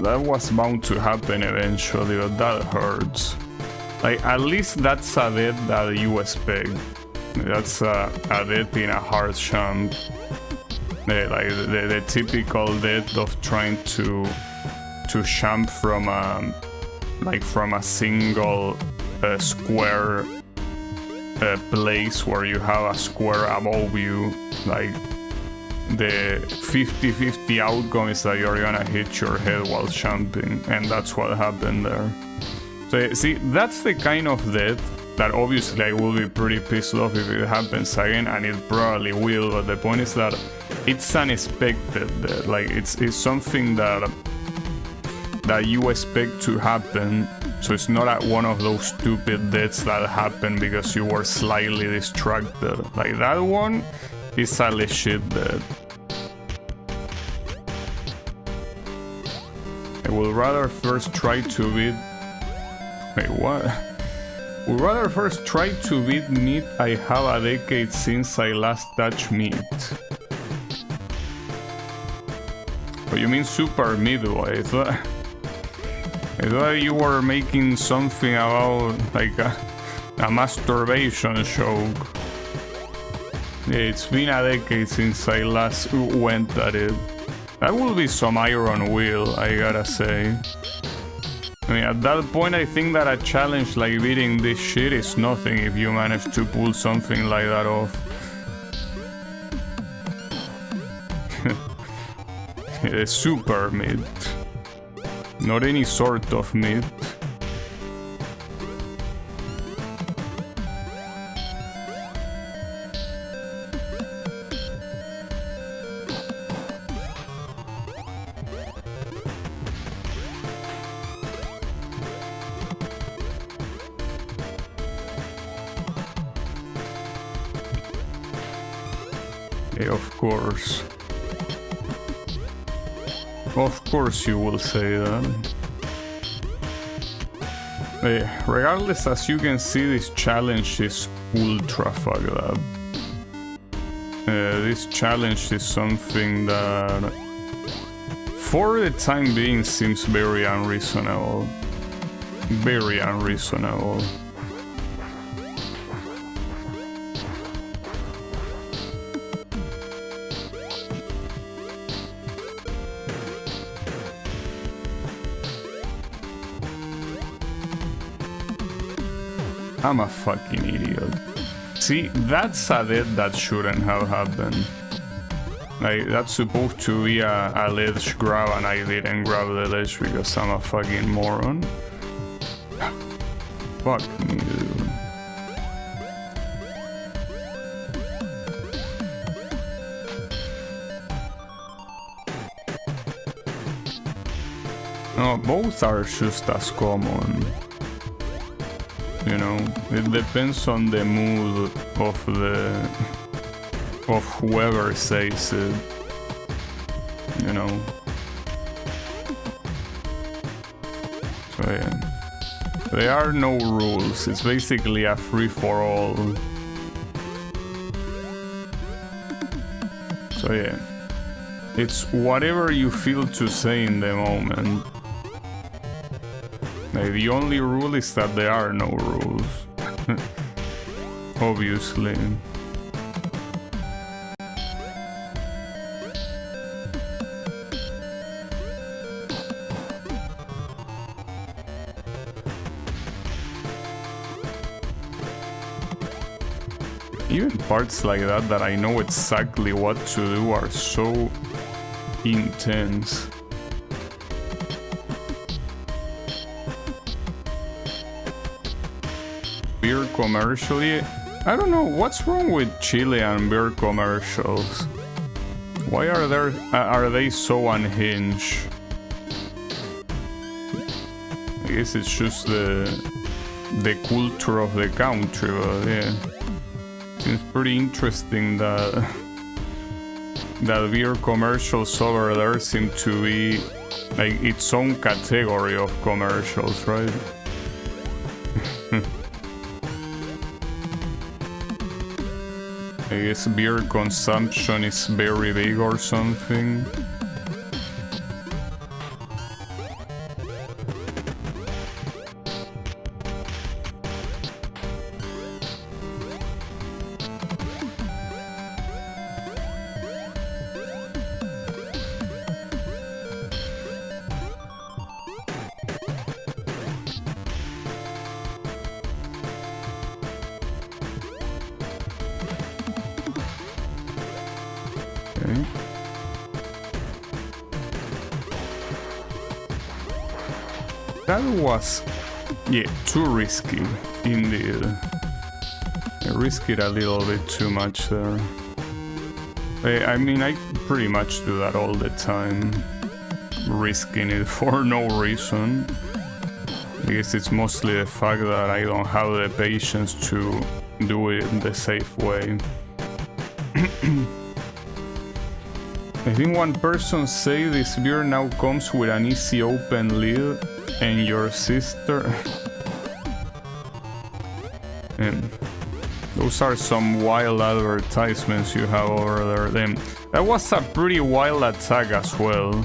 That was bound to happen eventually, but that hurts. Like, at least that's a death that you expect. That's a death in a hard jump. Like the typical death of trying to jump from a single square place where you have a square above you. Like, the 50-50 outcome is that you're gonna hit your head while jumping, and that's what happened there. So see, that's the kind of death that obviously I will be pretty pissed off if it happens again, and it probably will, but the point is that it's unexpected death. Like, it's something that you expect to happen, so it's not one of those stupid deaths that happen because you were slightly distracted. Like, that one is a legit death. I would rather first try to beat... Wait, what? Would rather first try to beat meat I have a decade since I last touched meat. Oh, you mean super midway? I thought you were making something about like a masturbation joke. Yeah, it's been a decade since I last went at it. That will be some iron will, I gotta say. I mean, at that point I think that a challenge like beating this shit is nothing if you manage to pull something like that off. Super meat. Not any sort of meat. Yeah, of course. Of course you will say that. Regardless, as you can see, this challenge is ultra fucked up. This challenge is something that, for the time being, seems very unreasonable. Very unreasonable. I'm a fucking idiot. See, that's a death that shouldn't have happened. Like, that's supposed to be a ledge grab and I didn't grab the ledge because I'm a fucking moron. Fuck me, dude. No, both are just as common. You know, it depends on the mood of whoever says it. You know. So yeah. There are no rules. It's basically a free-for-all. So yeah. It's whatever you feel to say in the moment. The only rule is that there are no rules. Obviously. Even parts like that I know exactly what to do are so intense. Beer commercially, I don't know what's wrong with Chile and beer commercials. Why are they so unhinged? I guess it's just the culture of the country, but yeah, seems pretty interesting that beer commercials over there seem to be like its own category of commercials, right? I guess beer consumption is very big or something. That was, yeah, too risky, indeed. I risked it a little bit too much there. I mean, I pretty much do that all the time. Risking it for no reason. I guess it's mostly the fact that I don't have the patience to do it the safe way. I think one person say this beer now comes with an easy open lid and your sister... And those are some wild advertisements you have over there. Then that was a pretty wild attack as well.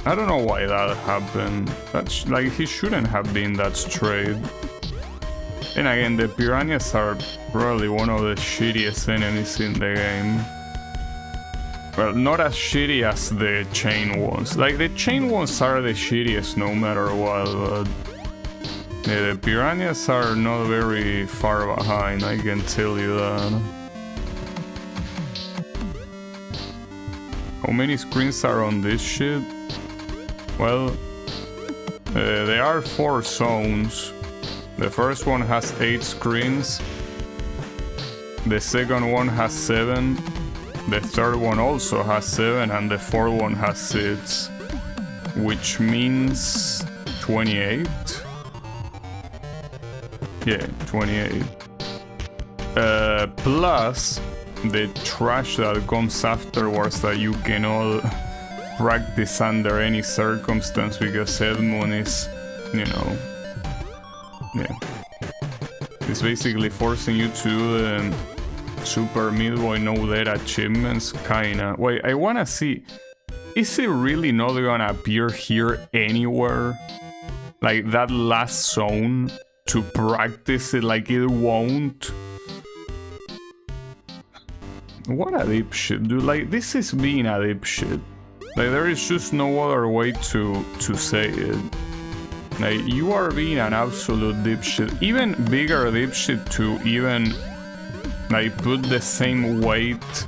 I don't know why that happened. That's like he shouldn't have been that straight. And again, the piranhas are probably one of the shittiest enemies in the game. Well, not as shitty as the chain ones. Like the chain ones are the shittiest no matter what, but yeah, the piranhas are not very far behind, I can tell you that. How many screens are on this shit? Well, there are 4 zones. The first one has 8 screens. The second one has 7. The third one also has 7, and the fourth one has 6. Which means 28. Yeah, 28. Plus the trash that comes afterwards that you cannot practice under any circumstance because Edmund is, you know, yeah. It's basically forcing you to do the Super Meat Boy No Dead achievements, kinda. Wait, I wanna see, is it really not gonna appear here anywhere? Like that last zone? To practice it, like it won't. What a dipshit, dude. Like, this is being a dipshit. Like, there is just no other way to say it. Like, you are being an absolute dipshit. Even bigger dipshit to even, like, put the same weight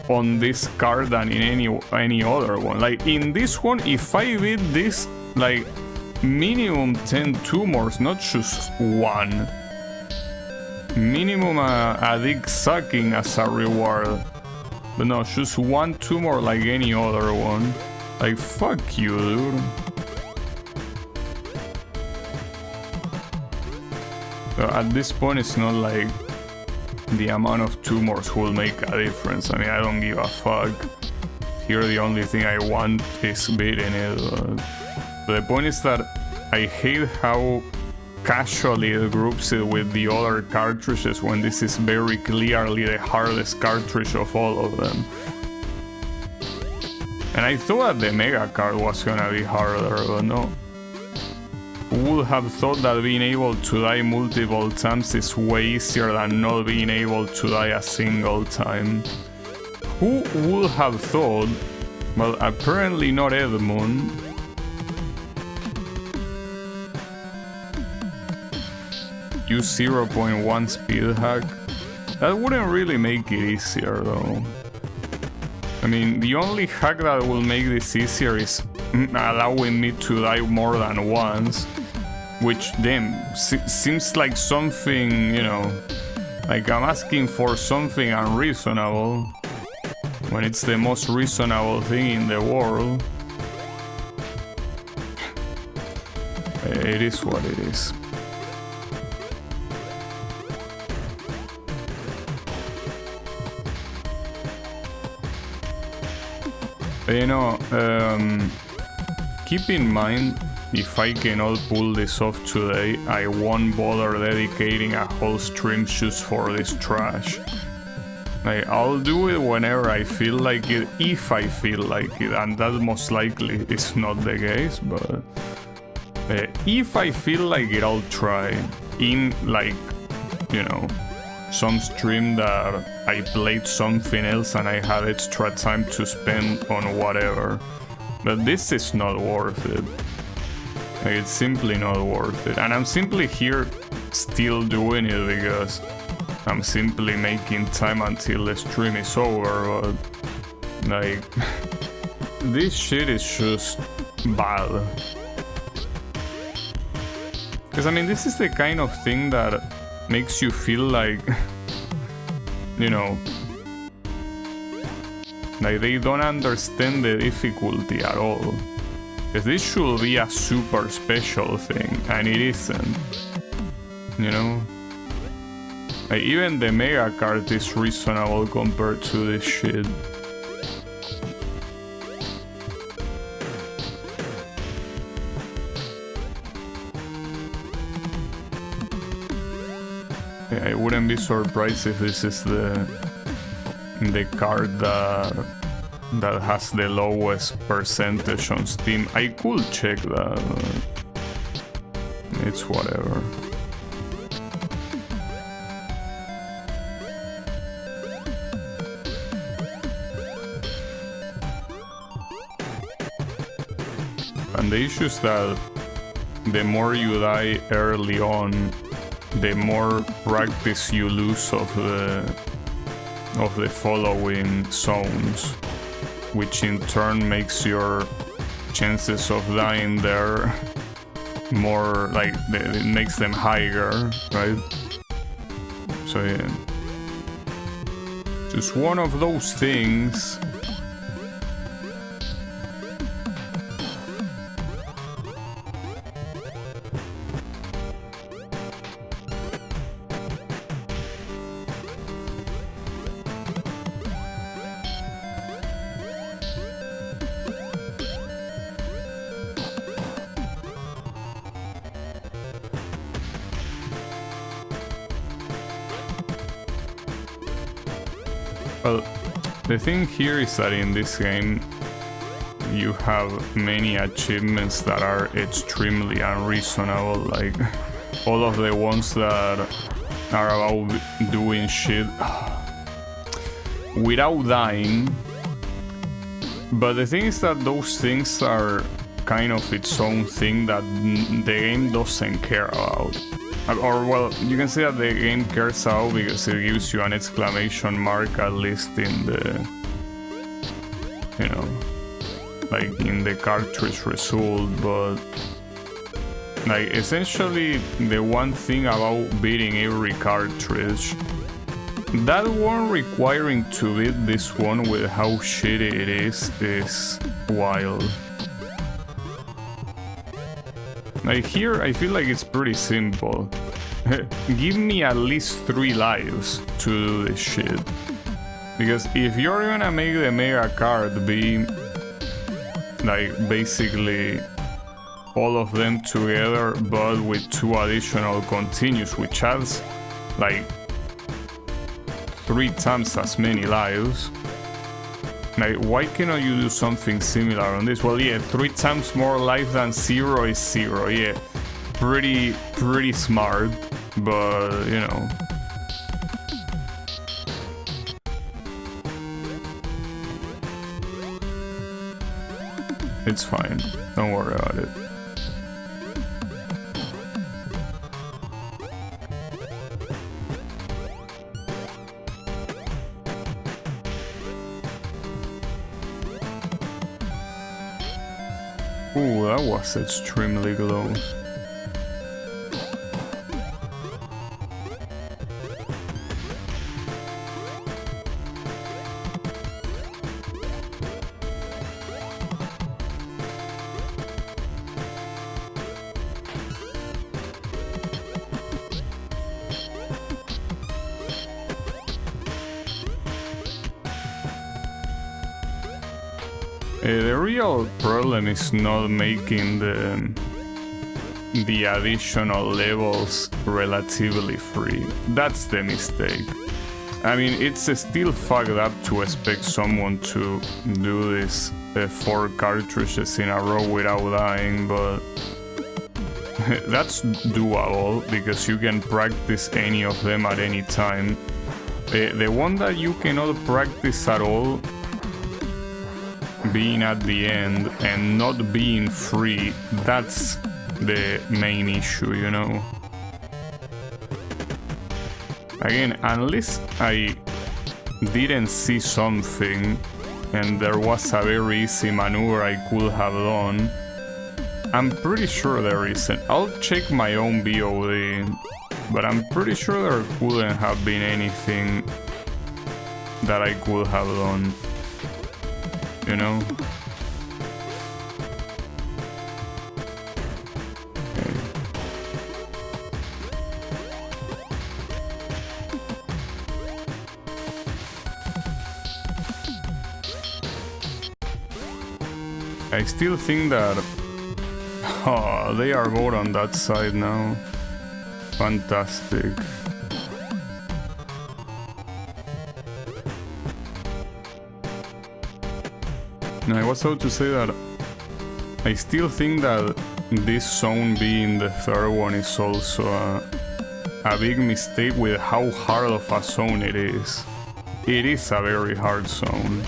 on this card than in any other one. Like, in this one, if I beat this, like, minimum 10 tumors, not just 1. Minimum a dick sucking as a reward. But no, just 1 tumor like any other one. Like, fuck you, dude. So at this point, it's not like the amount of tumors will make a difference. I mean, I don't give a fuck. Here, the only thing I want is beating it. The point is that I hate how casually it groups it with the other cartridges when this is very clearly the hardest cartridge of all of them. And I thought that the Mega card was gonna be harder, but no. Who would have thought that being able to die multiple times is way easier than not being able to die a single time? Who would have thought? Well, apparently not Edmund. Use 0.1 speed hack. That wouldn't really make it easier though. I mean, the only hack that will make this easier is allowing me to die more than once. Which then seems like something, you know, like I'm asking for something unreasonable. When it's the most reasonable thing in the world. It is what it is. You know, keep in mind, if I cannot pull this off today, I won't bother dedicating a whole stream just for this trash. Like, I'll do it whenever I feel like it, if I feel like it, and that most likely is not the case, but if I feel like it, I'll try in, like, you know, some stream that I played something else and I had extra time to spend on whatever. But this is not worth it. Like, it's simply not worth it. And I'm simply here still doing it because I'm simply making time until the stream is over. But, like, this shit is just bad. Because, I mean, this is the kind of thing that makes you feel like, you know, like they don't understand the difficulty at all. Because this should be a super special thing, and it isn't. You know? Like, even the Mega card is reasonable compared to this shit. I wouldn't be surprised if this is the card that has the lowest percentage on Steam. I could check that. It's whatever. And the issue is that the more you die early on, the more practice you lose of the following zones, which in turn makes your chances of dying there more, like, it makes them higher, right? So yeah, just one of those things. Well, the thing here is that in this game you have many achievements that are extremely unreasonable, like all of the ones that are about doing shit without dying. But the thing is that those things are kind of its own thing that the game doesn't care about. Or, well, you can say that the game cares out because it gives you an exclamation mark, at least in the, you know, like in the cartridge result, but like essentially the one thing about beating every cartridge, that one requiring to beat this one with how shitty it is wild. Like here, I feel like it's pretty simple. Give me at least 3 lives to do this shit. Because if you're gonna make the mega card be like basically all of them together, but with 2 additional continues, which adds like 3 times as many lives. Like, why cannot you do something similar on this? Well, yeah, 3 times more life than 0 is 0. Yeah, pretty smart, but you know. It's fine. Don't worry about it. Ooh, that was extremely close. The real problem is not making the additional levels relatively free. That's the mistake. I mean, it's still fucked up to expect someone to do this 4 cartridges in a row without dying, but that's doable because you can practice any of them at any time. The one that you cannot practice at all, being at the end and not being free, that's the main issue, you know. Again, unless I didn't see something and there was a very easy maneuver I could have done, I'm pretty sure there isn't. I'll check my own VOD, but I'm pretty sure there couldn't have been anything that I could have done. You know? Okay. I still think that... Oh, they are both on that side now. Fantastic. I was about to say that I still think that this zone being the third one is also a big mistake with how hard of a zone it is. It is a very hard zone.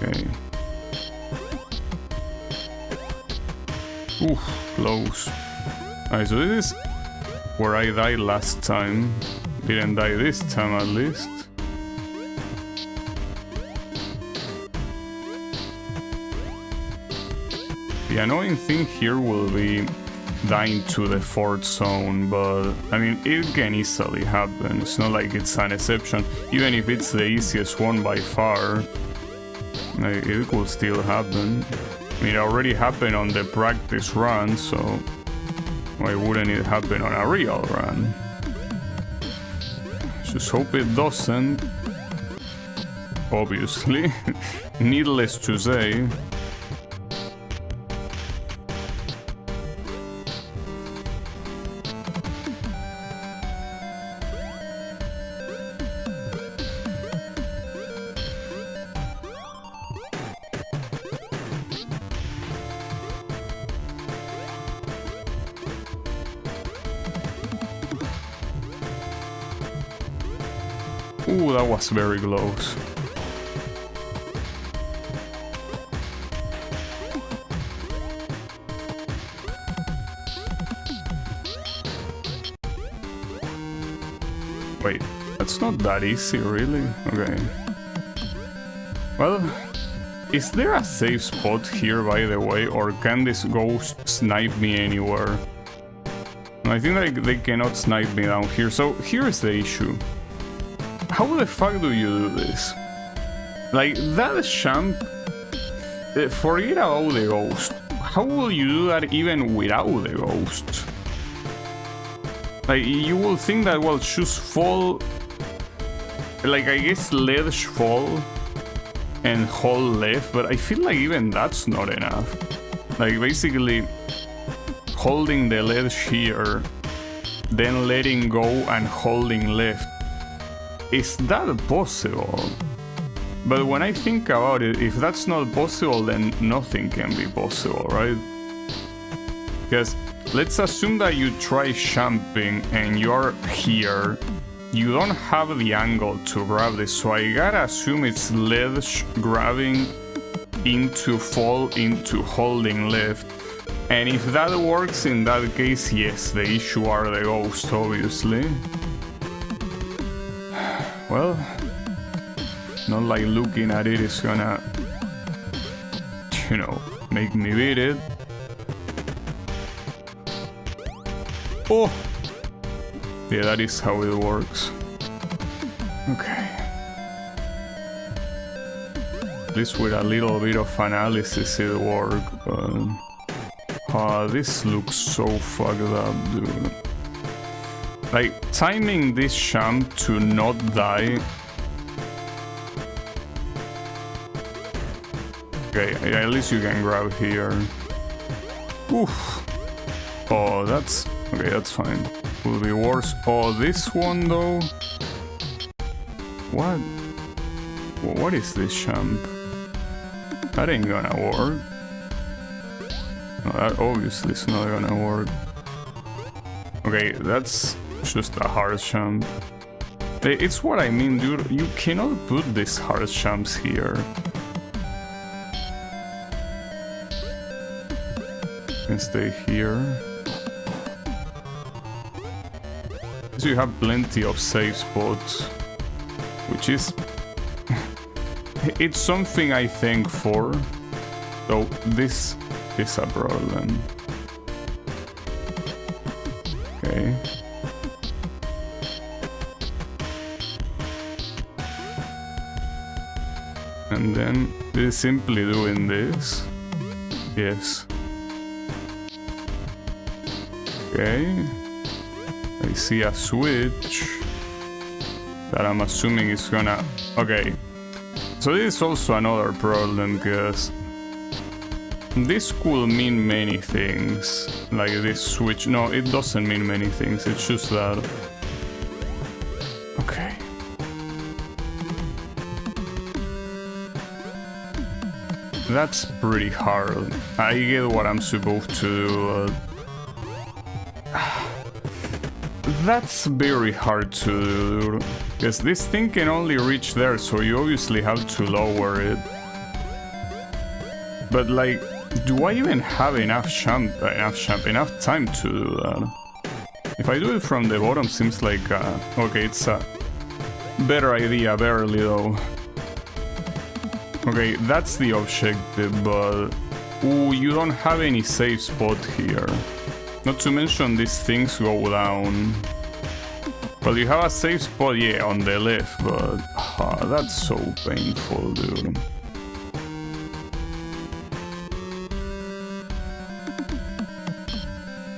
Okay. Oof, close. Alright, so this is where I died last time. Didn't die this time at least. The annoying thing here will be dying to the fourth zone, but I mean, it can easily happen. It's not like it's an exception. Even if it's the easiest one by far, it could still happen. I mean, it already happened on the practice run, so why wouldn't it happen on a real run? Just hope it doesn't. Obviously. Needless to say. Ooh, that was very close. Wait, that's not that easy, really? Okay. Well, is there a safe spot here, by the way, or can this ghost snipe me anywhere? I think they cannot snipe me down here, so here's the issue. How the fuck do you do this? Like, that champ... forget about the ghost. How will you do that even without the ghost? Like, you will think that, well, just fall... Like, I guess ledge fall and hold left, but I feel like even that's not enough. Like, basically, holding the ledge here, then letting go and holding left. Is that possible? But when I think about it, if that's not possible, then nothing can be possible, right? Because let's assume that you try jumping and you're here. You don't have the angle to grab this, so I gotta assume it's ledge grabbing into fall into holding left. And if that works, in that case, yes, the issue are the ghosts, obviously. Well, not like looking at it is gonna, you know, make me beat it. Oh! Yeah, that is how it works. Okay. At least with a little bit of analysis it worked, but... this looks so fucked up, dude. Like, timing this jump to not die... Okay, at least you can grab here. Oof. Oh, that's... Okay, that's fine. Will be worse. Oh, this one, though... What? What is this jump? That ain't gonna work. No, that obviously is not gonna work. Okay, that's... just a hard jump. It's what I mean, dude. You cannot put these hard jumps here. You can stay here. So you have plenty of safe spots, which is... it's something I thank for. So this is a problem. Okay. And then this is simply doing this. Yes. Okay. I see a switch that I'm assuming is gonna... Okay. So this is also another problem, because this could mean many things. Like this switch. No, it doesn't mean many things. It's just that. Okay. That's pretty hard. I get what I'm supposed to do. That's very hard to do. Because this thing can only reach there, so you obviously have to lower it. But like, do I even have enough time to do that? If I do it from the bottom, seems like okay, it's a better idea, barely though. Okay, that's the objective, but ooh, you don't have any safe spot here. Not to mention these things go down. Well, you have a safe spot, yeah, on the left, but that's so painful, dude.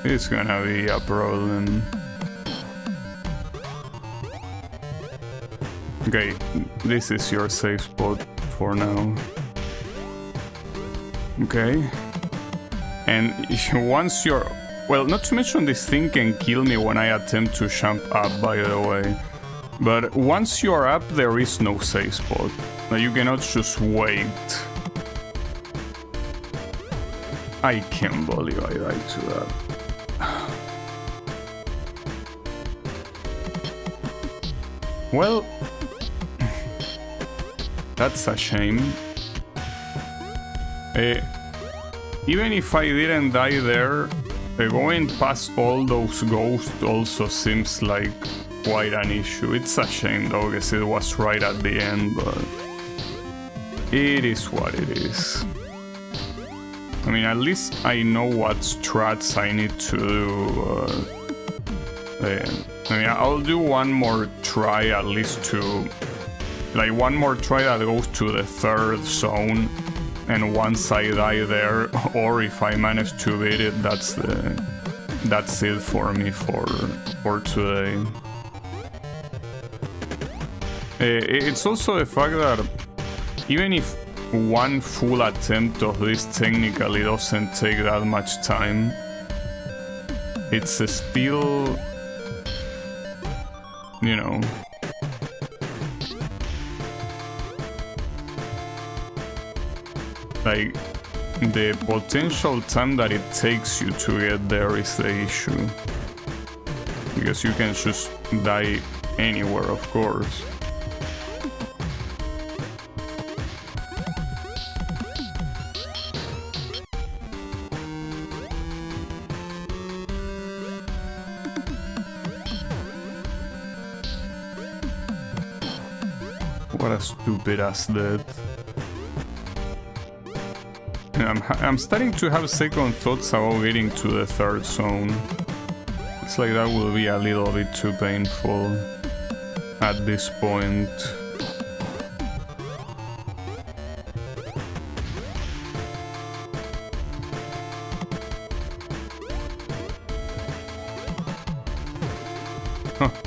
It's gonna be a problem. Okay, this is your safe spot for now. Okay. And once you're... Well, not to mention this thing can kill me when I attempt to jump up, by the way. But once you're up, there is no safe spot. You cannot just wait. I can't believe I died to that. Well, that's a shame. Even if I didn't die there, going past all those ghosts also seems like quite an issue. It's a shame though, because it was right at the end, but it is what it is. I mean, at least I know what strats I need to do. I mean, I'll do one more try at least to... Like, one more try that goes to the third zone. And once I die there, or if I manage to beat it, that's it for me for today. It's also the fact that even if one full attempt of this technically doesn't take that much time, it's still, you know, like, the potential time that it takes you to get there is the issue. Because you can just die anywhere, of course. What a stupid ass death. I'm starting to have second thoughts about getting to the third zone. It's like that will be a little bit too painful at this point.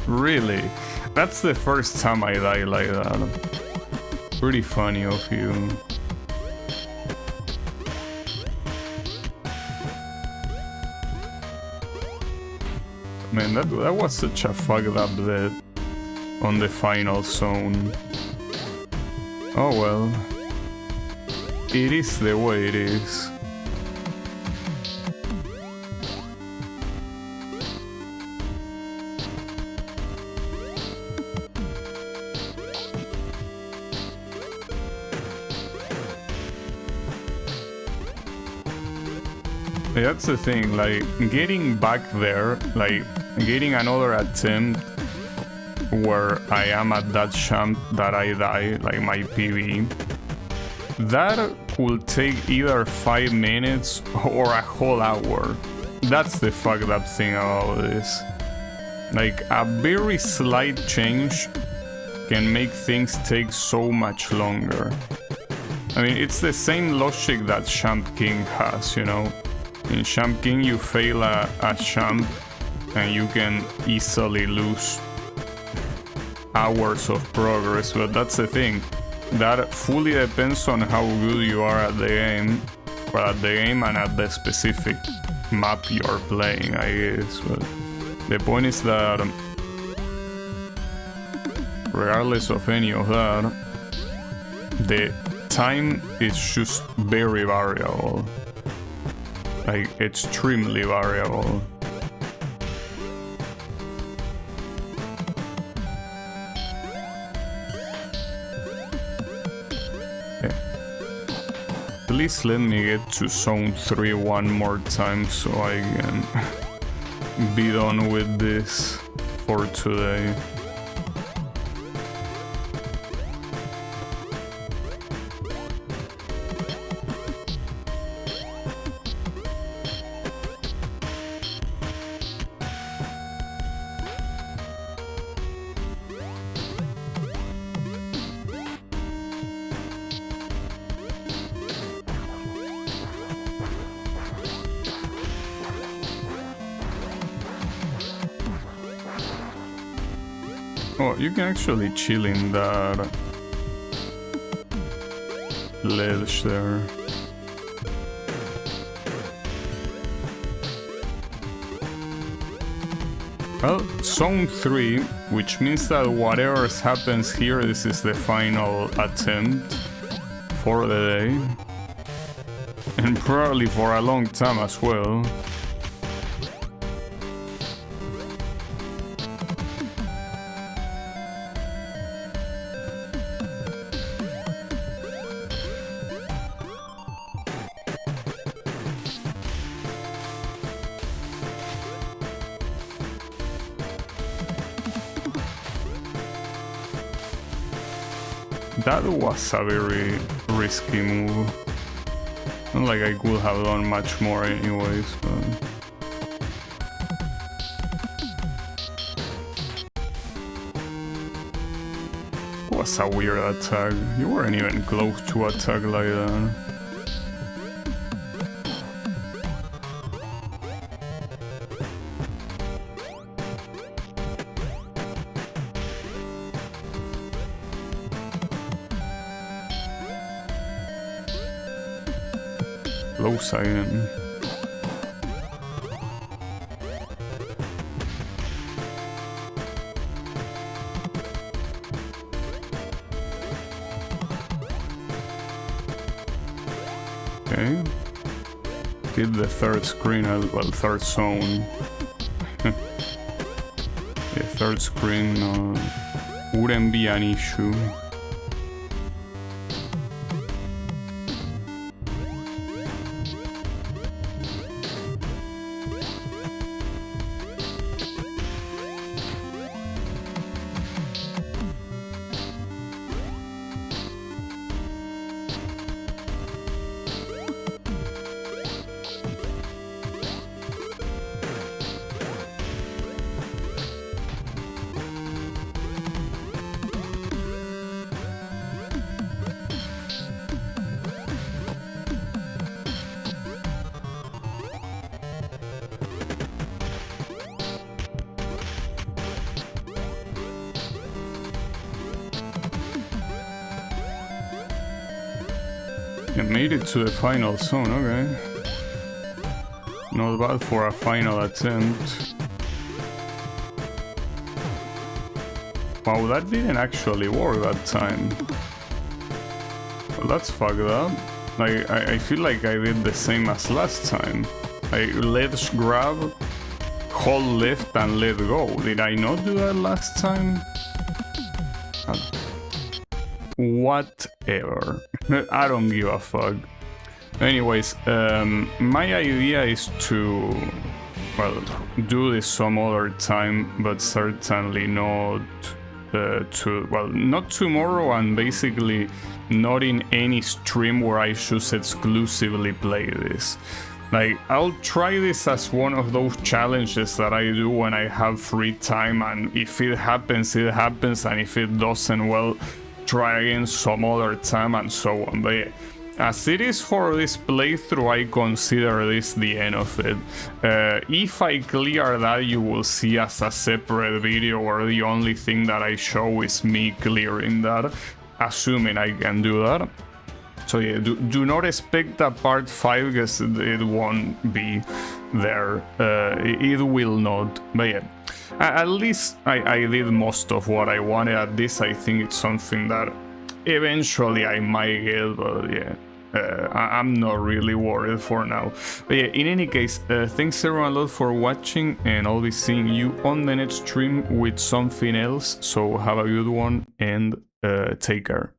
Really? That's the first time I die like that. Pretty funny of you. Man, that was such a fucked up death on the final zone. Oh well. It is the way it is. That's the thing, like, getting back there, like, getting another attempt where I am at that jump that I die, like my PB, that could take either 5 minutes or a whole hour. That's the fucked up thing about this. Like, a very slight change can make things take so much longer. I mean, it's the same logic that Champ King has, you know? In Champ King, you fail a jump and you can easily lose hours of progress, but that's the thing. That fully depends on how good you are at the game, well, at the game and at the specific map you're playing, I guess. But the point is that regardless of any of that, the time is just very variable, like extremely variable. Please let me get to zone 3 one more time so I can be done with this for today. Oh, you can actually chill in that ledge there. Well, zone 3, which means that whatever happens here, this is the final attempt for the day. And probably for a long time as well. That was a very risky move. Not like I could have done much more anyways, but... It was a weird attack. You weren't even close to attack like that. Close again. Okay. Hit the third screen as well, third zone. The third screen wouldn't be an issue. You made it to the final zone, okay. Not bad for a final attempt. Wow, that didn't actually work that time. Well, that's fucked up. Like, I feel like I did the same as last time. I let's grab, hold left and let go. Did I not do that last time? Whatever. I don't give a fuck. Anyways, my idea is to, well, do this some other time, but certainly not not tomorrow, and basically not in any stream where I just exclusively play this. Like, I'll try this as one of those challenges that I do when I have free time, and if it happens, it happens, and if it doesn't, well, try again some other time and so on. But yeah, as it is for this playthrough, I consider this the end of it. If I clear that, you will see as a separate video where the only thing that I show is me clearing that, assuming I can do that. So yeah, do not expect a part 5 because it won't be there. It will not. But yeah, at least I did most of what I wanted at this. I think it's something that eventually I might get, but yeah. I'm not really worried for now. But yeah, in any case, thanks everyone a lot for watching, and I'll be seeing you on the next stream with something else. So have a good one and take care.